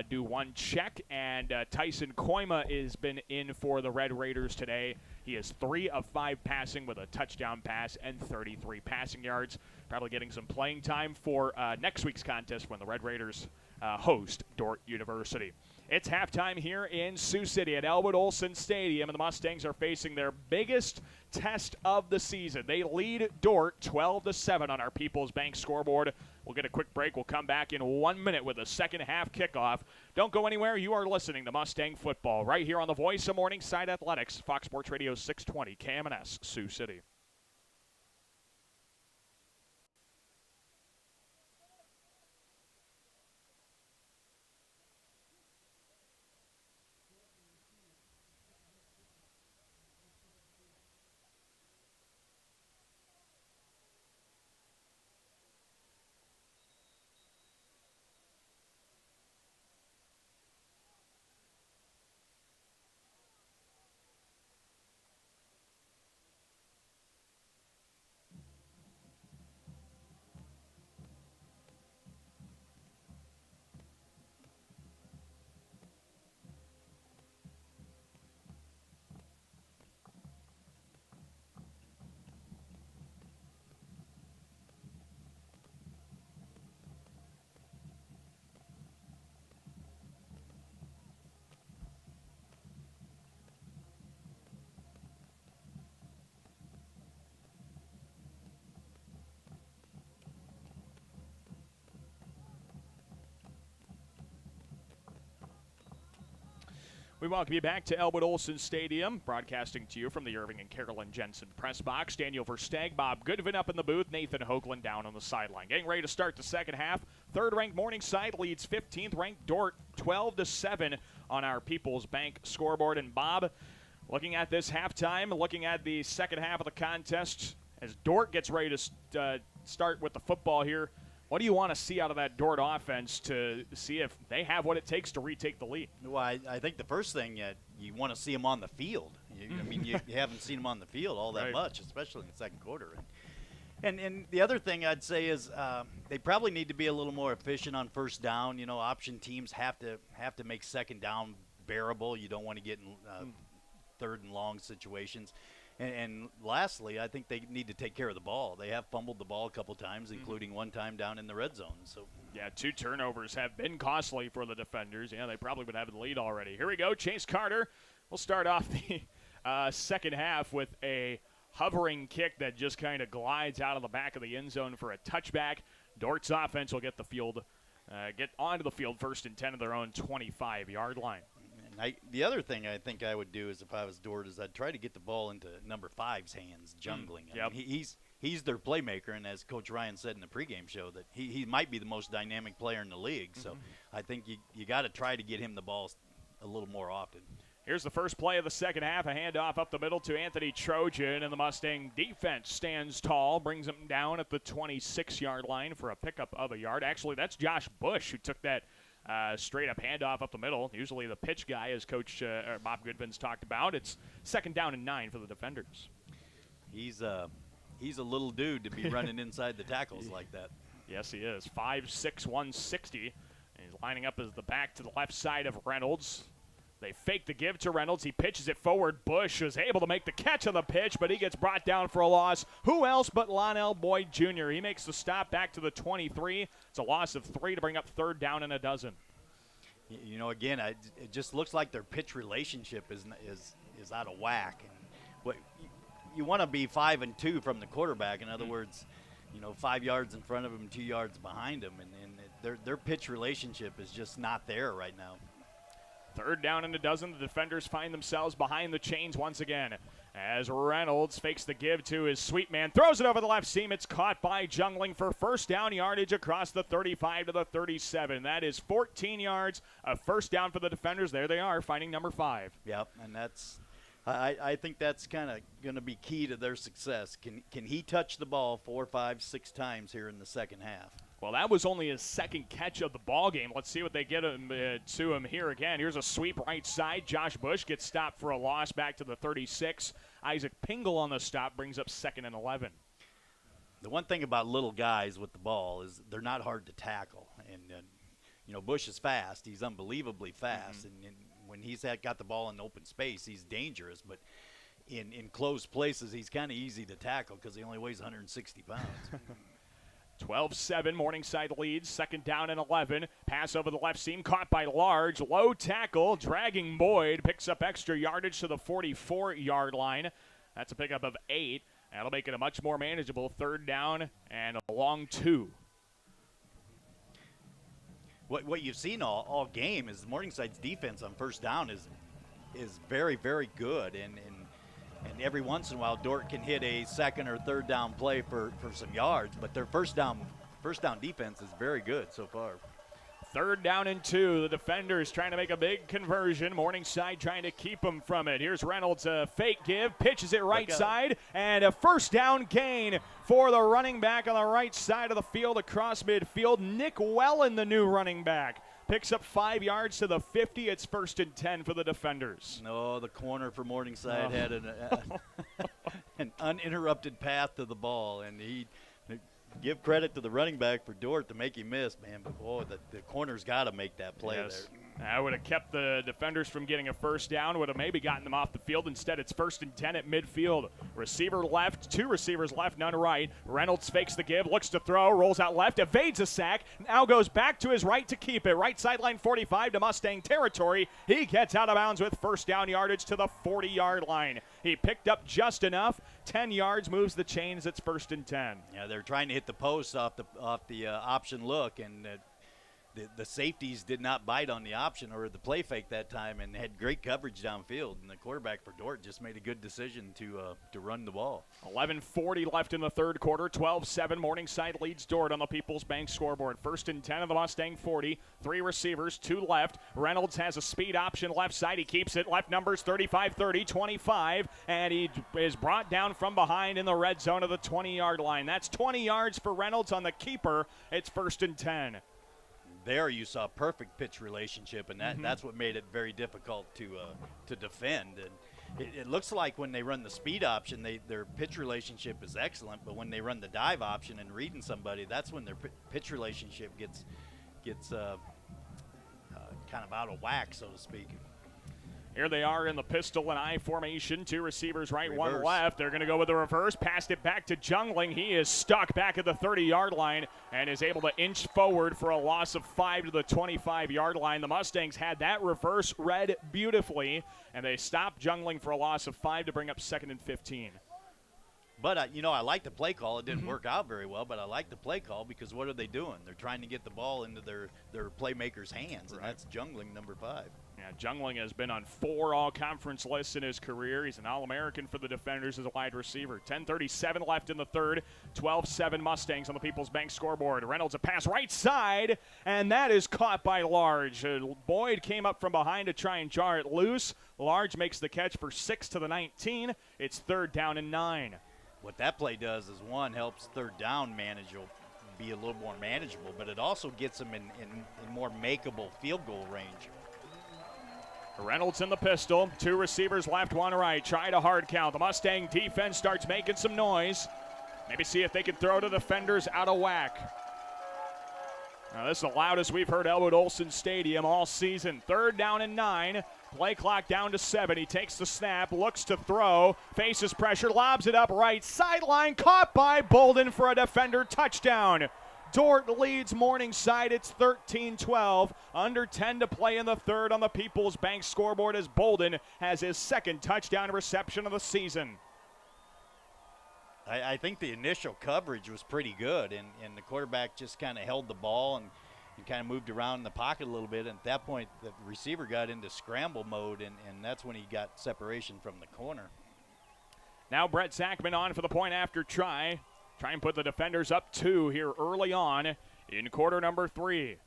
do one check, and Tyson Koima has been in for the Red Raiders today. He is 3 of 5 passing with a touchdown pass and 33 passing yards. Probably getting some playing time for next week's contest when the Red Raiders host Dordt University. It's halftime here in Sioux City at Elwood Olson Stadium, and the Mustangs are facing their biggest test of the season. They lead Dordt 12-7 on our People's Bank scoreboard. We'll get a quick break. We'll come back in 1 minute with a second half kickoff. Don't go anywhere. You are listening to Mustang Football right here on the voice of Morningside Athletics, Fox Sports Radio 620 KMNS, Sioux City. We welcome you back to Elwood Olson Stadium, broadcasting to you from the Irving and Carolyn Jensen press box. Daniel Versteg, Bob Goodvin up in the booth, Nathan Hoagland down on the sideline. Getting ready to start the second half. Third-ranked Morningside leads 15th-ranked Dordt 12-7 on our People's Bank scoreboard. And Bob, looking at this halftime, looking at the second half of the contest, as Dordt gets ready to start with the football here, what do you want to see out of that Dordt offense to see if they have what it takes to retake the lead? Well, I think the first thing you want to see them on the field. I mean, you haven't seen them on the field all that Right. much, especially in the second quarter. And the other thing I'd say is they probably need to be a little more efficient on first down. You know, option teams have to make second down bearable. You don't want to get in third and long situations. And lastly, I think they need to take care of the ball. They have fumbled the ball a couple times, including one time down in the red zone. So yeah, 2 turnovers have been costly for the defenders. Yeah, they probably would have the lead already. Here we go, Chase Carter. We'll start off the second half with a hovering kick that just kind of glides out of the back of the end zone for a touchback. Dort's offense will get onto the field first and 10 of their own 25-yard line. The other thing I think I would do is if I was Dordt is I'd try to get the ball into number 5's hands, jungling. Yep. I mean, he's their playmaker, and as Coach Ryan said in the pregame show, that he might be the most dynamic player in the league. So I think you got to try to get him the ball a little more often. Here's the first play of the second half, a handoff up the middle to Anthony Trojan, and the Mustang defense stands tall, brings him down at the 26-yard line for a pickup of a yard. Actually, that's Josh Bush who took that straight-up handoff up the middle. Usually the pitch guy, as Coach Bob Goodvin's talked about. It's second down and 9 for the defenders. He's a little dude to be running inside the tackles like that. Yes, he is. 5'6", 160. And he's lining up as the back to the left side of Reynolds. They fake the give to Reynolds. He pitches it forward. Bush is able to make the catch on the pitch, but he gets brought down for a loss. Who else but Lonell Boyd Jr.? He makes the stop back to the 23. It's a loss of 3 to bring up third down and a dozen. You know, again, it just looks like their pitch relationship is out of whack. And what you want to be 5 and 2 from the quarterback. In other words, you know, 5 yards in front of him, 2 yards behind him, and their pitch relationship is just not there right now. Third down and a dozen. The defenders find themselves behind the chains once again as Reynolds fakes the give to his sweep man, throws it over the left seam. It's caught by Jungling for first down yardage across the 35 to the 37. That is 14 yards of first down for the defenders. There they are, finding number 5. Yep, and I think that's kind of going to be key to their success. Can he touch the ball 4, 5, 6 times here in the second half? Well, that was only his second catch of the ball game. Let's see what they get to him here again. Here's a sweep right side. Josh Bush gets stopped for a loss back to the 36. Isaac Pingle on the stop brings up second and 11. The one thing about little guys with the ball is they're not hard to tackle. And, you know, Bush is fast. He's unbelievably fast. And when he's got the ball in open space, he's dangerous. But in closed places, he's kind of easy to tackle because he only weighs 160 pounds. 12-7, Morningside leads, second down and 11. Pass over the left seam, caught by Large. Low tackle, dragging Boyd. Picks up extra yardage to the 44-yard line. That's a pickup of 8. That'll make it a much more manageable third down and a long 2. What you've seen all game is Morningside's defense on first down is very, very good. And every once in a while, Dordt can hit a second or third down play for some yards, but their first down defense is very good so far. Third down and 2. The defenders trying to make a big conversion. Morningside trying to keep them from it. Here's Reynolds, a fake give, pitches it right side, and a first down gain for the running back on the right side of the field across midfield. Nick Wellen, the new running back, picks up 5 yards to the 50. It's first and 10 for the defenders. No, the corner for Morningside had an uninterrupted path to the ball, and he give credit to the running back for Dordt to make him miss, man. But, boy, the corner's got to make that play there. That would have kept the defenders from getting a first down, would have maybe gotten them off the field. Instead, it's first and 10 at midfield. Receiver left, 2 receivers left, none right. Reynolds fakes the give, looks to throw, rolls out left, evades a sack, now goes back to his right to keep it. Right sideline 45 to Mustang territory. He gets out of bounds with first down yardage to the 40-yard line. He picked up just enough. 10 yards, moves the chains. It's first and 10. Yeah, they're trying to hit the post off the option look, and the safeties did not bite on the option or the play fake that time and had great coverage downfield. And the quarterback for Dordt just made a good decision to run the ball. 11:40 left in the third quarter. 12-7. Morningside leads Dordt on the People's Bank scoreboard. 1st and 10 of the Mustang 40. 3 receivers, 2 left. Reynolds has a speed option left side. He keeps it. Left numbers 35, 30, 25. And he is brought down from behind in the red zone of the 20-yard line. That's 20 yards for Reynolds on the keeper. It's 1st and 10. There you saw perfect pitch relationship, and that's what made it very difficult to defend. And it looks like when they run the speed option, their pitch relationship is excellent, but when they run the dive option and reading somebody, that's when their pitch relationship gets kind of out of whack, so to speak. Here they are in the pistol and I formation. 2 receivers right, Reverse. 1 left. They're going to go with the reverse. Passed it back to Jungling. He is stuck back at the 30-yard line and is able to inch forward for a loss of 5 to the 25-yard line. The Mustangs had that reverse read beautifully, and they stopped Jungling for a loss of 5 to bring up 2nd and 15. But, I like the play call. It didn't work out very well, but I like the play call because what are they doing? They're trying to get the ball into their playmakers' hands, and that's Jungling, number 5. Yeah, Jungling has been on 4 all-conference lists in his career. He's an All-American for the Defenders as a wide receiver. 10:37 left in the third. 12-7 Mustangs on the People's Bank scoreboard. Reynolds a pass right side, and that is caught by Large. Boyd came up from behind to try and jar it loose. Large makes the catch for 6 to the 19. It's 3rd down and 9. What that play does is, one, helps 3rd down be a little more manageable, but it also gets them in more makeable field goal range. Reynolds in the pistol. 2 receivers left, 1 right. Tried a hard count. The Mustang defense starts making some noise. Maybe see if they can throw to the defenders out of whack. Now, this is the loudest we've heard Elwood Olson Stadium all season. 3rd down and 9. Play clock down to 7. He takes the snap, looks to throw, faces pressure, lobs it up right sideline. Caught by Bolden for a defender touchdown. Dordt leads Morningside. It's 13-12. Under 10 to play in the third on the People's Bank scoreboard as Bolden has his 2nd touchdown reception of the season. I think the initial coverage was pretty good, and the quarterback just kind of held the ball and kind of moved around in the pocket a little bit. And at that point, the receiver got into scramble mode, and that's when he got separation from the corner. Now Brett Zachman on for the point after try. Try and put the defenders up 2 here early on in quarter number 3.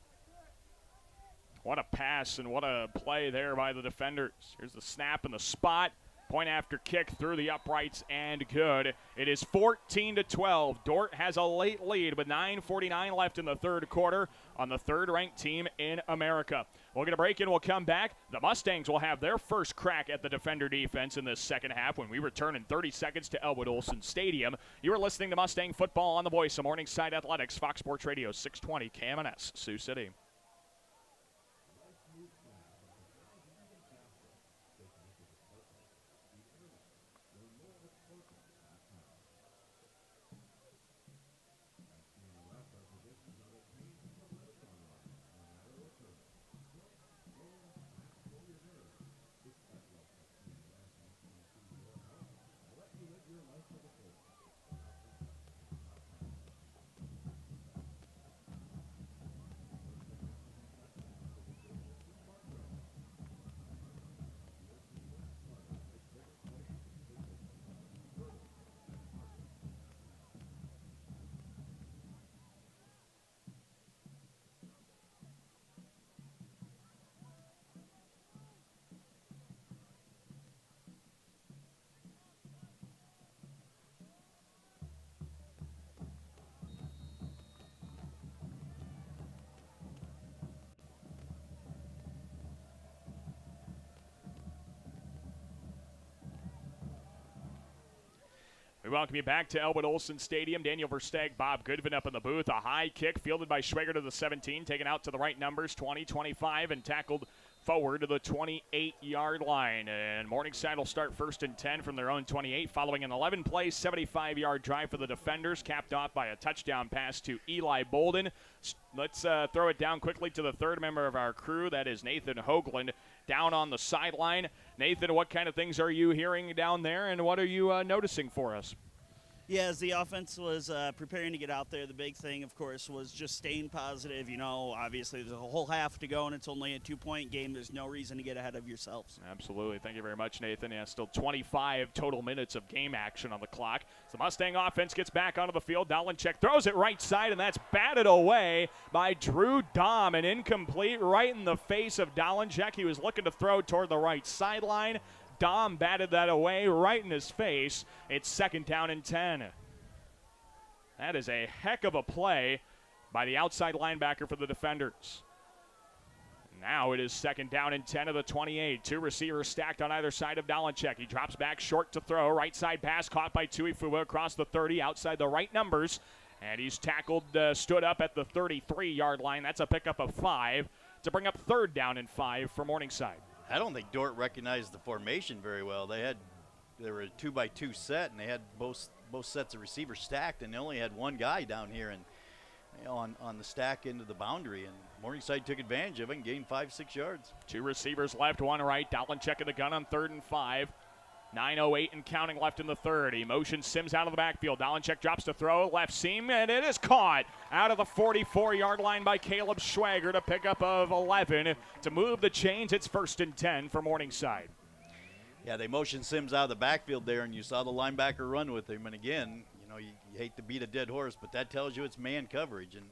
What a pass and what a play there by the defenders. Here's the snap and the spot. Point after kick through the uprights and good. It is 14-12. Dordt has a late lead with 9:49 left in the third quarter on the 3rd-ranked team in America. We'll get a break and we'll come back. The Mustangs will have their first crack at the defender defense in this second half when we return in 30 seconds to Elwood Olson Stadium. You are listening to Mustang Football on the voice of Morningside Athletics, Fox Sports Radio 620 KMNS, Sioux City. We welcome you back to Elwood Olson Stadium. Daniel Versteg, Bob Goodvin up in the booth. A high kick fielded by Schwager to the 17, taken out to the right numbers, 20, 25, and tackled forward to the 28-yard line. And Morningside will start 1st and 10 from their own 28, following an 11-play, 75-yard drive for the defenders, capped off by a touchdown pass to Eli Bolden. Let's throw it down quickly to the 3rd member of our crew. That is Nathan Hoagland down on the sideline. Nathan, what kind of things are you hearing down there, and what are you noticing for us? Yeah, as the offense was preparing to get out there, the big thing, of course, was just staying positive. You know, obviously there's a whole half to go, and it's only a 2-point game. There's no reason to get ahead of yourselves. Absolutely. Thank you very much, Nathan. Yeah, still 25 total minutes of game action on the clock. So the Mustang offense gets back onto the field. Dolinchek throws it right side, and that's batted away by Drew Dahm. An incomplete right in the face of Dolinchek. He was looking to throw toward the right sideline. Dahm batted that away right in his face. It's 2nd down and 10. That is a heck of a play by the outside linebacker for the defenders. Now it is 2nd down and 10 of the 28. 2 receivers stacked on either side of Dolinchek. He drops back short to throw. Right side pass caught by Tuifua across the 30 outside the right numbers. And he's tackled, stood up at the 33-yard line. That's a pickup of 5 to bring up 3rd down and 5 for Morningside. I don't think Dordt recognized the formation very well. They were a 2-by-2 set, and they had both sets of receivers stacked, and they only had one guy down here and on the stack into the boundary, and Morningside took advantage of it and gained 5-6 yards. 2 receivers left, 1 right. Dolinchek in the gun on 3rd and 5. 9:08 and counting left in the 3rd. He motions Sims out of the backfield. Dolinchek drops to throw, left seam, and it is caught out of the 44-yard line by Caleb Schwager to pick up of 11 to move the chains. It's 1st and 10 for Morningside. Yeah, they motioned Sims out of the backfield there, and you saw the linebacker run with him. And again, you hate to beat a dead horse, but that tells you it's man coverage. And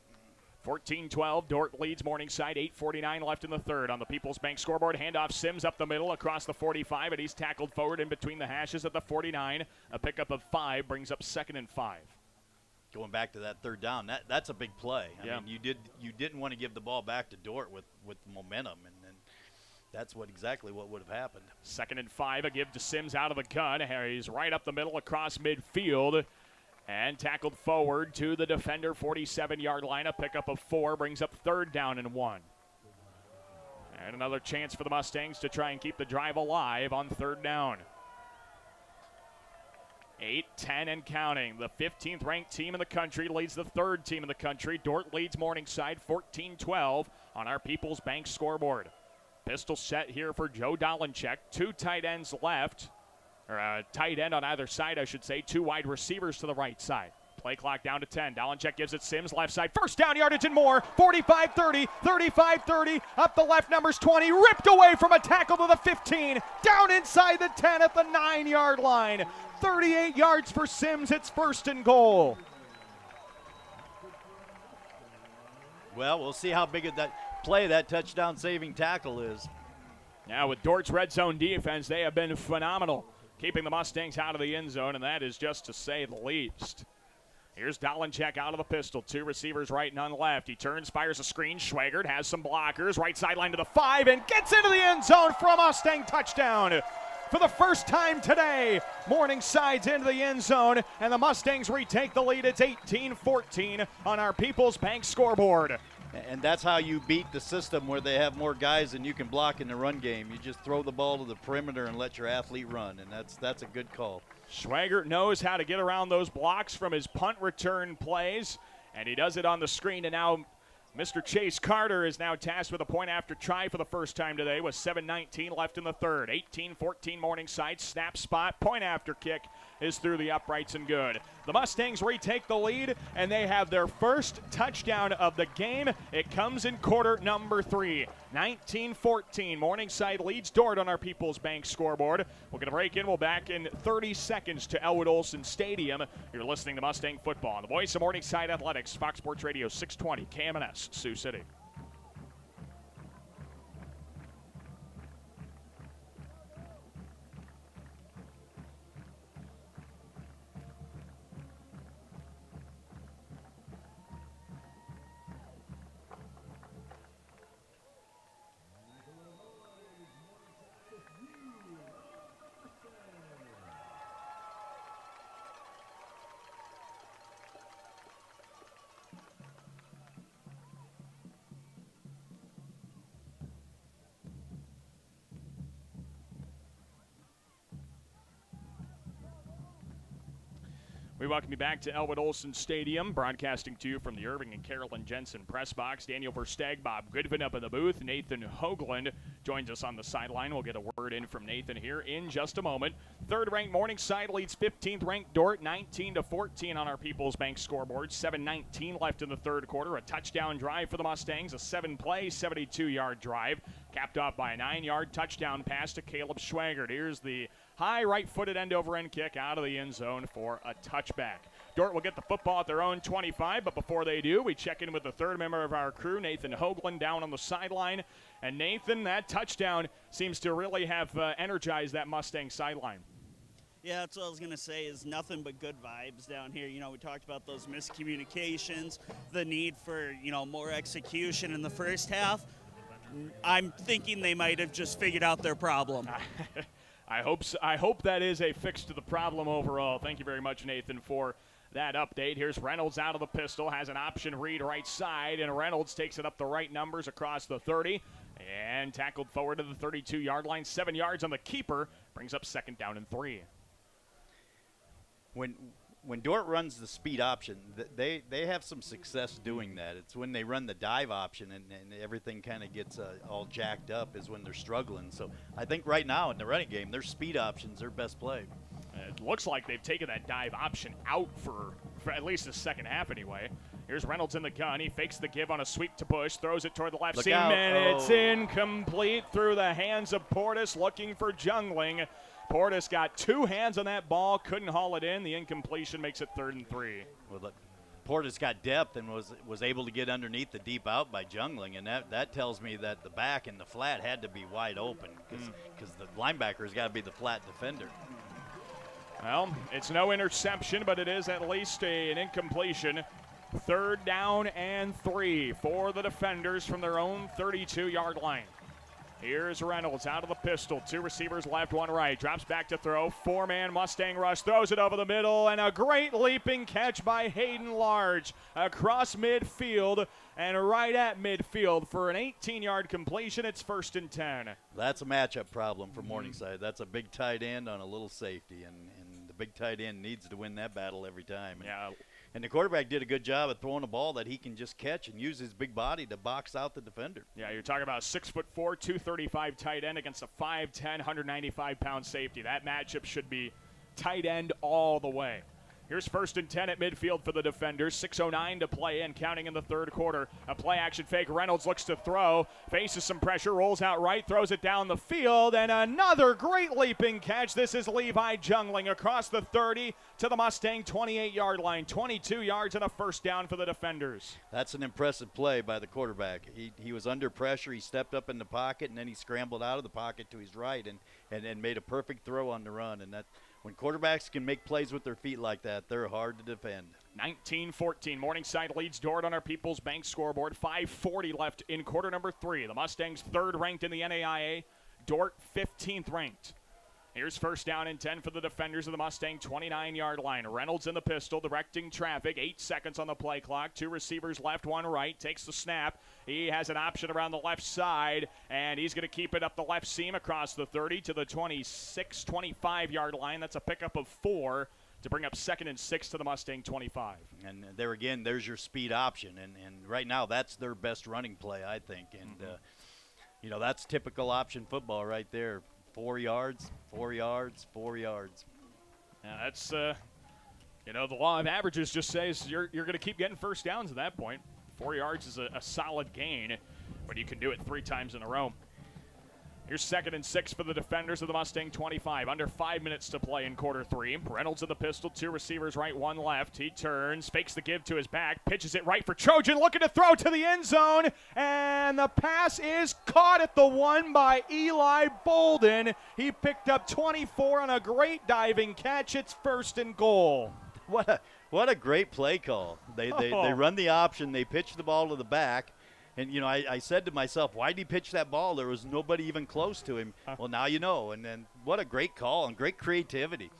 14-12, Dordt leads Morningside, 8:49 left in the 3rd. On the People's Bank scoreboard, handoff Sims up the middle across the 45, and he's tackled forward in between the hashes at the 49. A pickup of 5 brings up 2nd and 5. Going back to that 3rd down, that's a big play. I Yeah. mean, you didn't want to give the ball back to Dordt with momentum, and that's exactly what would have happened. 2nd and 5, a give to Sims out of the gun. He's right up the middle across midfield. And tackled forward to the defender, 47-yard line. A pickup of 4 brings up 3rd down and 1. And another chance for the Mustangs to try and keep the drive alive on 3rd down. 8-10 and counting. The 15th ranked team in the country leads the 3rd team in the country. Dordt leads Morningside 14-12 on our People's Bank scoreboard. Pistol set here for Joe Dolinchek. 2 tight ends left. Or a tight end on either side, I should say. 2 wide receivers to the right side. Play clock down to 10. Dolinchek gives it Sims, left side. 1st down, yardage and more. 45-30, 35-30. Up the left, numbers 20. Ripped away from a tackle to the 15. Down inside the 10 at the 9-yard line. 38 yards for Sims. It's 1st and goal. Well, we'll see how big of that play that touchdown saving tackle is. Now with Dordt's red zone defense, they have been phenomenal, keeping the Mustangs out of the end zone, and that is just to say the least. Here's Dolinchek out of the pistol. 2 receivers right, none left. He turns, fires a screen. Schwagert has some blockers. Right sideline to the 5 and gets into the end zone for a Mustang touchdown. For the first time today, Morningside's into the end zone, and the Mustangs retake the lead. It's 18-14 on our People's Bank scoreboard. And that's how you beat the system where they have more guys than you can block in the run game. You just throw the ball to the perimeter and let your athlete run, and that's a good call. Schwagert knows how to get around those blocks from his punt return plays, and he does it on the screen. And now Mr. Chase Carter is now tasked with a point after try for the first time today with 7:19 left in the 3rd. 18-14 Morningside. Snap spot. Point after kick is through the uprights and good. The Mustangs retake the lead, and they have their first touchdown of the game. It comes in quarter number 3. 19-14. Morningside leads Dordt on our People's Bank scoreboard. We're going to break in. We'll back in 30 seconds to Elwood Olson Stadium. You're listening to Mustang Football on the voice of Morningside Athletics, Fox Sports Radio 620, KMNS, Sioux City. We welcome you back to Elwood Olson Stadium, broadcasting to you from the Irving and Carolyn Jensen press box. Daniel Versteg, Bob Goodvin up in the booth. Nathan Hoagland joins us on the sideline. We'll get a word in from Nathan here in just a moment. Third-ranked Morningside leads 15th-ranked Dordt 19-14 on our People's Bank scoreboard. 7:19 left in the third quarter. A touchdown drive for the Mustangs, a 7-play, 72-yard drive, capped off by a 9-yard touchdown pass to Caleb Schwagert. Here's the high right-footed end-over-end kick out of the end zone for a touchback. Dordt will get the football at their own 25, but before they do, we check in with the third member of our crew, Nathan Hoagland, down on the sideline. And Nathan, that touchdown seems to really have energized that Mustang sideline. Yeah, that's what I was going to say, is nothing but good vibes down here. You know, we talked about those miscommunications, the need for, more execution in the first half. I'm thinking they might have just figured out their problem. I hope so. I hope that is a fix to the problem overall. Thank you very much, Nathan, for that update. Here's Reynolds out of the pistol, has an option read right side, and Reynolds takes it up the right numbers across the 30 and tackled forward to the 32-yard line. 7 yards on the keeper, brings up 2nd down and 3. When Dordt runs the speed option, they have some success doing that. It's when they run the dive option and everything kind of gets all jacked up is when they're struggling. So I think right now in the running game, their speed option's their best play. It looks like they've taken that dive option out for at least the second half anyway. Here's Reynolds in the gun. He fakes the give on a sweep to Bush, throws it toward the left seam, and it's incomplete through the hands of Portis looking for Jungling. Portis got 2 hands on that ball, couldn't haul it in. The incompletion makes it 3rd and 3. Well, look, Portis got depth and was able to get underneath the deep out by Jungling, and that tells me that the back and the flat had to be wide open because the linebacker's got to be the flat defender. Well, it's no interception, but it is at least an incompletion. 3rd down and 3 for the defenders from their own 32-yard line. Here's Reynolds out of the pistol. 2 receivers left, 1 right. Drops back to throw. 4-man Mustang rush. Throws it over the middle. And a great leaping catch by Hayden Large across midfield and right at midfield for an 18-yard completion. It's 1st and 10. That's a matchup problem for Morningside. That's a big tight end on a little safety, and the big tight end needs to win that battle every time. Yeah. And the quarterback did a good job of throwing a ball that he can just catch and use his big body to box out the defender. Yeah, you're talking about a 6'4", 235 tight end against a 5'10", 195-pound safety. That matchup should be tight end all the way. Here's 1st and 10 at midfield for the defenders. 6:09 to play in, counting in the third quarter. A play-action fake. Reynolds looks to throw, faces some pressure, rolls out right, throws it down the field, and another great leaping catch. This is Levi Jungling across the 30 to the Mustang 28-yard line. 22 yards and a 1st down for the defenders. That's an impressive play by the quarterback. He was under pressure. He stepped up in the pocket, and then he scrambled out of the pocket to his right and made a perfect throw on the run. And that, when quarterbacks can make plays with their feet like that, they're hard to defend. 19-14. Morningside leads Dordt on our People's Bank scoreboard. 5:40 left in quarter number 3. The Mustangs 3rd ranked in the NAIA. Dordt 15th ranked. Here's 1st down and 10 for the defenders of the Mustang 29-yard line. Reynolds in the pistol, directing traffic. 8 seconds on the play clock. 2 receivers left, 1 right. Takes the snap. He has an option around the left side, and he's going to keep it up the left seam across the 30 to the 26, 25-yard line. That's a pickup of 4 to bring up 2nd and 6 to the Mustang 25. And there again, there's your speed option. And right now, that's their best running play, I think. And, that's typical option football right there. 4 yards, 4 yards, 4 yards. Yeah, that's, the law of averages just says you're going to keep getting 1st downs at that point. 4 yards is a solid gain, but you can do it 3 times in a row. Here's 2nd and 6 for the defenders of the Mustang 25. Under 5 minutes to play in quarter 3. Reynolds in the pistol, 2 receivers right, 1 left. He turns, fakes the give to his back, pitches it right for Trojan, looking to throw to the end zone, and the pass is caught at the 1 by Eli Bolden. He picked up 24 on a great diving catch. It's 1st and goal. What a great play call. They run the option, they pitch the ball to the back. And, I said to myself, why did he pitch that ball? There was nobody even close to him. Well, now you know. And then what a great call and great creativity.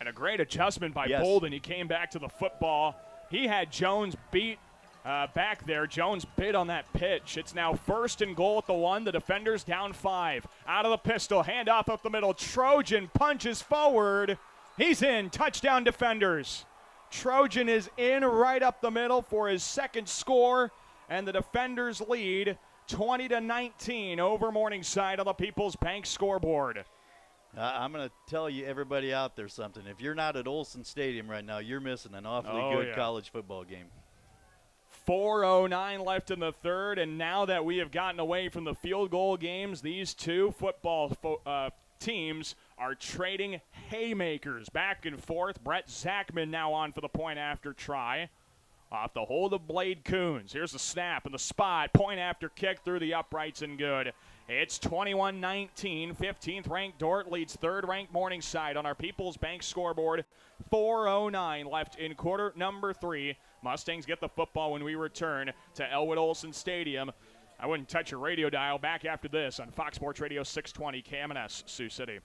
And a great adjustment by Bolden. He came back to the football. He had Jones beat back there. Jones bid on that pitch. It's now 1st and goal at the 1. The defenders down 5. Out of the pistol, handoff up the middle. Trojan punches forward. He's in. Touchdown defenders. Trojan is in right up the middle for his second score, and the defenders lead 20-19 over Morningside on the People's Bank scoreboard. I'm going to tell you, everybody out there, something. If you're not at Olson Stadium right now, you're missing an awfully good college football game. 4:09 left in the third, and now that we have gotten away from the field goal games, these two football teams are trading haymakers back and forth. Brett Zachman now on for the point after try. Off the hold of Blade Coons. Here's the snap and the spot. Point after kick through the uprights and good. It's 21-19. 15th ranked Dordt leads 3rd ranked Morningside on our People's Bank scoreboard. 4:09 left in quarter number 3. Mustangs get the football when we return to Elwood Olson Stadium. I wouldn't touch your radio dial. Back after this on Fox Sports Radio 620 KMNS Sioux City.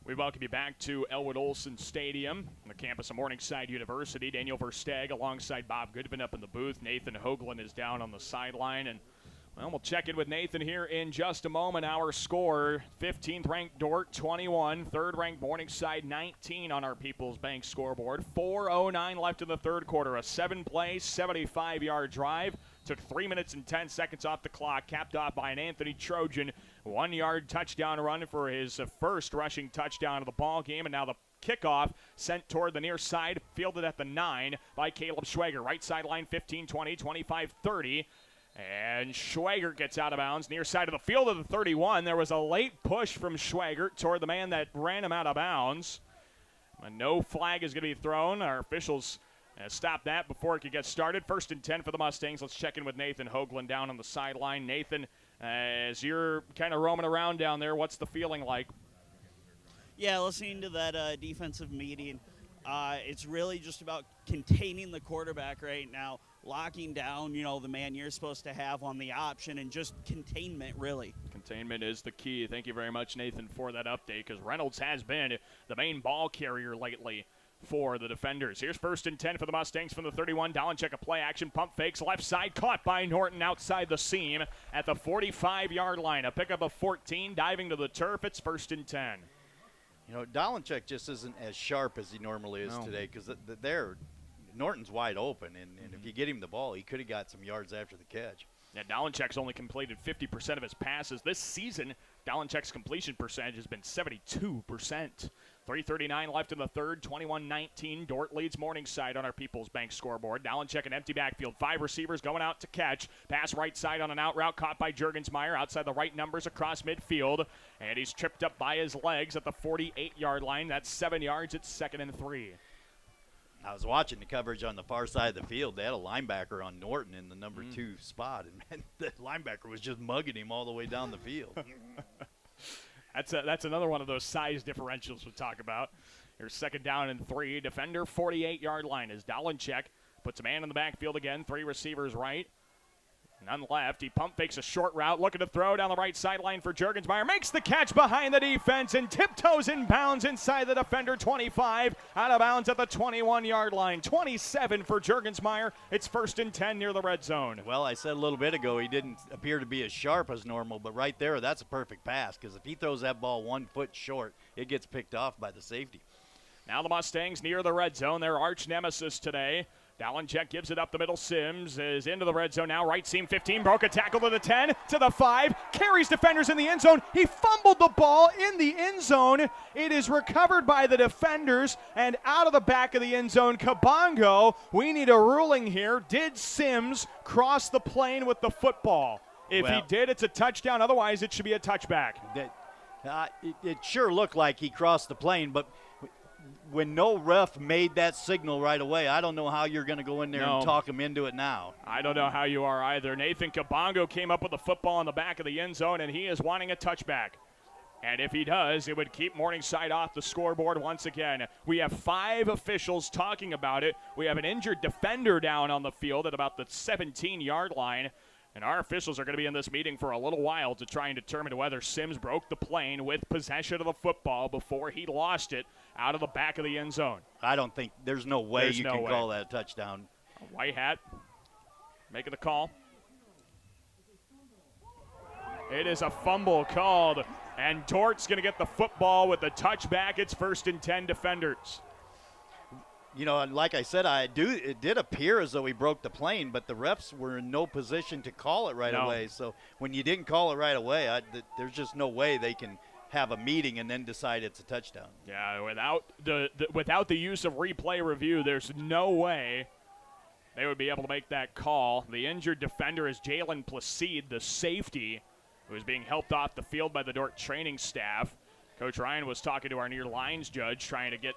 We welcome you back to Elwood Olson Stadium on the campus of Morningside University. Daniel Versteg alongside Bob Goodman up in the booth. Nathan Hoagland is down on the sideline. And, well, we'll check in with Nathan here in just a moment. Our score, 15th ranked Dordt 21, 3rd ranked Morningside 19 on our People's Bank scoreboard. 4:09 left in the third quarter. A 7-play, 75-yard drive. Took 3 minutes and 10 seconds off the clock, capped off by an Anthony Trojan 1-yard touchdown run for his first rushing touchdown of the ball game. And now the kickoff sent toward the near side, fielded at the 9 by Caleb Schwager. Right sideline 15, 20, 25, 30. And Schwager gets out of bounds near side of the field of the 31. There was a late push from Schwager toward the man that ran him out of bounds. No flag is going to be thrown. Our officials stop that before it could get started. 1st and 10 for the Mustangs. Let's check in with Nathan Hoagland down on the sideline. Nathan, as you're kind of roaming around down there, what's the feeling like? Yeah, listening to that defensive meeting, it's really just about containing the quarterback right now, locking down, the man you're supposed to have on the option, and just containment, really. Containment is the key. Thank you very much, Nathan, for that update, because Reynolds has been the main ball carrier lately for the defenders. Here's 1st and 10 for the Mustangs from the 31. Dalenchek, a play action, pump fakes, left side, caught by Norton outside the seam at the 45-yard line. A pickup of 14, diving to the turf. It's 1st and 10. Dalenchek just isn't as sharp as he normally is today, because Norton's wide open, and if you get him the ball, he could have got some yards after the catch. Yeah, Dalenchek's only completed 50% of his passes. This season, Dalenchek's completion percentage has been 72%. 3:39 left in the third, 21-19. Dordt leads Morningside on our People's Bank scoreboard. Dalenchek, an empty backfield. 5 receivers going out to catch. Pass right side on an out route caught by Juergensmeyer outside the right numbers across midfield. And he's tripped up by his legs at the 48-yard line. That's 7 yards. It's 2nd and 3. I was watching the coverage on the far side of the field. They had a linebacker on Norton in the number 2 spot, and man, the linebacker was just mugging him all the way down the field. That's another one of those size differentials we talk about. Here's 2nd down and 3. Defender, 48-yard line as Dalenchek puts a man in the backfield again. 3 receivers right. None left. He pump fakes a short route, looking to throw down the right sideline for Juergensmeyer. Makes the catch behind the defense and tiptoes in bounds inside the defender 25. Out of bounds at the 21-yard line. 27 for Juergensmeyer. It's 1st and 10 near the red zone. Well, I said a little bit ago he didn't appear to be as sharp as normal, but right there, that's a perfect pass, because if he throws that ball 1 foot short, it gets picked off by the safety. Now the Mustangs near the red zone, their arch nemesis today. Dalenchek gives it up the middle. Sims is into the red zone now. Right seam 15. Broke a tackle to the 10, to the 5. Carries defenders in the end zone. He fumbled the ball in the end zone. It is recovered by the defenders and out of the back of the end zone. Kabongo, we need a ruling here. Did Sims cross the plane with the football? If he did, it's a touchdown. Otherwise, it should be a touchback. It sure looked like he crossed the plane, but when no ref made that signal right away, I don't know how you're going to go in there No. and talk him into it now. I don't know how you are either. Nathan Kabongo came up with the football in the back of the end zone, and he is wanting a touchback. And if he does, it would keep Morningside off the scoreboard once again. We have 5 officials talking about it. We have an injured defender down on the field at about the 17-yard line. And our officials are going to be in this meeting for a little while to try and determine whether Sims broke the plane with possession of the football before he lost it out of the back of the end zone. I don't think there's no way There's you no can way. call that a touchdown. White hat making the call. It is a fumble called, and Dordt's going to get the football with the touchback. It's 1st and 10 defenders. You know, and like I said, it did appear as though he broke the plane, but the refs were in no position to call it right No. away. So when you didn't call it right away, there's just no way they can have a meeting and then decide it's a touchdown. Yeah, without the use of replay review, there's no way they would be able to make that call. The injured defender is Jalen Placide, the safety, who is being helped off the field by the Dordt training staff. Coach Ryan was talking to our near lines judge, trying to get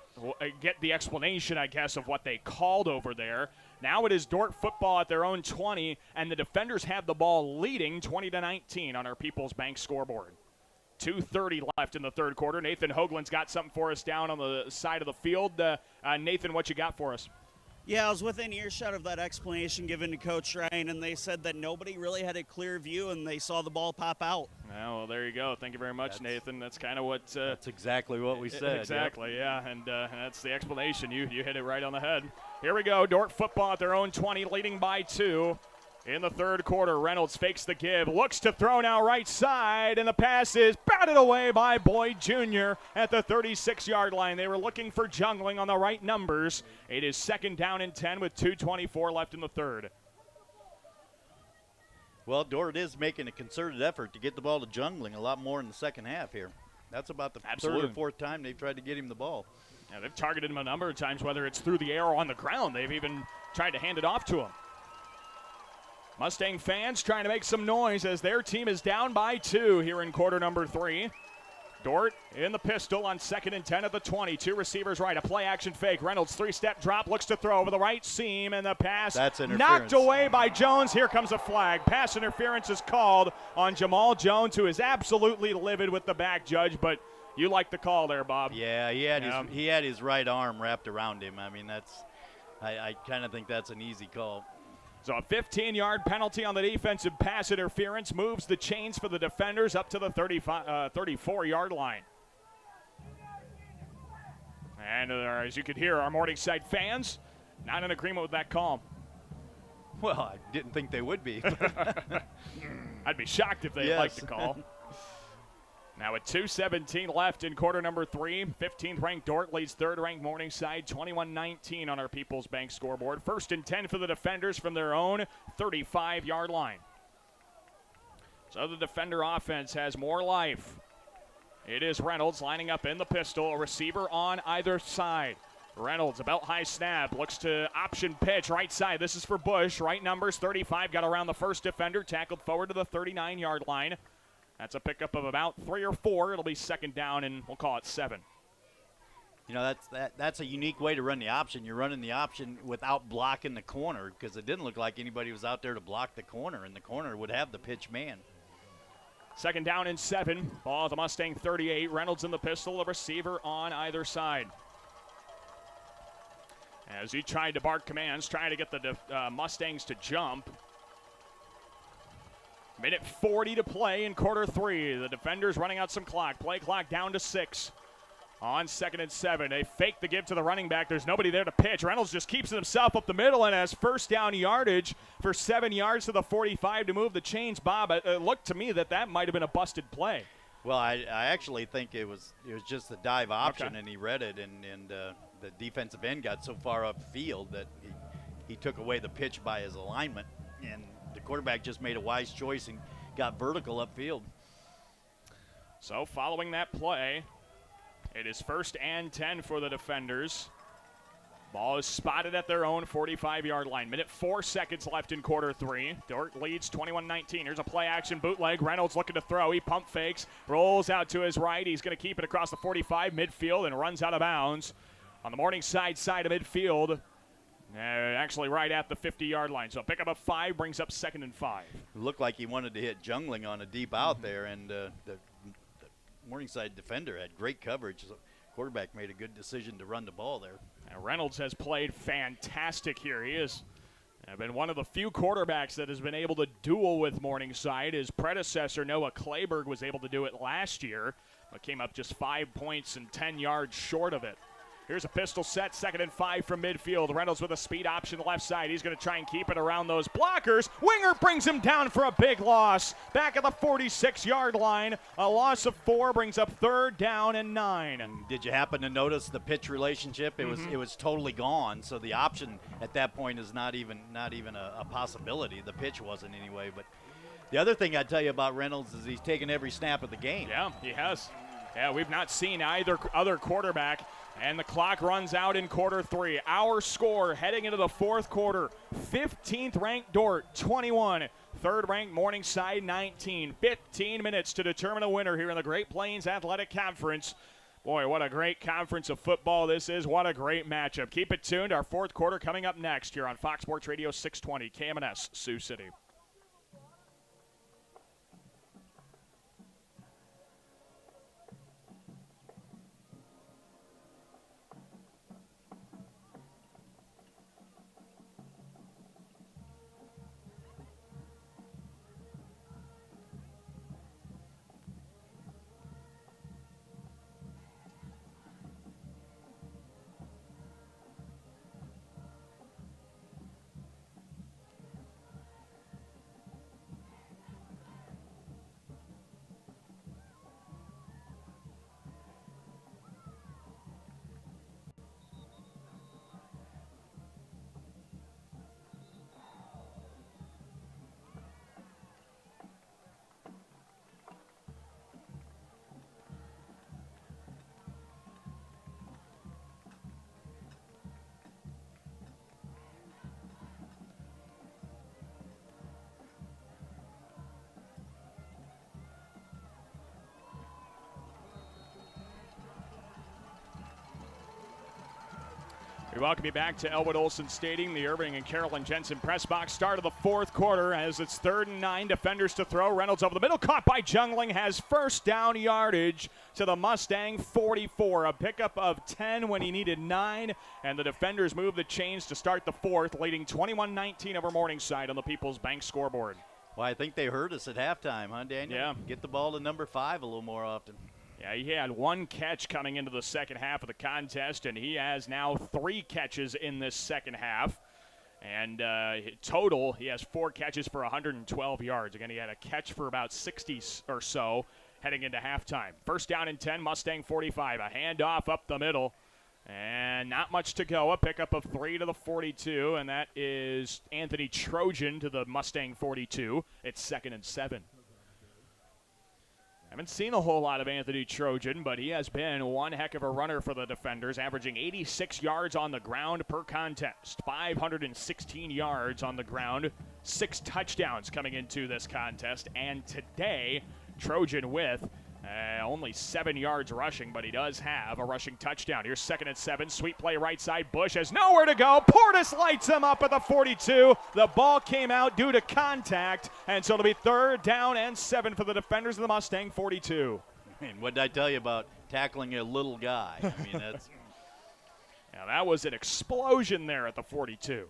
the explanation, I guess, of what they called over there. Now it is Dordt football at their own 20, and the defenders have the ball leading 20-19 on our People's Bank scoreboard. 2:30 left in the third quarter. Nathan Hoagland's got something for us down on the side of the field. Nathan, what you got for us? Yeah, I was within earshot of that explanation given to Coach Ryan, and they said that nobody really had a clear view, and they saw the ball pop out. Well, there you go. Thank you very much, Nathan. That's kind of what. That's exactly what we said. Exactly, yeah, and that's the explanation. You hit it right on the head. Here we go. Dordt football at their own 20, leading by 2. In the third quarter, Reynolds fakes the give, looks to throw now right side, and the pass is batted away by Boyd Jr. at the 36-yard line. They were looking for Jungling on the right numbers. It is 2nd down and 10 with 2:24 left in the third. Well, Dordt is making a concerted effort to get the ball to Jungling a lot more in the second half here. That's about the Absolutely. third or 4th time they've tried to get him the ball. Yeah, they've targeted him a number of times, whether it's through the air or on the ground. They've even tried to hand it off to him. Mustang fans trying to make some noise as their team is down by 2 here in quarter number 3. Dordt in the pistol on 2nd and 10 at the 20. 2 receivers right, a play action fake. Reynolds 3-step drop, looks to throw over the right seam, and the pass That's interference. knocked away by Jones. Here comes a flag. Pass interference is called on Jamal Jones, who is absolutely livid with the back, Judge, but you like the call there, Bob. Yeah, he had his right arm wrapped around him. I mean, I kind of think that's an easy call. So a 15-yard penalty on the defensive pass interference moves the chains for the defenders up to the 34-yard line. And as you could hear, our Morningside fans not in agreement with that call. Well, I didn't think they would be. I'd be shocked if they liked the call. Now with 2:17 left in quarter number 3, 15th ranked Dordt leads 3rd ranked Morningside 21-19 on our People's Bank scoreboard. 1st and 10 for the defenders from their own 35-yard line. So the defender offense has more life. It is Reynolds lining up in the pistol, a receiver on either side. Reynolds, a belt-high snap, looks to option pitch right side. This is for Bush. Right numbers, 35, got around the first defender, tackled forward to the 39-yard line. That's a pickup of about 3 or 4. It'll be 2nd down, and we'll call it 7. You know, that's a unique way to run the option. You're running the option without blocking the corner because it didn't look like anybody was out there to block the corner, and the corner would have the pitch man. 2nd down and 7. Ball at the Mustang 38. Reynolds in the pistol, a receiver on either side. As he tried to bark commands, trying to get the Mustangs to jump. Minute 40 to play in quarter 3. The defenders running out some clock. Play clock down to 6. On 2nd and 7. They fake the give to the running back. There's nobody there to pitch. Reynolds just keeps it himself up the middle and has 1st down yardage for 7 yards to the 45 to move the chains. Bob, it looked to me that might have been a busted play. Well, I actually think it was just a dive option, Okay. and he read it, and the defensive end got so far upfield that he took away the pitch by his alignment, and the quarterback just made a wise choice and got vertical upfield. So following that play, it is 1st and 10 for the defenders. Ball is spotted at their own 45-yard line. Minute 4 seconds left in quarter 3. Dordt leads 21-19. Here's a play-action bootleg. Reynolds looking to throw. He pump fakes, rolls out to his right. He's going to keep it across the 45 midfield and runs out of bounds. on the Morningside side of midfield. Actually right at the 50-yard line. So pick up a 5, brings up 2nd and 5. It looked like he wanted to hit Jungling on a deep out there, and the Morningside defender had great coverage. So quarterback made a good decision to run the ball there. Now Reynolds has played fantastic here. He has been one of the few quarterbacks that has been able to duel with Morningside. His predecessor, Noah Clayberg, was able to do it last year, but came up just 5 points and 10 yards short of it. Here's a pistol set, 2nd and 5 from midfield. Reynolds with a speed option left side. He's going to try and keep it around those blockers. Winger brings him down for a big loss. Back at the 46-yard line. A loss of 4 brings up 3rd down and 9. Did you happen to notice the pitch relationship? It was totally gone. So the option at that point is not even a possibility. The pitch wasn't anyway. But the other thing I'd tell you about Reynolds is he's taken every snap of the game. Yeah, he has. Yeah, we've not seen either other quarterback. And the clock runs out in quarter 3. Our score heading into the 4th quarter. 15th ranked Dordt, 21. 3rd ranked Morningside, 19. 15 minutes to determine a winner here in the Great Plains Athletic Conference. Boy, what a great conference of football this is. What a great matchup. Keep it tuned. Our 4th quarter coming up next here on Fox Sports Radio 620 KMNS Sioux City. We welcome you back to Elwood Olson Stadium, the Irving and Carolyn Jensen press box. Start of the 4th quarter as it's 3rd and 9. Defenders to throw. Reynolds over the middle, caught by Jungling, has 1st down yardage to the Mustang 44. A pickup of 10 when he needed 9, and the defenders move the chains to start the 4th, leading 21-19 over Morningside on the People's Bank scoreboard. Well, I think they heard us at halftime, huh, Daniel? Yeah. Get the ball to number 5 a little more often. Yeah, he had 1 catch coming into the second half of the contest, and he has now 3 catches in this second half. And total, he has 4 catches for 112 yards. Again, he had a catch for about 60 or so heading into halftime. 1st down and 10, Mustang 45. A handoff up the middle, and not much to go. A pickup of 3 to the 42, and that is Anthony Trojan to the Mustang 42. It's 2nd and 7. Haven't seen a whole lot of Anthony Trojan, but he has been one heck of a runner for the defenders, averaging 86 yards on the ground per contest, 516 yards on the ground, 6 touchdowns coming into this contest, and today, Trojan with only 7 yards rushing, but he does have a rushing touchdown. Here's 2nd and 7. Sweet play right side. Bush has nowhere to go. Portis lights him up at the 42. The ball came out due to contact, and so it'll be 3rd down and 7 for the defenders of the Mustang 42. And what did I tell you about tackling a little guy? I mean, that's... Now that was an explosion there at the 42.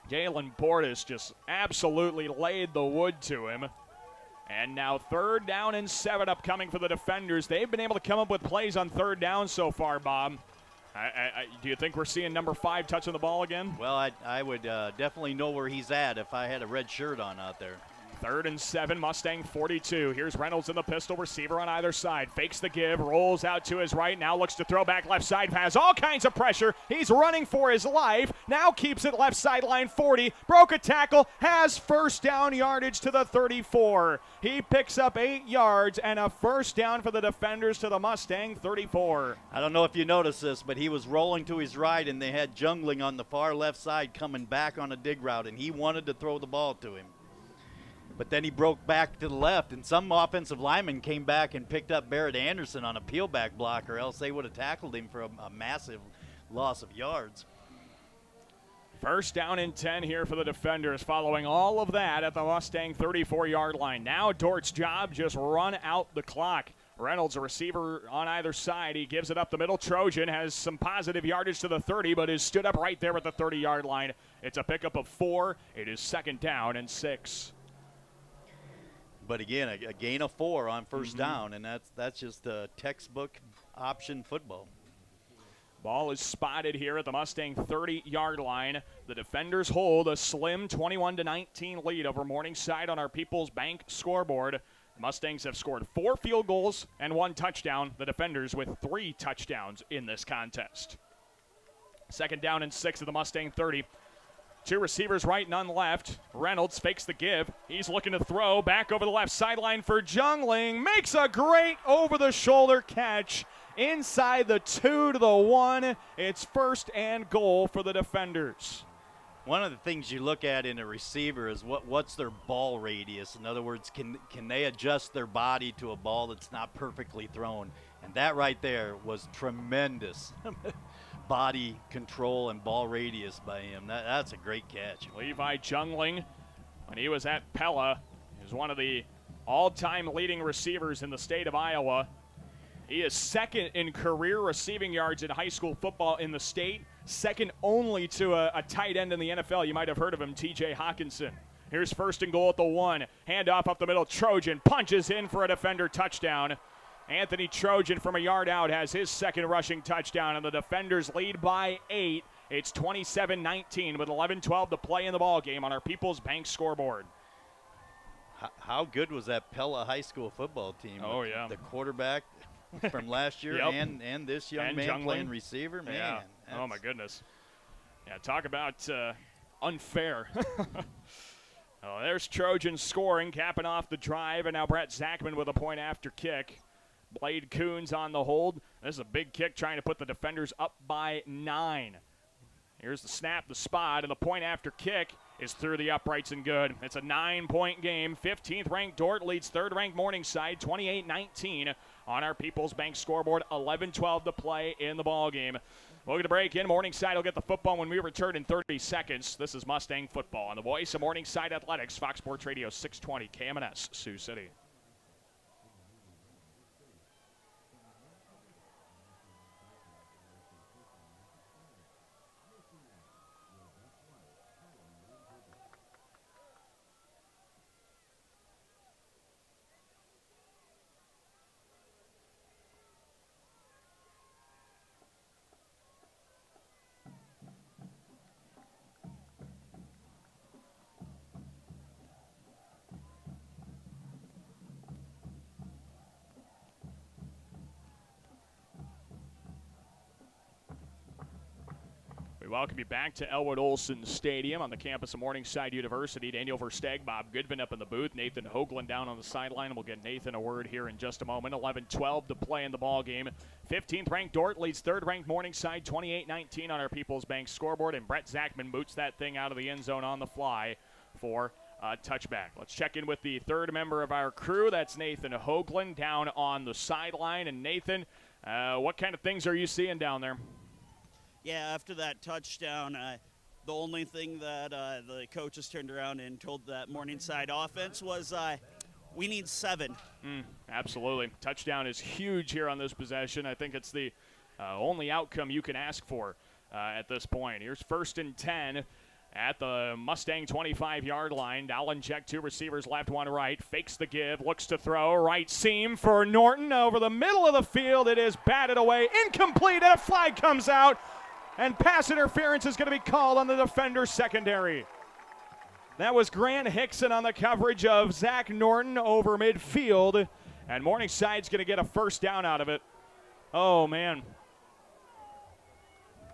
Galen Portis just absolutely laid the wood to him. And now 3rd down and 7 upcoming for the defenders. They've been able to come up with plays on 3rd down so far, Bob. Do you think we're seeing number 5 touching the ball again? Well, I would definitely know where he's at if I had a red shirt on out there. 3rd and 7, Mustang 42. Here's Reynolds in the pistol, receiver on either side. Fakes the give, rolls out to his right, now looks to throw back left side, has all kinds of pressure. He's running for his life, now keeps it left sideline 40. Broke a tackle, has 1st down yardage to the 34. He picks up 8 yards and a 1st down for the defenders to the Mustang 34. I don't know if you noticed this, but he was rolling to his right, and they had Jungling on the far left side coming back on a dig route, and he wanted to throw the ball to him. But then he broke back to the left, and some offensive lineman came back and picked up Barrett Anderson on a peel-back block, or else they would have tackled him for a massive loss of yards. First down and 10 here for the defenders, following all of that at the Mustang 34-yard line. Now Dort's job, just run out the clock. Reynolds, a receiver on either side. He gives it up the middle. Trojan has some positive yardage to the 30, but is stood up right there at the 30-yard line. It's a pickup of 4. It is second down and 6. But again, a gain of 4 on first down, and that's just a textbook option football. Ball is spotted here at the Mustang 30-yard line. The defenders hold a slim 21-19 lead over Morningside on our People's Bank scoreboard. The Mustangs have scored 4 field goals and 1 touchdown. The defenders with 3 touchdowns in this contest. Second down and 6 at the Mustang 30. 2 receivers right, none left. Reynolds fakes the give. He's looking to throw back over the left sideline for Jungling. Makes a great over-the-shoulder catch inside the 2 to the 1. It's first and goal for the defenders. One of the things you look at in a receiver is what's their ball radius. In other words, can they adjust their body to a ball that's not perfectly thrown? And that right there was tremendous body control and ball radius by him. That's a great catch. Levi Jungling, when he was at Pella, is one of the all-time leading receivers in the state of Iowa. He is second in career receiving yards in high school football in the state, second only to a tight end in the NFL. You might have heard of him, T.J. Hawkinson. Here's first and goal at the 1. Handoff up the middle. Trojan punches in for a defender touchdown. Anthony Trojan from a yard out has his second rushing touchdown, and the defenders lead by 8. It's 27-19 with 11-12 to play in the ball game on our People's Bank scoreboard. How good was that Pella High School football team? Oh, yeah. The quarterback from last year Yep. and this young And man Jungling. playing receiver, man. Yeah. Oh, my goodness. Yeah, talk about unfair. Oh, there's Trojan scoring, capping off the drive, and now Brett Zachman with a point after kick. Blade Coons on the hold. This is a big kick trying to put the defenders up by 9. Here's the snap, the spot, and the point after kick is through the uprights and good. It's a 9-point game. 15th ranked Dordt leads 3rd ranked Morningside 28-19 on our People's Bank scoreboard. 11-12 to play in the ball game. We'll get a break in. Morningside will get the football when we return in 30 seconds. This is Mustang football on the voice of Morningside Athletics, Fox Sports Radio 620 KMNS, Sioux City. We welcome you back to Elwood Olson Stadium on the campus of Morningside University. Daniel Versteg, Bob Goodvin up in the booth, Nathan Hoagland down on the sideline. We'll get Nathan a word here in just a moment. 11-12 to play in the ball game. 15th ranked Dordt leads 3rd ranked Morningside 28-19 on our People's Bank scoreboard, and Brett Zachman boots that thing out of the end zone on the fly for a touchback. Let's check in with the third member of our crew. That's Nathan Hoagland down on the sideline. And Nathan, what kind of things are you seeing down there? Yeah, after that touchdown, the only thing that the coaches turned around and told that Morningside offense was we need 7. Absolutely. Touchdown is huge here on this possession. I think it's the only outcome you can ask for at this point. Here's 1st and 10 at the Mustang 25-yard line. Dowling check, 2 receivers left, 1 right. Fakes the give, looks to throw. Right seam for Norton over the middle of the field. It is batted away, incomplete, and a flag comes out. And pass interference is going to be called on the defender's secondary. That was Grant Hickson on the coverage of Zach Norton over midfield. And Morningside's going to get a first down out of it. Oh, man.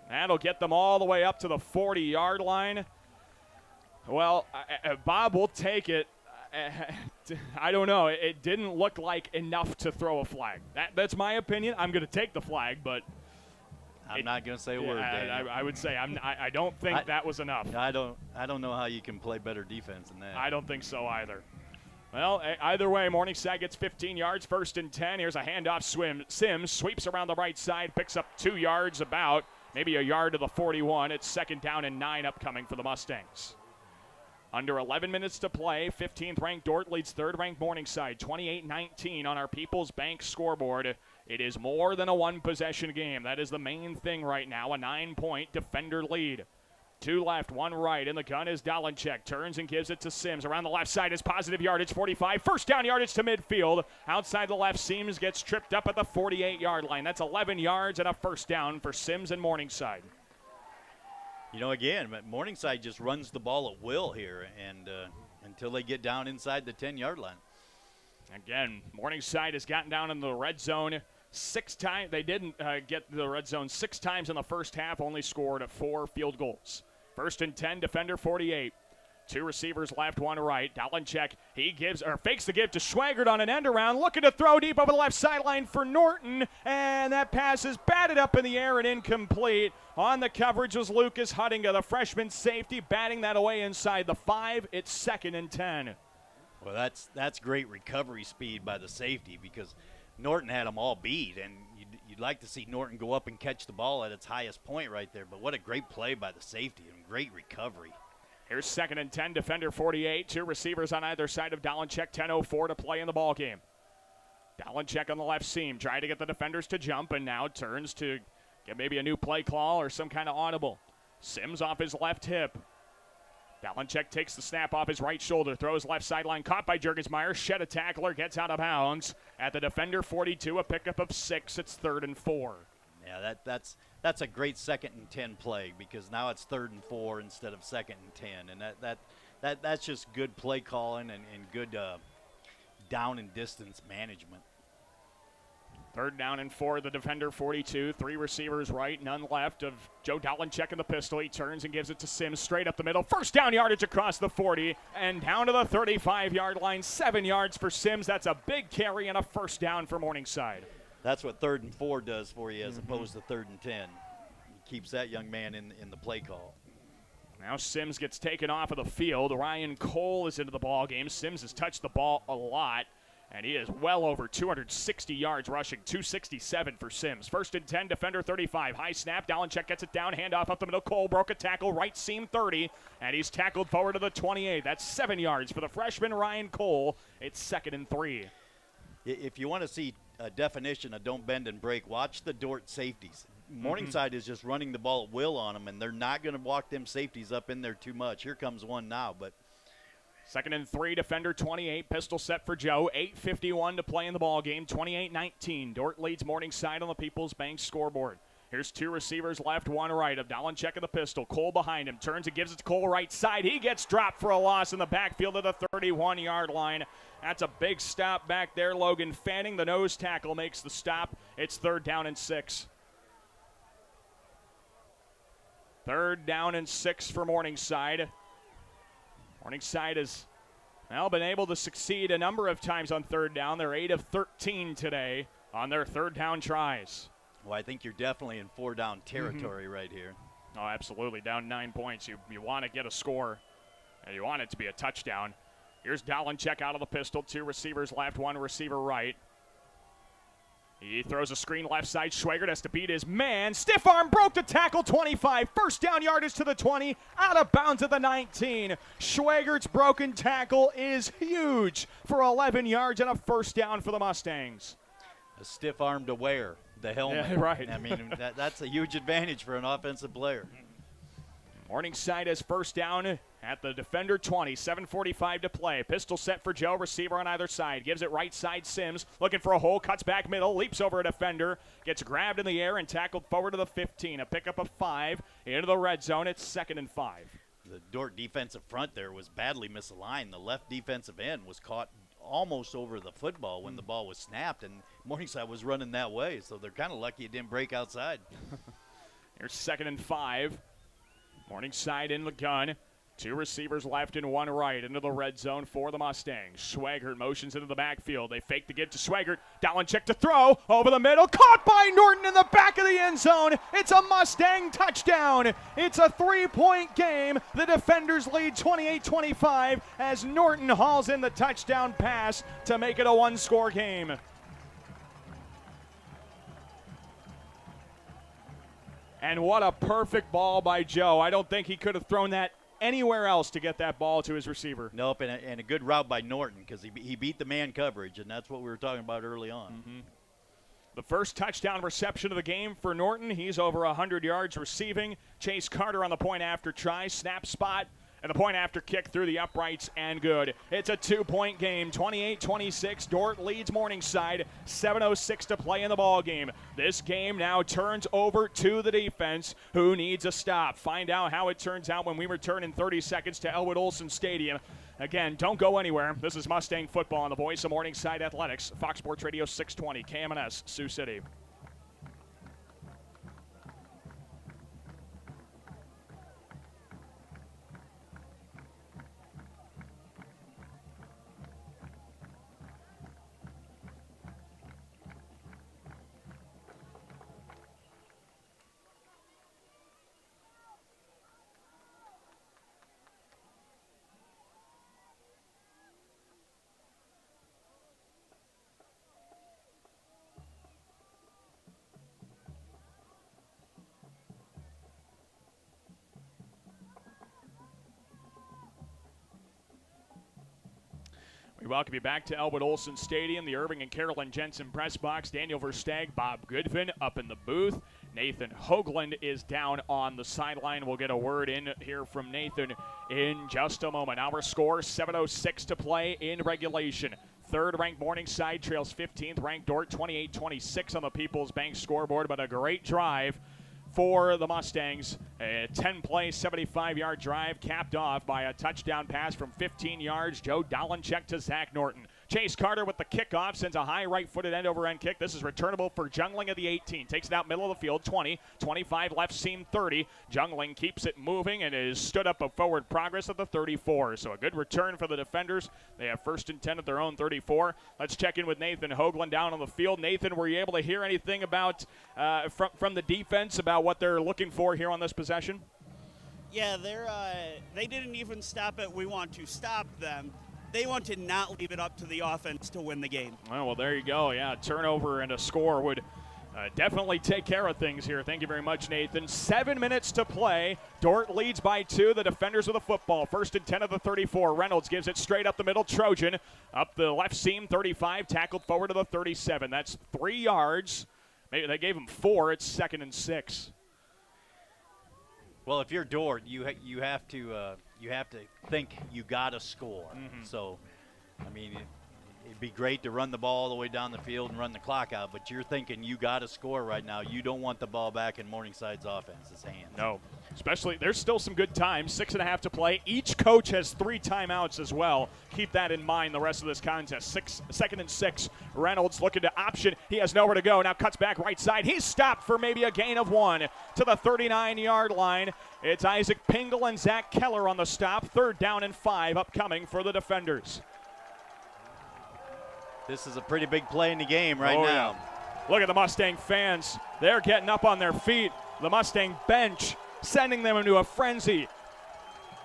That'll get them all the way up to the 40-yard line. Well, Bob will take it. I don't know. It didn't look like enough to throw a flag. That's my opinion. I'm going to take the flag, but I'm not going to say a word. I would say I don't think that was enough. I don't know how you can play better defense than that. I don't think so either. Well, either way, Morningside gets 15 yards, 1st and 10. Here's a handoff swim. Sims sweeps around the right side, picks up 2 yards about, maybe a yard to the 41. It's 2nd down and 9 upcoming for the Mustangs. Under 11 minutes to play, 15th ranked Dordt leads 3rd ranked Morningside, 28-19 on our People's Bank scoreboard. It is more than a one-possession game. That is the main thing right now, a 9-point defender lead. 2 left, 1 right. In the gun is Dalenchek. Turns and gives it to Sims. Around the left side is positive yardage, 45. 1st down yardage to midfield. Outside the left, Sims gets tripped up at the 48-yard line. That's 11 yards and a 1st down for Sims and Morningside. You know, again, Morningside just runs the ball at will here, and until they get down inside the 10-yard line. Again, Morningside has gotten down in the red zone 6 times. They didn't get the red zone 6 times in the first half, only scored 4 field goals. 1st and 10, defender 48. 2 receivers left, 1 right. Dalenchek, he fakes the give to Schwagert on an end around, looking to throw deep over the left sideline for Norton, and that pass is batted up in the air and incomplete. On the coverage was Lucas Huttinga, the freshman safety, batting that away inside the 5. It's 2nd and 10. Well, that's great recovery speed by the safety, because Norton had them all beat, and you'd like to see Norton go up and catch the ball at its highest point right there. But what a great play by the safety and great recovery. Here's 2nd and 10, defender 48. 2 receivers on either side of Dalenchek, 10:04 to play in the ball game. Dalenchek on the left seam, trying to get the defenders to jump, and now turns to get maybe a new play call or some kind of audible. Sims off his left hip. Dalenchek takes the snap off his right shoulder, throws left sideline, caught by Jurgensmeyer, shed a tackler, gets out of bounds. At the defender 42, a pickup of 6. It's 3rd and 4. Yeah, that's a great 2nd and 10 play, because now it's 3rd and 4 instead of 2nd and 10, and that's just good play calling and good down and distance management. 3rd down and 4, the defender 42. 3 receivers right, none left of Joe Dalenchek in the pistol. He turns and gives it to Sims straight up the middle. 1st down yardage across the 40 and down to the 35-yard line. 7 yards for Sims. That's a big carry and a 1st down for Morningside. That's what 3rd and 4 does for you, as opposed to 3rd and 10. It keeps that young man in the play call. Now Sims gets taken off of the field. Ryan Cole is into the ball game. Sims has touched the ball a lot, and he is well over 260 yards rushing, 267 for Sims. 1st and 10, defender 35. High snap, Dalenchek gets it down, handoff up the middle. Cole broke a tackle, right seam 30, and he's tackled forward to the 28. That's 7 yards for the freshman Ryan Cole. It's 2nd and 3. If you want to see a definition of don't bend and break, watch the Dordt safeties. Morningside is just running the ball at will on them, and they're not going to walk them safeties up in there too much. Here comes one now, but 2nd and 3, defender 28, pistol set for Joe. 8:51 to play in the ball game. 28-19. Dordt leads Morningside on the People's Bank scoreboard. Here's 2 receivers left, 1 right. Of Dalenchek in the pistol. Cole behind him. Turns and gives it to Cole right side. He gets dropped for a loss in the backfield of the 31-yard line. That's a big stop back there. Logan Fanning, the nose tackle, makes the stop. It's 3rd down and 6. 3rd down and 6 for Morningside. Morningside has been able to succeed a number of times on 3rd down. They're 8 of 13 today on their 3rd down tries. well, I think you're definitely in 4-down territory right here. Oh, absolutely. Down 9 points. You want to get a score, and you want it to be a touchdown. Here's Dalenchek out of the pistol. 2 receivers left, 1 receiver right. He throws a screen left side. Schwagert has to beat his man. Stiff arm broke the tackle. 25. 1st down yardage to the 20. Out of bounds at the 19. Schwagert's broken tackle is huge for 11 yards and a 1st down for the Mustangs. A stiff arm to wear the helmet. Yeah, right. I mean, that's a huge advantage for an offensive player. Morningside has 1st down at the defender 20. 7:45 to play. Pistol set for Joe. Receiver on either side. Gives it right side Sims. Looking for a hole. Cuts back middle. Leaps over a defender. Gets grabbed in the air and tackled forward to the 15. A pickup of 5 into the red zone. It's 2nd and 5. The Dordt defensive front there was badly misaligned. The left defensive end was caught almost over the football when the ball was snapped, and Morningside was running that way, so they're kind of lucky it didn't break outside. Here's 2nd and 5. Morningside in the gun. Two receivers left and one right into the red zone for the Mustangs. Schwagert motions into the backfield. They fake the give to Schwagert. Dalenchik to throw over the middle. Caught by Norton in the back of the end zone. It's a Mustang touchdown. It's a 3-point game. The defenders lead 28-25 as Norton hauls in the touchdown pass to make it a one-score game. And what a perfect ball by Joe. I don't think he could have thrown that anywhere else to get that ball to his receiver. Nope, and a good route by Norton because he beat the man coverage, and that's what we were talking about early on. Mm-hmm. The first touchdown reception of the game for Norton. He's over 100 yards receiving. Chase Carter on the point after try, snap spot, and the point after kick through the uprights and good. It's a 2-point game, 28-26. Dordt leads Morningside, 7:06 to play in the ball game. This game now turns over to the defense, who needs a stop. Find out how it turns out when we return in 30 seconds to Elwood Olson Stadium. Again, don't go anywhere. This is Mustang football on the voice of Morningside Athletics, Fox Sports Radio 620, KMNS, Sioux City. We welcome you back to Elwood Olson Stadium, the Irving and Carolyn Jensen press box. Daniel Versteg, Bob Goodvin up in the booth. Nathan Hoagland is down on the sideline. We'll get a word in here from Nathan in just a moment. Our score, 7:06 to play in regulation. Third-ranked Morningside trails 15th-ranked Dordt, 28-26 on the People's Bank scoreboard, but a great drive for the Mustangs. A 10-play, 75-yard drive capped off by a touchdown pass from 15 yards. Joe Dalenchik to Zach Norton. Chase Carter with the kickoff sends a high right-footed end-over-end kick. This is returnable for Jungling at the 18. Takes it out middle of the field, 20, 25 left seam, 30. Jungling keeps it moving and is stood up a forward progress at the 34. So a good return for the defenders. They have first and 10 at their own 34. Let's check in with Nathan Hoagland down on the field. Nathan, were you able to hear anything about from the defense about what they're looking for here on this possession? Yeah, they didn't even stop it. We want to stop them. They want to not leave it up to the offense to win the game. Oh, well, there you go. Yeah, a turnover and a score would definitely take care of things here. Thank you very much, Nathan. 7 minutes to play. Dordt leads by 2. The defenders with the football. First and 10 of the 34. Reynolds gives it straight up the middle. Trojan up the left seam, 35. Tackled forward to the 37. That's 3 yards. Maybe they gave him 4. It's 2nd and 6. Well, if you're Dordt, you have to think you got to score. Mm-hmm. So, I mean, it'd be great to run the ball all the way down the field and run the clock out, but you're thinking you got to score right now. You don't want the ball back in Morningside's offense's hands. No, especially there's still some good times. 6.5 to play. Each coach has 3 timeouts as well. Keep that in mind the rest of this contest. 2nd and 6. Reynolds looking to option. He has nowhere to go. Now cuts back right side. He's stopped for maybe a gain of 1 to the 39-yard line. It's Isaac Pingle and Zach Keller on the stop. 3rd down and 5 upcoming for the defenders. This is a pretty big play in the game right now. Yeah. Look at the Mustang fans. They're getting up on their feet. The Mustang bench sending them into a frenzy.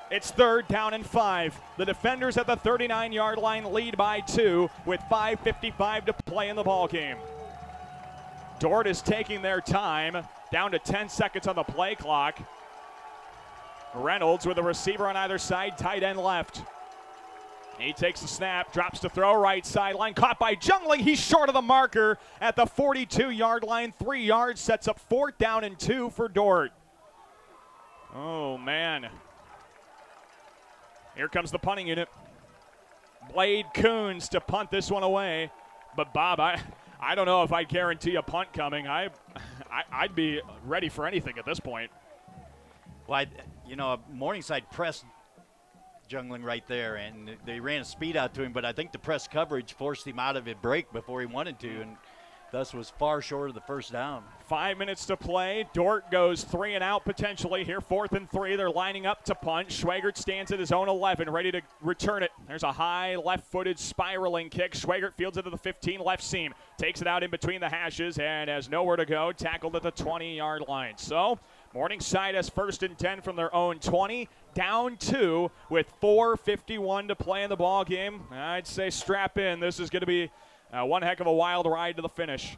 It's 3rd down and 5. The defenders at the 39-yard line lead by 2 with 5:55 to play in the ball game. Dordt is taking their time, down to 10 seconds on the play clock. Reynolds with a receiver on either side, tight end left. He takes the snap, drops to throw, right sideline, caught by Jungling. He's short of the marker at the 42-yard line. 3 yards, sets up 4th down and 2 for Dordt. Oh, man. Here comes the punting unit. Blade Coons to punt this one away. But, Bob, I don't know if I'd guarantee a punt coming. I'd be ready for anything at this point. Well, Morningside pressed Jungling right there, and they ran a speed out to him, but I think the press coverage forced him out of a break before he wanted to, and thus was far short of the first down. 5 minutes to play. Dordt goes 3 and out potentially here. 4th and 3. They're lining up to punt. Schwagert stands at his own 11, ready to return it. There's a high left-footed spiraling kick. Schwagert fields it to the 15 left seam. Takes it out in between the hashes and has nowhere to go. Tackled at the 20-yard line. So Morningside has 1st and 10 from their own 20. Down 2 with 4:51 to play in the ball game. I'd say strap in. This is going to be one heck of a wild ride to the finish.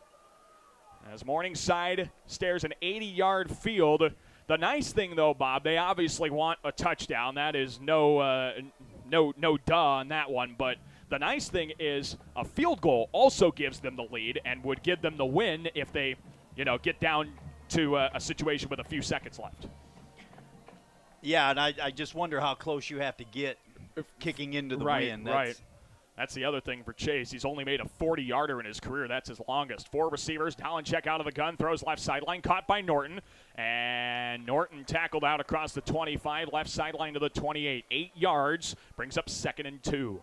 As Morningside stares an 80-yard field. The nice thing, though, Bob, they obviously want a touchdown. That is no duh on that one. But the nice thing is a field goal also gives them the lead and would give them the win if they, get down to a situation with a few seconds left. Yeah, and I just wonder how close you have to get kicking into the win. Right. That's the other thing for Chase. He's only made a 40-yarder in his career. That's his longest. 4 receivers. Dalenchek out of the gun. Throws left sideline. Caught by Norton. And Norton tackled out across the 25. Left sideline to the 28. 8 yards. Brings up 2nd and 2.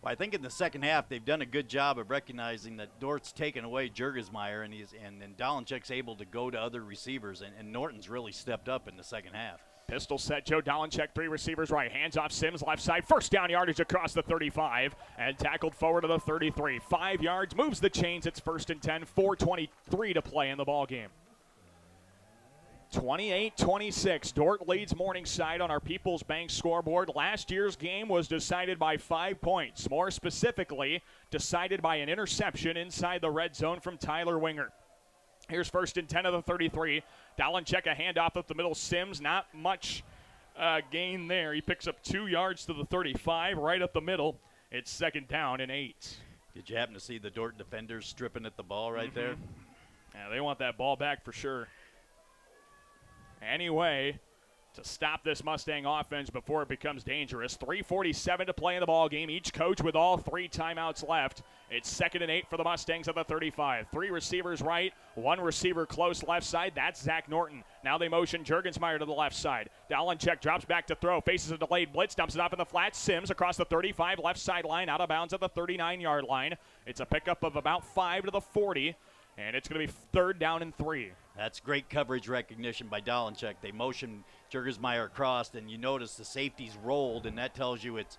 Well, I think in the second half they've done a good job of recognizing that Dordt's taken away Jurgesmeyer, and Dalenchek's able to go to other receivers, and Norton's really stepped up in the second half. Pistol set, Joe Dalenchek, 3 receivers right. Hands off Sims, left side. First down yardage across the 35 and tackled forward to the 33. 5 yards, moves the chains. It's 1st and 10, 4:23 to play in the ball game. 28-26. Dordt leads Morningside on our People's Bank scoreboard. Last year's game was decided by 5 points. More specifically, decided by an interception inside the red zone from Tyler Winger. Here's 1st and 10 of the 33. Dalenchek a handoff up the middle. Sims, not much gain there. He picks up 2 yards to the 35, right up the middle. It's 2nd down and 8. Did you happen to see the Dordt defenders stripping at the ball right there? Yeah, they want that ball back for sure. Anyway, to stop this Mustang offense before it becomes dangerous. 3:47 to play in the ball game. Each coach with all 3 timeouts left. It's 2nd and 8 for the Mustangs at the 35. 3 receivers right, 1 receiver close left side. That's Zach Norton. Now they motion Jurgensmeyer to the left side. Dalenchek drops back to throw, faces a delayed blitz, dumps it off in the flat. Sims across the 35 left sideline, out of bounds at the 39-yard line. It's a pickup of about 5 to the 40, and it's going to be 3rd down and 3. That's great coverage recognition by Dalenchek. They motion Jurgensmeyer across, and you notice the safety's rolled, and that tells you it's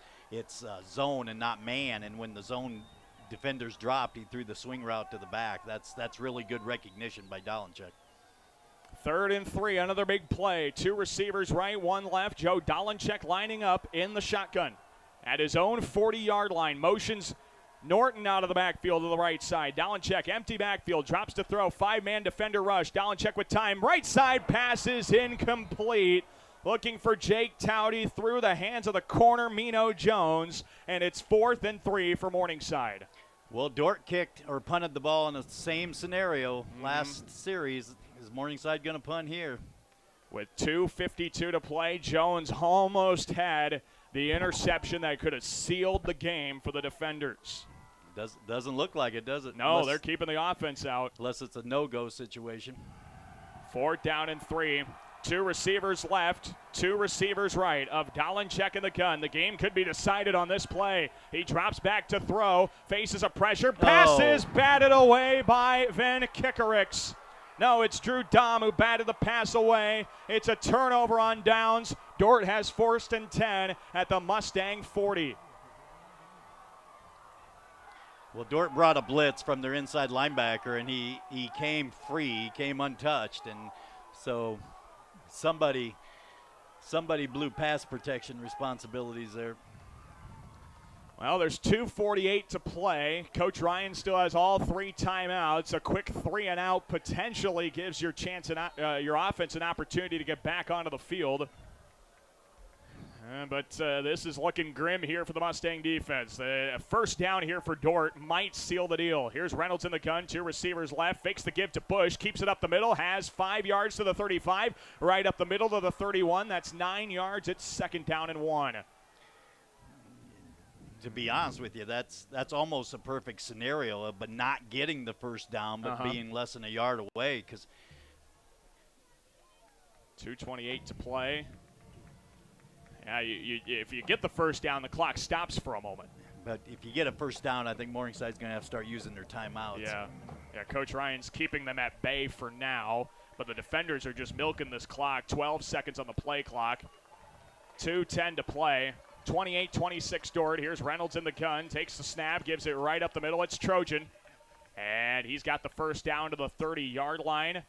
zone and not man. And when the zone defenders dropped, he threw the swing route to the back. That's really good recognition by Dalenchek. 3rd and 3, another big play. 2 receivers right, 1 left. Joe Dalenchek lining up in the shotgun at his own 40-yard line. Motions Norton out of the backfield to the right side. Dalenchek, empty backfield, drops to throw. 5-man defender rush. Dalenchek with time. Right side passes incomplete. Looking for Jake Towdy through the hands of the corner, Mino Jones. And it's 4th and 3 for Morningside. Well, Dordt kicked or punted the ball in the same scenario last series. Is Morningside going to punt here? With 2:52 to play, Jones almost had the interception that could have sealed the game for the defenders. Doesn't look like it, does it? No, they're keeping the offense out. Unless it's a no-go situation. 4th down and 3. 2 receivers left, 2 receivers right of Dalenchek in the gun. The game could be decided on this play. He drops back to throw, faces a pressure, passes batted away by Van Kikerix. No, it's Drew Dahm who batted the pass away. It's a turnover on downs. Dordt has 1st and 10 at the Mustang 40. Well, Dordt brought a blitz from their inside linebacker, and he came free. He came untouched, and so somebody blew pass protection responsibilities there. Well, there's 2:48 to play. Coach Ryan still has all 3 timeouts. A quick 3 and out potentially gives your offense an opportunity to get back onto the field. But this is looking grim here for the Mustang defense. The 1st down here for Dordt might seal the deal. Here's Reynolds in the gun, 2 receivers left, fakes the give to Bush, keeps it up the middle, has 5 yards to the 35, right up the middle to the 31. That's 9 yards. It's 2nd down and 1. To be honest with you, that's almost a perfect scenario, but not getting the 1st down, but being less than a yard away. 2:28 to play. Yeah, if you get the 1st down, the clock stops for a moment. But if you get a first down, I think Morningside's going to have to start using their timeouts. Yeah, Coach Ryan's keeping them at bay for now, but the defenders are just milking this clock. 12 seconds on the play clock. 2:10 to play. 28-26 Dordt. Here's Reynolds in the gun. Takes the snap, gives it right up the middle. It's Trojan. And he's got the first down to the 30-yard line.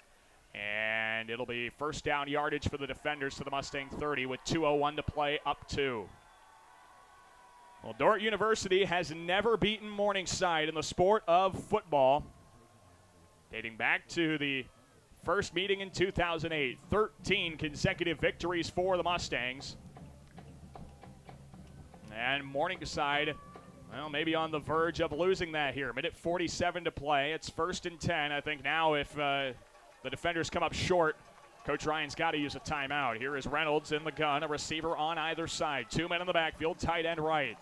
And it'll be first down yardage for the defenders to the Mustang 30 with 2:01 to play, up 2. Well, Dordt University has never beaten Morningside in the sport of football, dating back to the first meeting in 2008. 13 consecutive victories for the Mustangs. And Morningside, well, maybe on the verge of losing that here. Minute 47 to play. It's 1st and 10. I think now if the defenders come up short, Coach Ryan's got to use a timeout. Here is Reynolds in the gun, a receiver on either side. 2 men in the backfield, tight end right.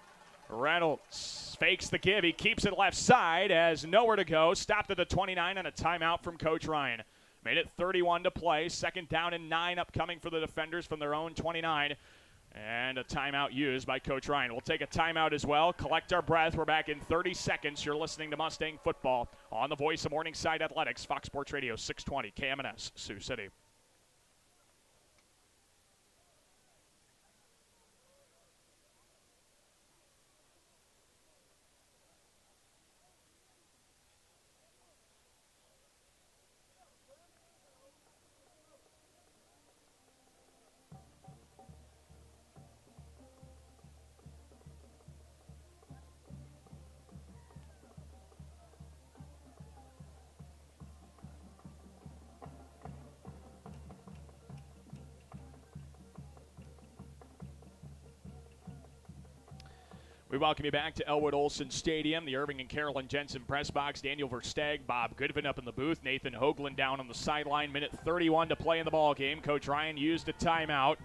Reynolds fakes the give. He keeps it left side, has nowhere to go. Stopped at the 29 and a timeout from Coach Ryan. Minute 31 to play. 2nd down and 9 upcoming for the defenders from their own 29. And a timeout used by Coach Ryan. We'll take a timeout as well. Collect our breath. We're back in 30 seconds. You're listening to Mustang Football on the voice of Morningside Athletics, Fox Sports Radio 620, KMNS, Sioux City. We welcome you back to Elwood Olson Stadium, the Irving and Carolyn Jensen press box. Daniel Versteg, Bob Goodvin up in the booth, Nathan Hoagland down on the sideline. Minute 31 to play in the ball game. Coach Ryan used a timeout.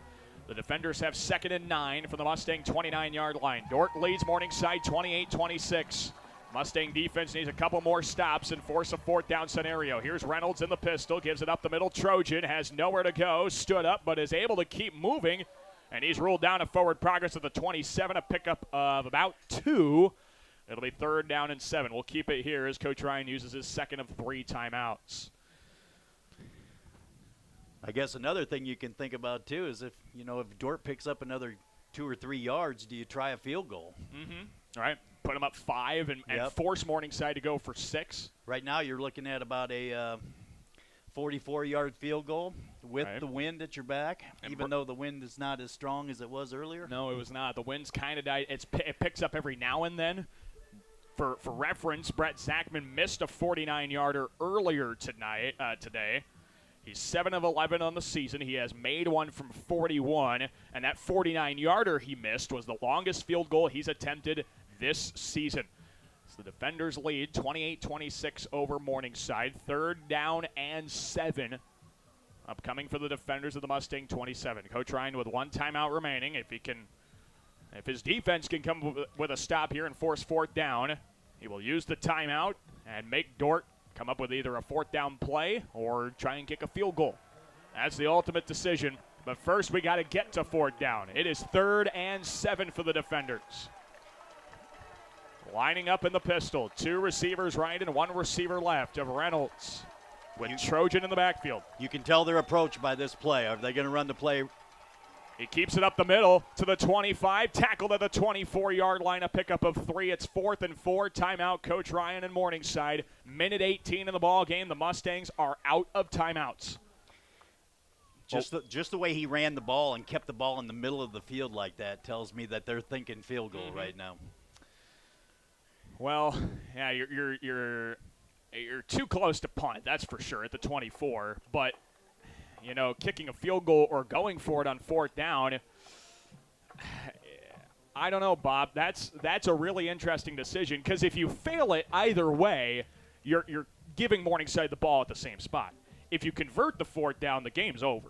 The defenders have 2nd and 9 from the Mustang 29-yard line. Dordt leads Morningside 28-26. Mustang defense needs a couple more stops and force a 4th down scenario. Here's Reynolds in the pistol, gives it up the middle. Trojan has nowhere to go, stood up, but is able to keep moving. And he's ruled down a forward progress at the 27, a pickup of about 2. It'll be 3rd down and 7. We'll keep it here as Coach Ryan uses his 2nd of 3 timeouts. I guess another thing you can think about, too, is if Dordt picks up another 2 or 3 yards, do you try a field goal? Mm-hmm. All right. Put them up 5 and force Morningside to go for 6. Right now you're looking at about a 44-yard field goal with right. the wind at your back, and even though the wind is not as strong as it was earlier. No, it was not. The wind's kind of died. It picks up every now and then. For reference, Brett Zachman missed a 49-yarder earlier today. He's 7 of 11 on the season. He has made one from 41, and that 49-yarder he missed was the longest field goal he's attempted this season. So the defenders lead 28-26 over Morningside. 3rd down and 7 upcoming for the defenders of the Mustang 27. Coach Ryan with 1 timeout remaining. If his defense can come with a stop here and force 4th down, he will use the timeout and make Dordt come up with either a 4th down play or try and kick a field goal. That's the ultimate decision. But first we got to get to 4th down. It is 3rd and 7 for the defenders. Lining up in the pistol. 2 receivers right and 1 receiver left of Reynolds with Trojan in the backfield. You can tell their approach by this play. Are they going to run the play? He keeps it up the middle to the 25. Tackled at the 24-yard line. A pickup of 3. It's 4th and 4. Timeout, Coach Ryan and Morningside. Minute 18 in the ball game. The Mustangs are out of timeouts. Just the way he ran the ball and kept the ball in the middle of the field like that tells me that they're thinking field goal right now. Well, yeah, you're too close to punt, that's for sure, at the 24. But, kicking a field goal or going for it on 4th down, I don't know, Bob. That's a really interesting decision because if you fail it either way, you're giving Morningside the ball at the same spot. If you convert the 4th down, the game's over.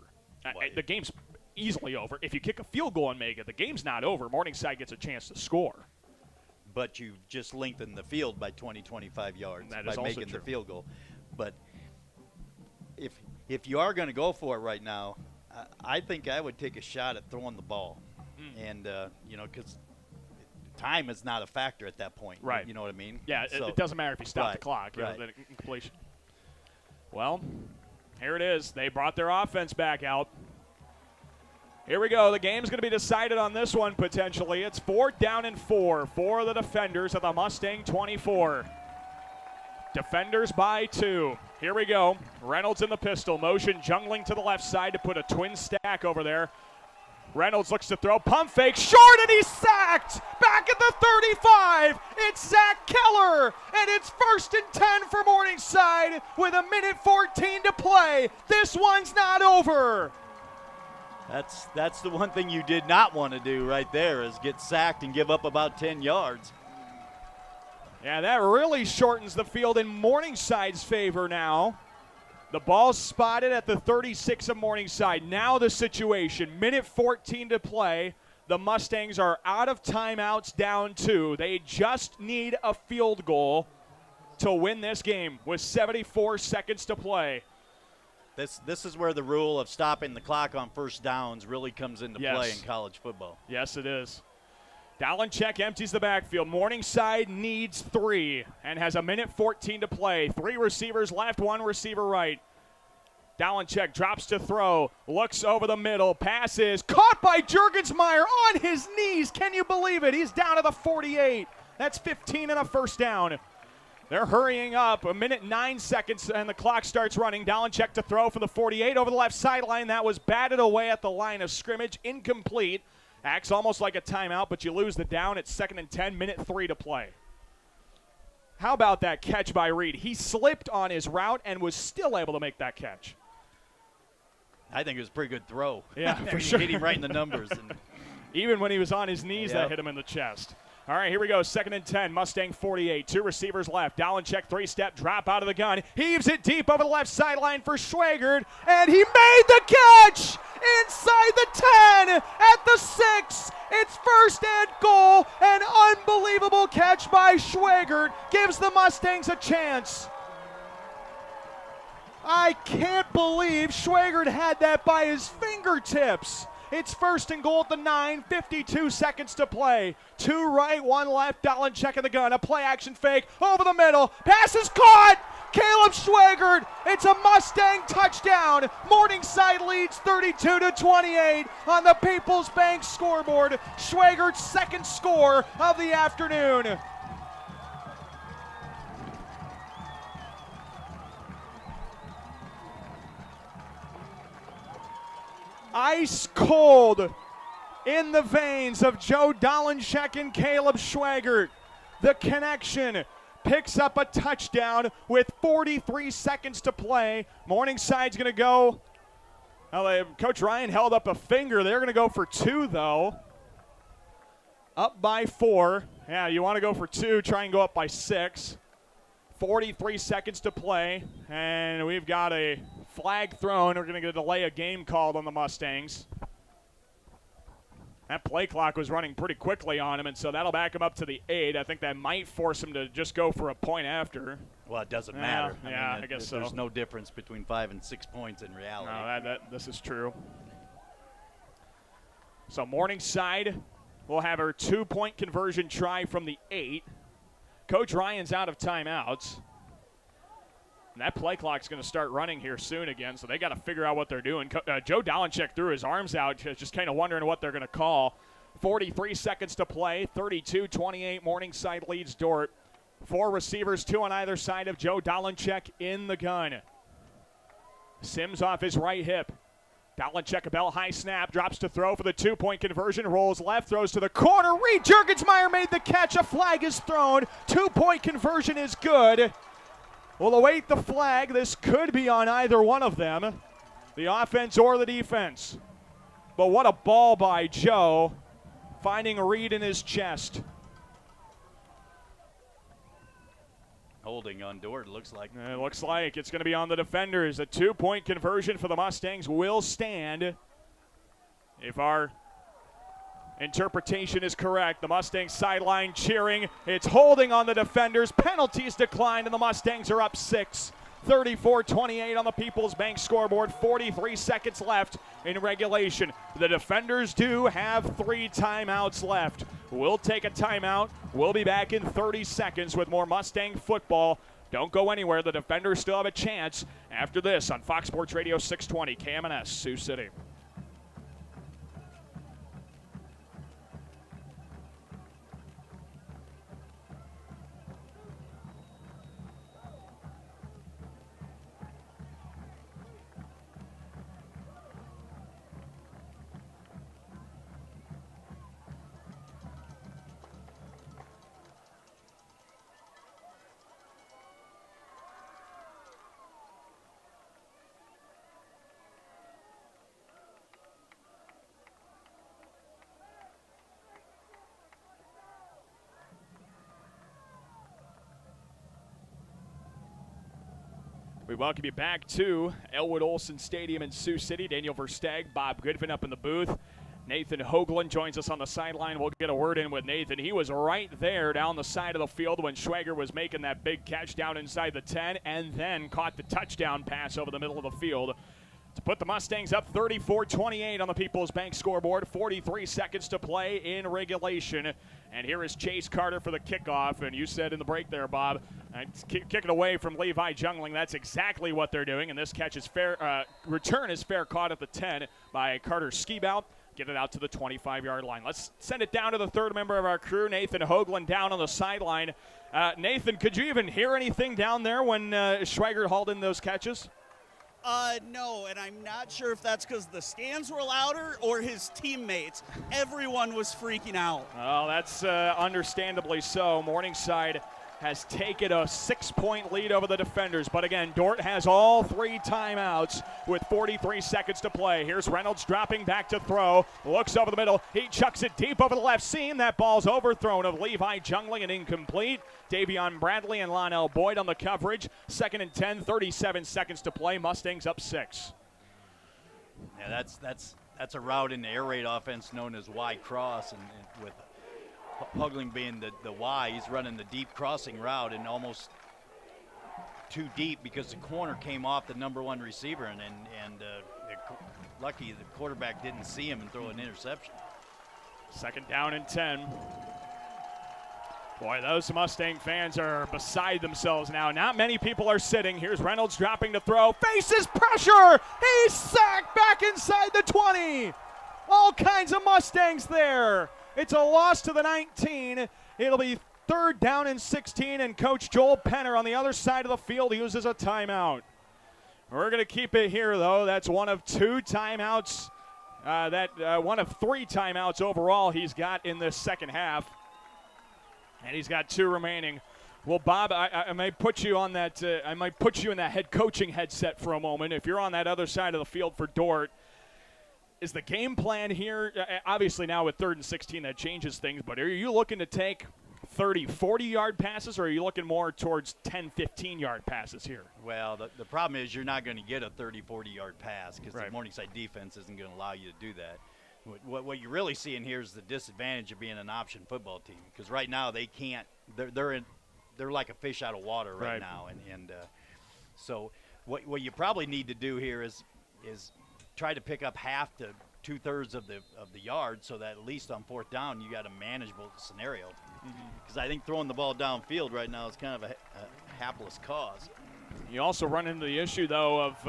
The game's easily over. If you kick a field goal and make it, the game's not over. Morningside gets a chance to score. But you just lengthened the field by 20, 25 yards by making the field goal. But if you are going to go for it right now, I think I would take a shot at throwing the ball. And, because time is not a factor at that point. Right. You know what I mean? Yeah, So, it doesn't matter if you stop the right, clock. right. The incompletion. Well, here it is. They brought their offense back out. Here we go. The game's going to be decided on this one potentially. It's 4th down and 4 for the defenders of the Mustang 24. Defenders by 2. Here we go. Reynolds in the pistol. Motion jungling to the left side to put a twin stack over there. Reynolds looks to throw. Pump fake. Short, and he's sacked. Back at the 35. It's Zach Keller. And it's 1st and 10 for Morningside with 1:14 to play. This one's not over. That's the one thing you did not want to do right there is get sacked and give up about 10 yards. Yeah, that really shortens the field in Morningside's favor now. The ball's spotted at the 36 of Morningside. Now the situation, 1:14 to play. The Mustangs are out of timeouts, down 2. They just need a field goal to win this game with 74 seconds to play. This is where the rule of stopping the clock on first downs really comes into play in college football. Yes, it is. Dalenchek empties the backfield. Morningside needs 3 and has 1:14 to play. 3 receivers left, 1 receiver right. Dalenchek drops to throw, looks over the middle, passes, caught by Jurgensmeyer on his knees. Can you believe it? He's down to the 48. That's 15 and a first down. They're hurrying up. 1:09, and the clock starts running. Dalenchek to throw for the 48 over the left sideline. That was batted away at the line of scrimmage. Incomplete. Acts almost like a timeout, but you lose the down. It's 2nd and 10, 1:03 to play. How about that catch by Reed? He slipped on his route and was still able to make that catch. I think it was a pretty good throw. Yeah, I for mean, sure. Hit him right in the numbers. And even when he was on his knees, Yep. that hit him in the chest. All right, here we go. 2nd and 10, Mustang 48. 2 receivers left. Dalenchek, 3-step drop out of the gun. Heaves it deep over the left sideline for Schwagert, and he made the catch inside the 10 at the 6. It's 1st and goal. An unbelievable catch by Schwagert gives the Mustangs a chance. I can't believe Schwagert had that by his fingertips. It's 1st and goal at the 9, 52 seconds to play. 2 right, 1 left. Dalenchek in the gun. A play action fake over the middle. Pass is caught. Caleb Schwagert. It's a Mustang touchdown. Morningside leads 32-28 on the People's Bank scoreboard. Schwagert's 2nd score of the afternoon. Ice cold in the veins of Joe Dalenchek and Caleb Schwagert. The connection picks up a touchdown with 43 seconds to play. Morningside's going to go. Well, Coach Ryan held up a finger. They're going to go for 2, though. Up by 4. Yeah, you want to go for 2, try and go up by 6. 43 seconds to play, and we've got a flag thrown. We're going to get a delay a game called on the Mustangs. That play clock was running pretty quickly on him, and so that'll back him up to the 8. I think that might force him to just go for a point after. well, it doesn't matter. I guess so. There's no difference between 5 and 6 points in reality. No, this is true. So Morningside will have her 2-point conversion try from the 8. Coach Ryan's out of timeouts. And that play clock's going to start running here soon again, so they got to figure out what they're doing. Joe Dalenchek threw his arms out, just kind of wondering what they're going to call. 43 seconds to play, 32-28. Morningside leads Dordt. 4 receivers, 2 on either side of Joe Dalenchek in the gun. Sims off his right hip. Dalenchek, a belt high snap, drops to throw for the 2-point conversion, rolls left, throws to the corner. Reed Jurgensmeyer made the catch. A flag is thrown. 2-point conversion is good. We'll await the flag. This could be on either one of them, the offense or the defense. But what a ball by Joe, finding Reed in his chest. Holding on Dordt, looks like. It looks like it's going to be on the defenders. A 2-point conversion for the Mustangs will stand. If our interpretation is correct, the Mustangs sideline cheering. It's holding on the defenders. Penalties declined, and the Mustangs are up 6. 34-28 on the People's Bank scoreboard. 43 seconds left in regulation. The defenders do have 3 timeouts left. We'll take a timeout. We'll be back in 30 seconds with more Mustang football. Don't go anywhere. The defenders still have a chance after this on Fox Sports Radio 620 KMNS Sioux City. We welcome you back to Elwood Olson Stadium in Sioux City. Daniel Versteg, Bob Goodvin up in the booth. Nathan Hoagland joins us on the sideline. We'll get a word in with Nathan. He was right there down the side of the field when Schwager was making that big catch down inside the 10 and then caught the touchdown pass over the middle of the field to put the Mustangs up 34-28 on the People's Bank scoreboard. 43 seconds to play in regulation. And here is Chase Carter for the kickoff. And you said in the break there, Bob, kick it away from Levi Jungling. That's exactly what they're doing. And this catch is fair. Return is fair, caught at the 10 by Carter Skibout. Get it out to the 25-yard line. Let's send it down to the third member of our crew, Nathan Hoagland, down on the sideline. Nathan, could you even hear anything down there when Schwager hauled in those catches? No, and I'm not sure if that's because the stands were louder or his teammates. Everyone was freaking out. Well, that's understandably so. Morningside has taken a 6-point lead over the defenders. But again, Dordt has all 3 timeouts with 43 seconds to play. Here's Reynolds dropping back to throw. Looks over the middle. He chucks it deep over the left seam. That ball's overthrown of Levi Jungling and incomplete. Davion Bradley and Lonell Boyd on the coverage. 2nd and 10, 37 seconds to play. Mustangs up 6. Yeah, that's a route in the air raid offense known as Y cross, and with Hoagland being the Y, he's running the deep crossing route and almost too deep because the corner came off the number 1 receiver, and lucky the quarterback didn't see him and throw an interception. 2nd down and 10. Boy, those Mustang fans are beside themselves now. Not many people are sitting. Here's Reynolds dropping to throw. Faces pressure. He's sacked back inside the 20. All kinds of Mustangs there. It's a loss to the 19. It'll be 3rd down and 16, and Coach Joel Penner on the other side of the field uses a timeout. We're going to keep it here, though. That's one of 2 timeouts. One of 3 timeouts overall he's got in this second half. And he's got 2 remaining. Well, Bob, I might put you on that. I might put you in that head coaching headset for a moment. If you're on that other side of the field for Dordt, is the game plan here? Obviously, now with 3rd and 16, that changes things. But are you looking to take 30, 40-yard passes, or are you looking more towards 10, 15-yard passes here? Well, the problem is you're not going to get a 30, 40-yard pass because Right. the Morningside defense isn't going to allow you to do that. What you're really seeing here is the disadvantage of being an option football team, because right now they can't. They're like a fish out of water right now, and so what you probably need to do here is try to pick up half to 2/3 of the yard, so that at least on 4th down you got a manageable scenario. Because I think throwing the ball downfield right now is kind of a hapless cause. You also run into the issue, though, of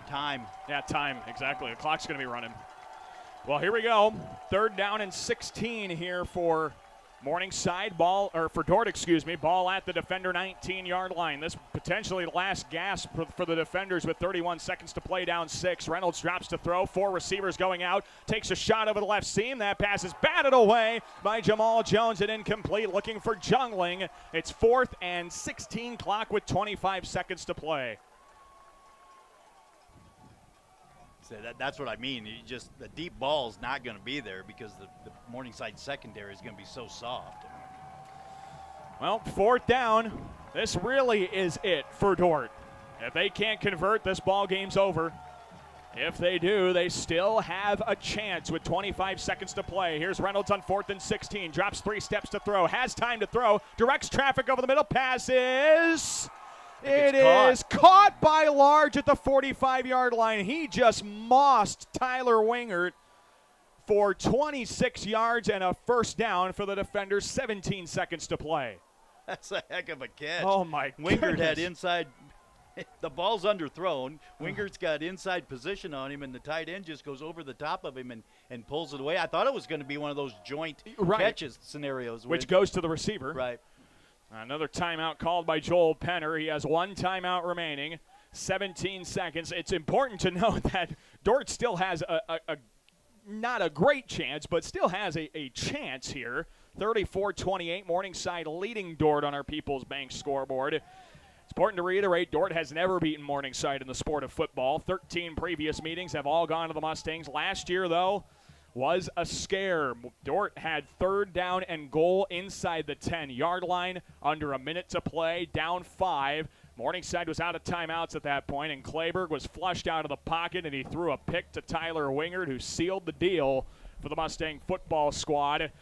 Time. Yeah, time, exactly. The clock's going to be running. Well, here we go. 3rd down and 16 here for Morningside. For Dordt, ball at the defender 19-yard line. This potentially the last gasp for the defenders with 31 seconds to play, down 6. Reynolds drops to throw. 4 receivers going out. Takes a shot over the left seam. That pass is batted away by Jamal Jones and incomplete. Looking for Jungling. It's 4th and 16 clock with 25 seconds to play. So that's what I mean. The deep ball is not going to be there because the Morningside secondary is going to be so soft. Well, 4th down. This really is it for Dordt. If they can't convert, this ball game's over. If they do, they still have a chance with 25 seconds to play. Here's Reynolds on 4th and 16. Drops 3 steps to throw. Has time to throw. Directs traffic over the middle. Passes It is caught by Large at the 45-yard line. He just mossed Tyler Wingert for 26 yards and a first down for the defenders. 17 seconds to play. That's a heck of a catch. Oh, my Wingert goodness. had inside. The ball's underthrown. Wingert's got inside position on him, and the tight end just goes over the top of him and pulls it away. I thought it was going to be one of those joint catches scenarios. Which goes to the receiver. Right. Another timeout called by Joel Penner. He has one timeout remaining, 17 seconds. It's important to note that Dordt still has a not a great chance, but still has a chance here. 34-28, Morningside leading Dordt on our People's Bank scoreboard. It's important to reiterate, Dordt has never beaten Morningside in the sport of football. 13 previous meetings have all gone to the Mustangs. Last year, though, was a scare. Dordt had third down and goal inside the 10-yard line, under a minute to play, down 5. Morningside was out of timeouts at that point, and Clayberg was flushed out of the pocket, and he threw a pick to Tyler Wingert, who sealed the deal for the Mustang football squad.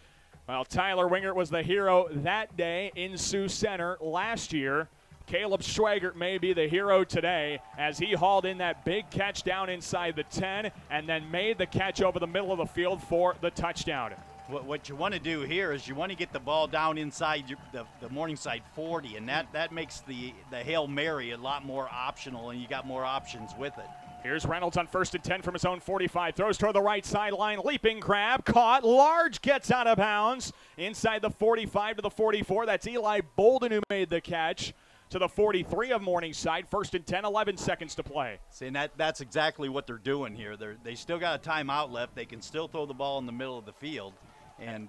Well, Tyler Wingert was the hero that day in Sioux Center last year. Caleb Schwagert may be the hero today as he hauled in that big catch down inside the 10 and then made the catch over the middle of the field for the touchdown. What you want to do here is you want to get the ball down inside the Morningside 40, and that makes the Hail Mary a lot more optional, and you got more options with it. Here's Reynolds on 1st and 10 from his own 45. Throws toward the right sideline. Leaping crab. Caught. Large gets out of bounds. Inside the 45 to the 44. That's Eli Bolden who made the catch to the 43 of Morningside. 1st and 10, 11 seconds to play. See, and that's exactly what they're doing here. They still got a timeout left. They can still throw the ball in the middle of the field. And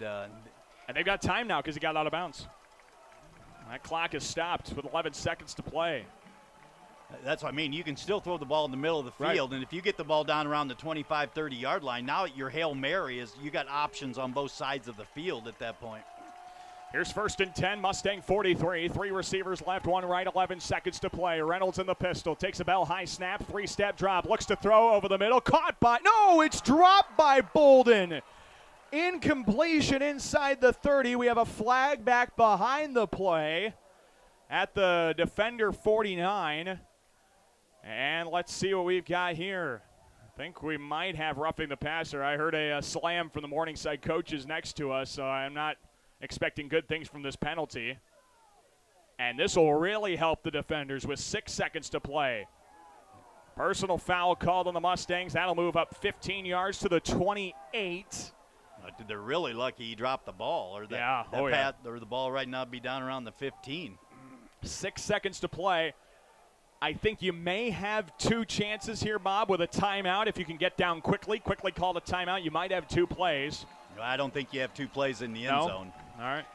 they've got time now because he got out of bounds. That clock is stopped with 11 seconds to play. That's what I mean. You can still throw the ball in the middle of the field, and if you get the ball down around the 25, 30-yard line, now your Hail Mary is you got options on both sides of the field at that point. Here's 1st and 10, Mustang 43. 3 receivers left, 1 right, 11 seconds to play. Reynolds in the pistol, takes a bell high snap, 3-step drop, looks to throw over the middle, caught by, no, it's dropped by Bolden. Incompletion inside the 30. We have a flag back behind the play at the defender 49. And let's see what we've got here. I think we might have roughing the passer. I heard a slam from the Morningside coaches next to us, so I'm not expecting good things from this penalty. And this will really help the defenders with 6 seconds to play. Personal foul called on the Mustangs. That'll move up 15 yards to the 28. They're really lucky he dropped the ball, or or the ball right now be down around the 15. 6 seconds to play. I think you may have 2 chances here, Bob, with a timeout. If you can get down quickly call the timeout, you might have 2 plays. I don't think you have 2 plays in the end zone. All right.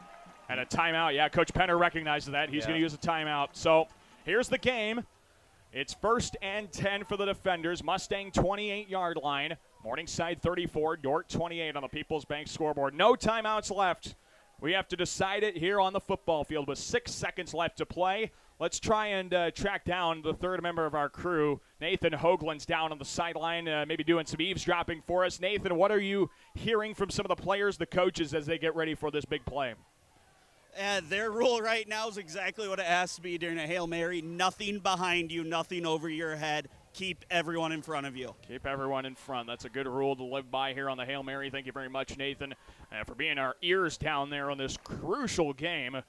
And a timeout. Yeah, Coach Penner recognizes that. He's going to use a timeout. So here's the game. It's 1st and 10 for the defenders. Mustang 28-yard line. Morningside 34, Dordt 28 on the People's Bank scoreboard. No timeouts left. We have to decide it here on the football field with 6 seconds left to play. Let's try and track down the third member of our crew. Nathan Hoagland's down on the sideline, maybe doing some eavesdropping for us. Nathan, what are you hearing from some of the players, the coaches, as they get ready for this big play? Their rule right now is exactly what it has to be during a Hail Mary. Nothing behind you, nothing over your head. Keep everyone in front of you. Keep everyone in front. That's a good rule to live by here on the Hail Mary. Thank you very much, Nathan, for being our ears down there on this crucial game.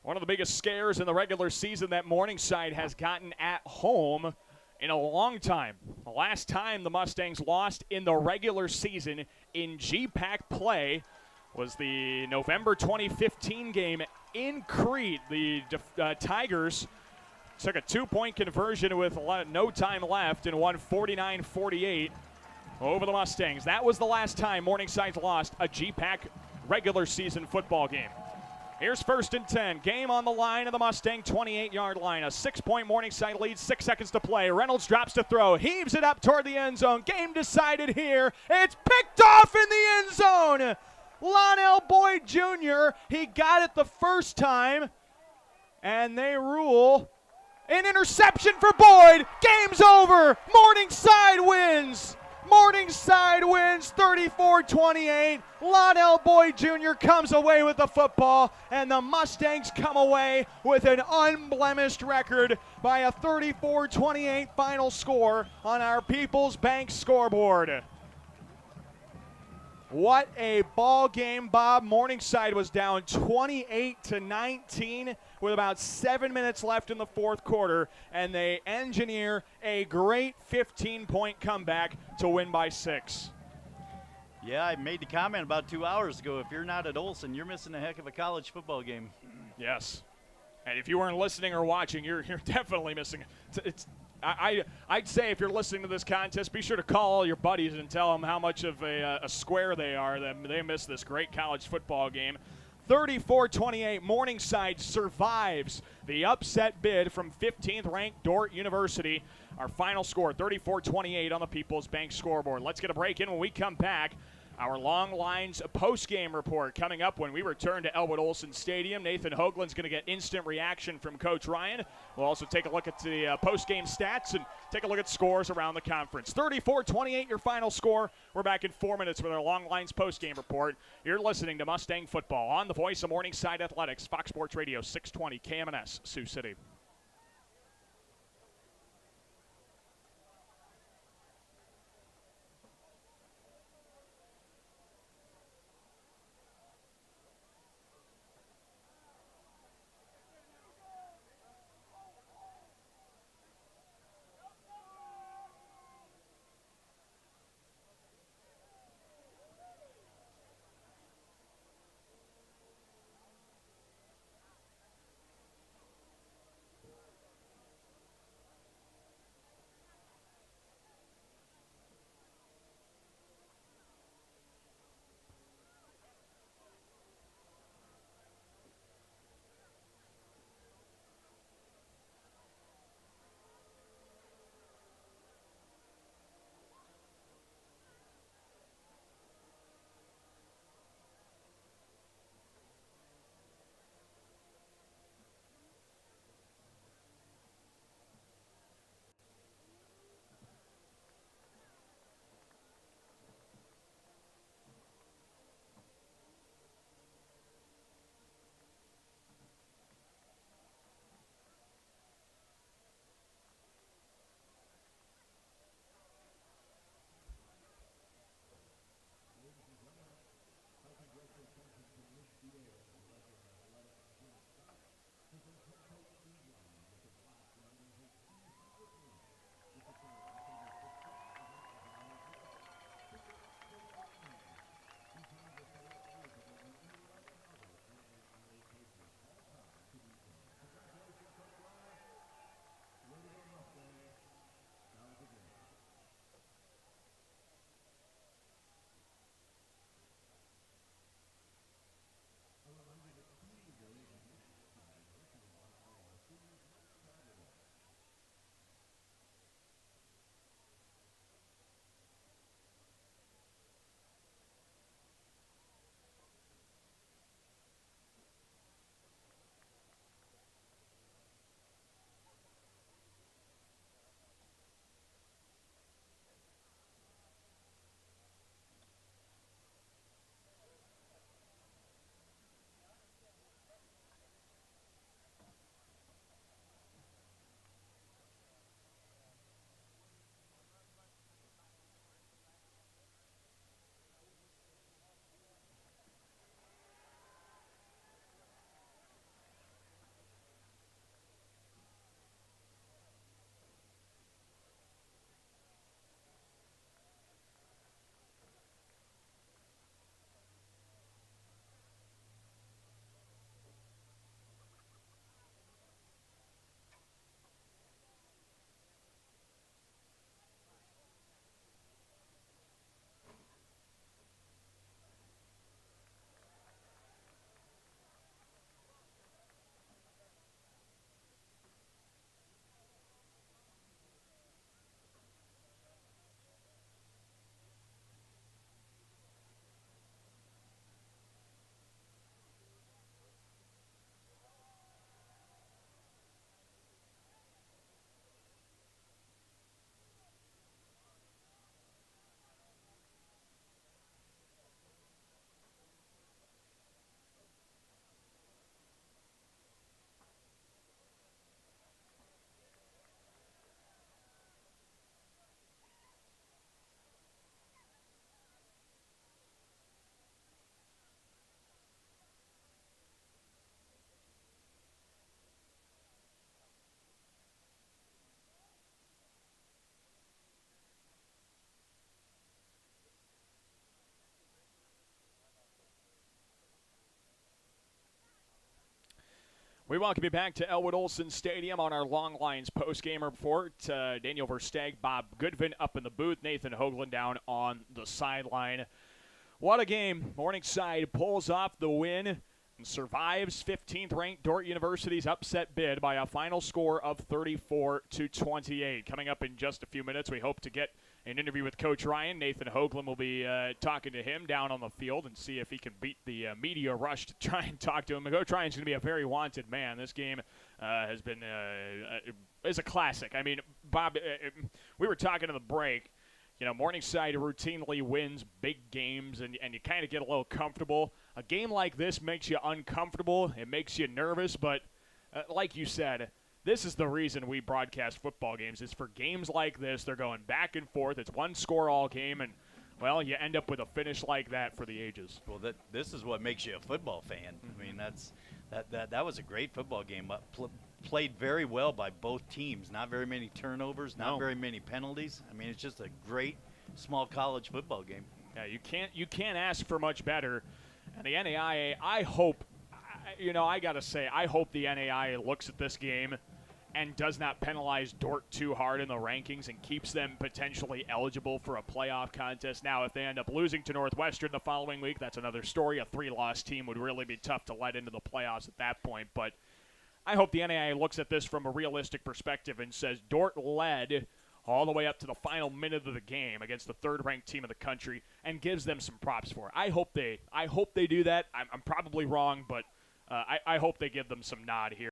One of the biggest scares in the regular season that Morningside has gotten at home in a long time. The last time the Mustangs lost in the regular season in GPAC play was the November 2015 game in Crete. The Tigers took a 2-point conversion with no time left and won 49-48 over the Mustangs. That was the last time Morningside lost a GPAC regular season football game. Here's 1st and 10. Game on the line of the Mustang 28-yard line. A 6-point Morningside lead, 6 seconds to play. Reynolds drops to throw, heaves it up toward the end zone. Game decided here. It's picked off in the end zone. Lonell Boyd Jr., he got it the first time, and they rule an interception for Boyd. Game's over. Morningside wins. Morningside wins 34-28. Lonnell Boyd Jr. comes away with the football, and the Mustangs come away with an unblemished record by a 34-28 final score on our People's Bank scoreboard. What a ball game, Bob. Morningside was down 28-19 with about 7 minutes left in the fourth quarter, and they engineer a great 15-point comeback to win by 6. Yeah, I made the comment about 2 hours ago. If you're not at Olson, you're missing a heck of a college football game. Yes. And if you weren't listening or watching, you're definitely missing it. I'd say if you're listening to this contest, be sure to call all your buddies and tell them how much of a square they are that they missed this great college football game. 34-28, Morningside survives the upset bid from 15th-ranked Dordt University. Our final score, 34-28 on the People's Bank scoreboard. Let's get a break in. When we come back, our Long Lines post-game report coming up when we return to Elwood Olson Stadium. Nathan Hoagland's going to get instant reaction from Coach Ryan. We'll also take a look at the post-game stats and take a look at scores around the conference. 34-28, your final score. We're back in 4 minutes with our Long Lines post-game report. You're listening to Mustang Football on the voice of Morningside Athletics, Fox Sports Radio 620 KMNS, Sioux City. We welcome you back to Elwood Olson Stadium on our Long Lines post-game report. Daniel Versteeg, Bob Goodvin up in the booth, Nathan Hoagland down on the sideline. What a game. Morningside pulls off the win and survives 15th-ranked Dordt University's upset bid by a final score of 34-28. Coming up in just a few minutes, we hope to get an interview with Coach Ryan. Nathan Hoagland will be talking to him down on the field and see if he can beat the media rush to try and talk to him. Coach Ryan's going to be a very wanted man. This game has been is a classic. I mean, Bob, we were talking in the break. You know, Morningside routinely wins big games, and you kind of get a little comfortable. A game like this makes you uncomfortable. It makes you nervous, but like you said, this is the reason we broadcast football games. It's for games like this. They're going back and forth. It's one score all game, and, well, you end up with a finish like that for the ages. Well, this is what makes you a football fan. I mean, that was a great football game. Played very well by both teams. Not very many turnovers, not very many penalties. I mean, it's just a great small college football game. Yeah, you can't ask for much better. And the NAIA, I hope, I got to say, I hope the NAIA looks at this game and does not penalize Dordt too hard in the rankings and keeps them potentially eligible for a playoff contest. Now, if they end up losing to Northwestern the following week, that's another story. A 3-loss team would really be tough to let into the playoffs at that point. But I hope the NAIA looks at this from a realistic perspective and says Dordt led all the way up to the final minute of the game against the third-ranked team of the country and gives them some props for it. I hope they do that. I'm probably wrong, but I hope they give them some nod here.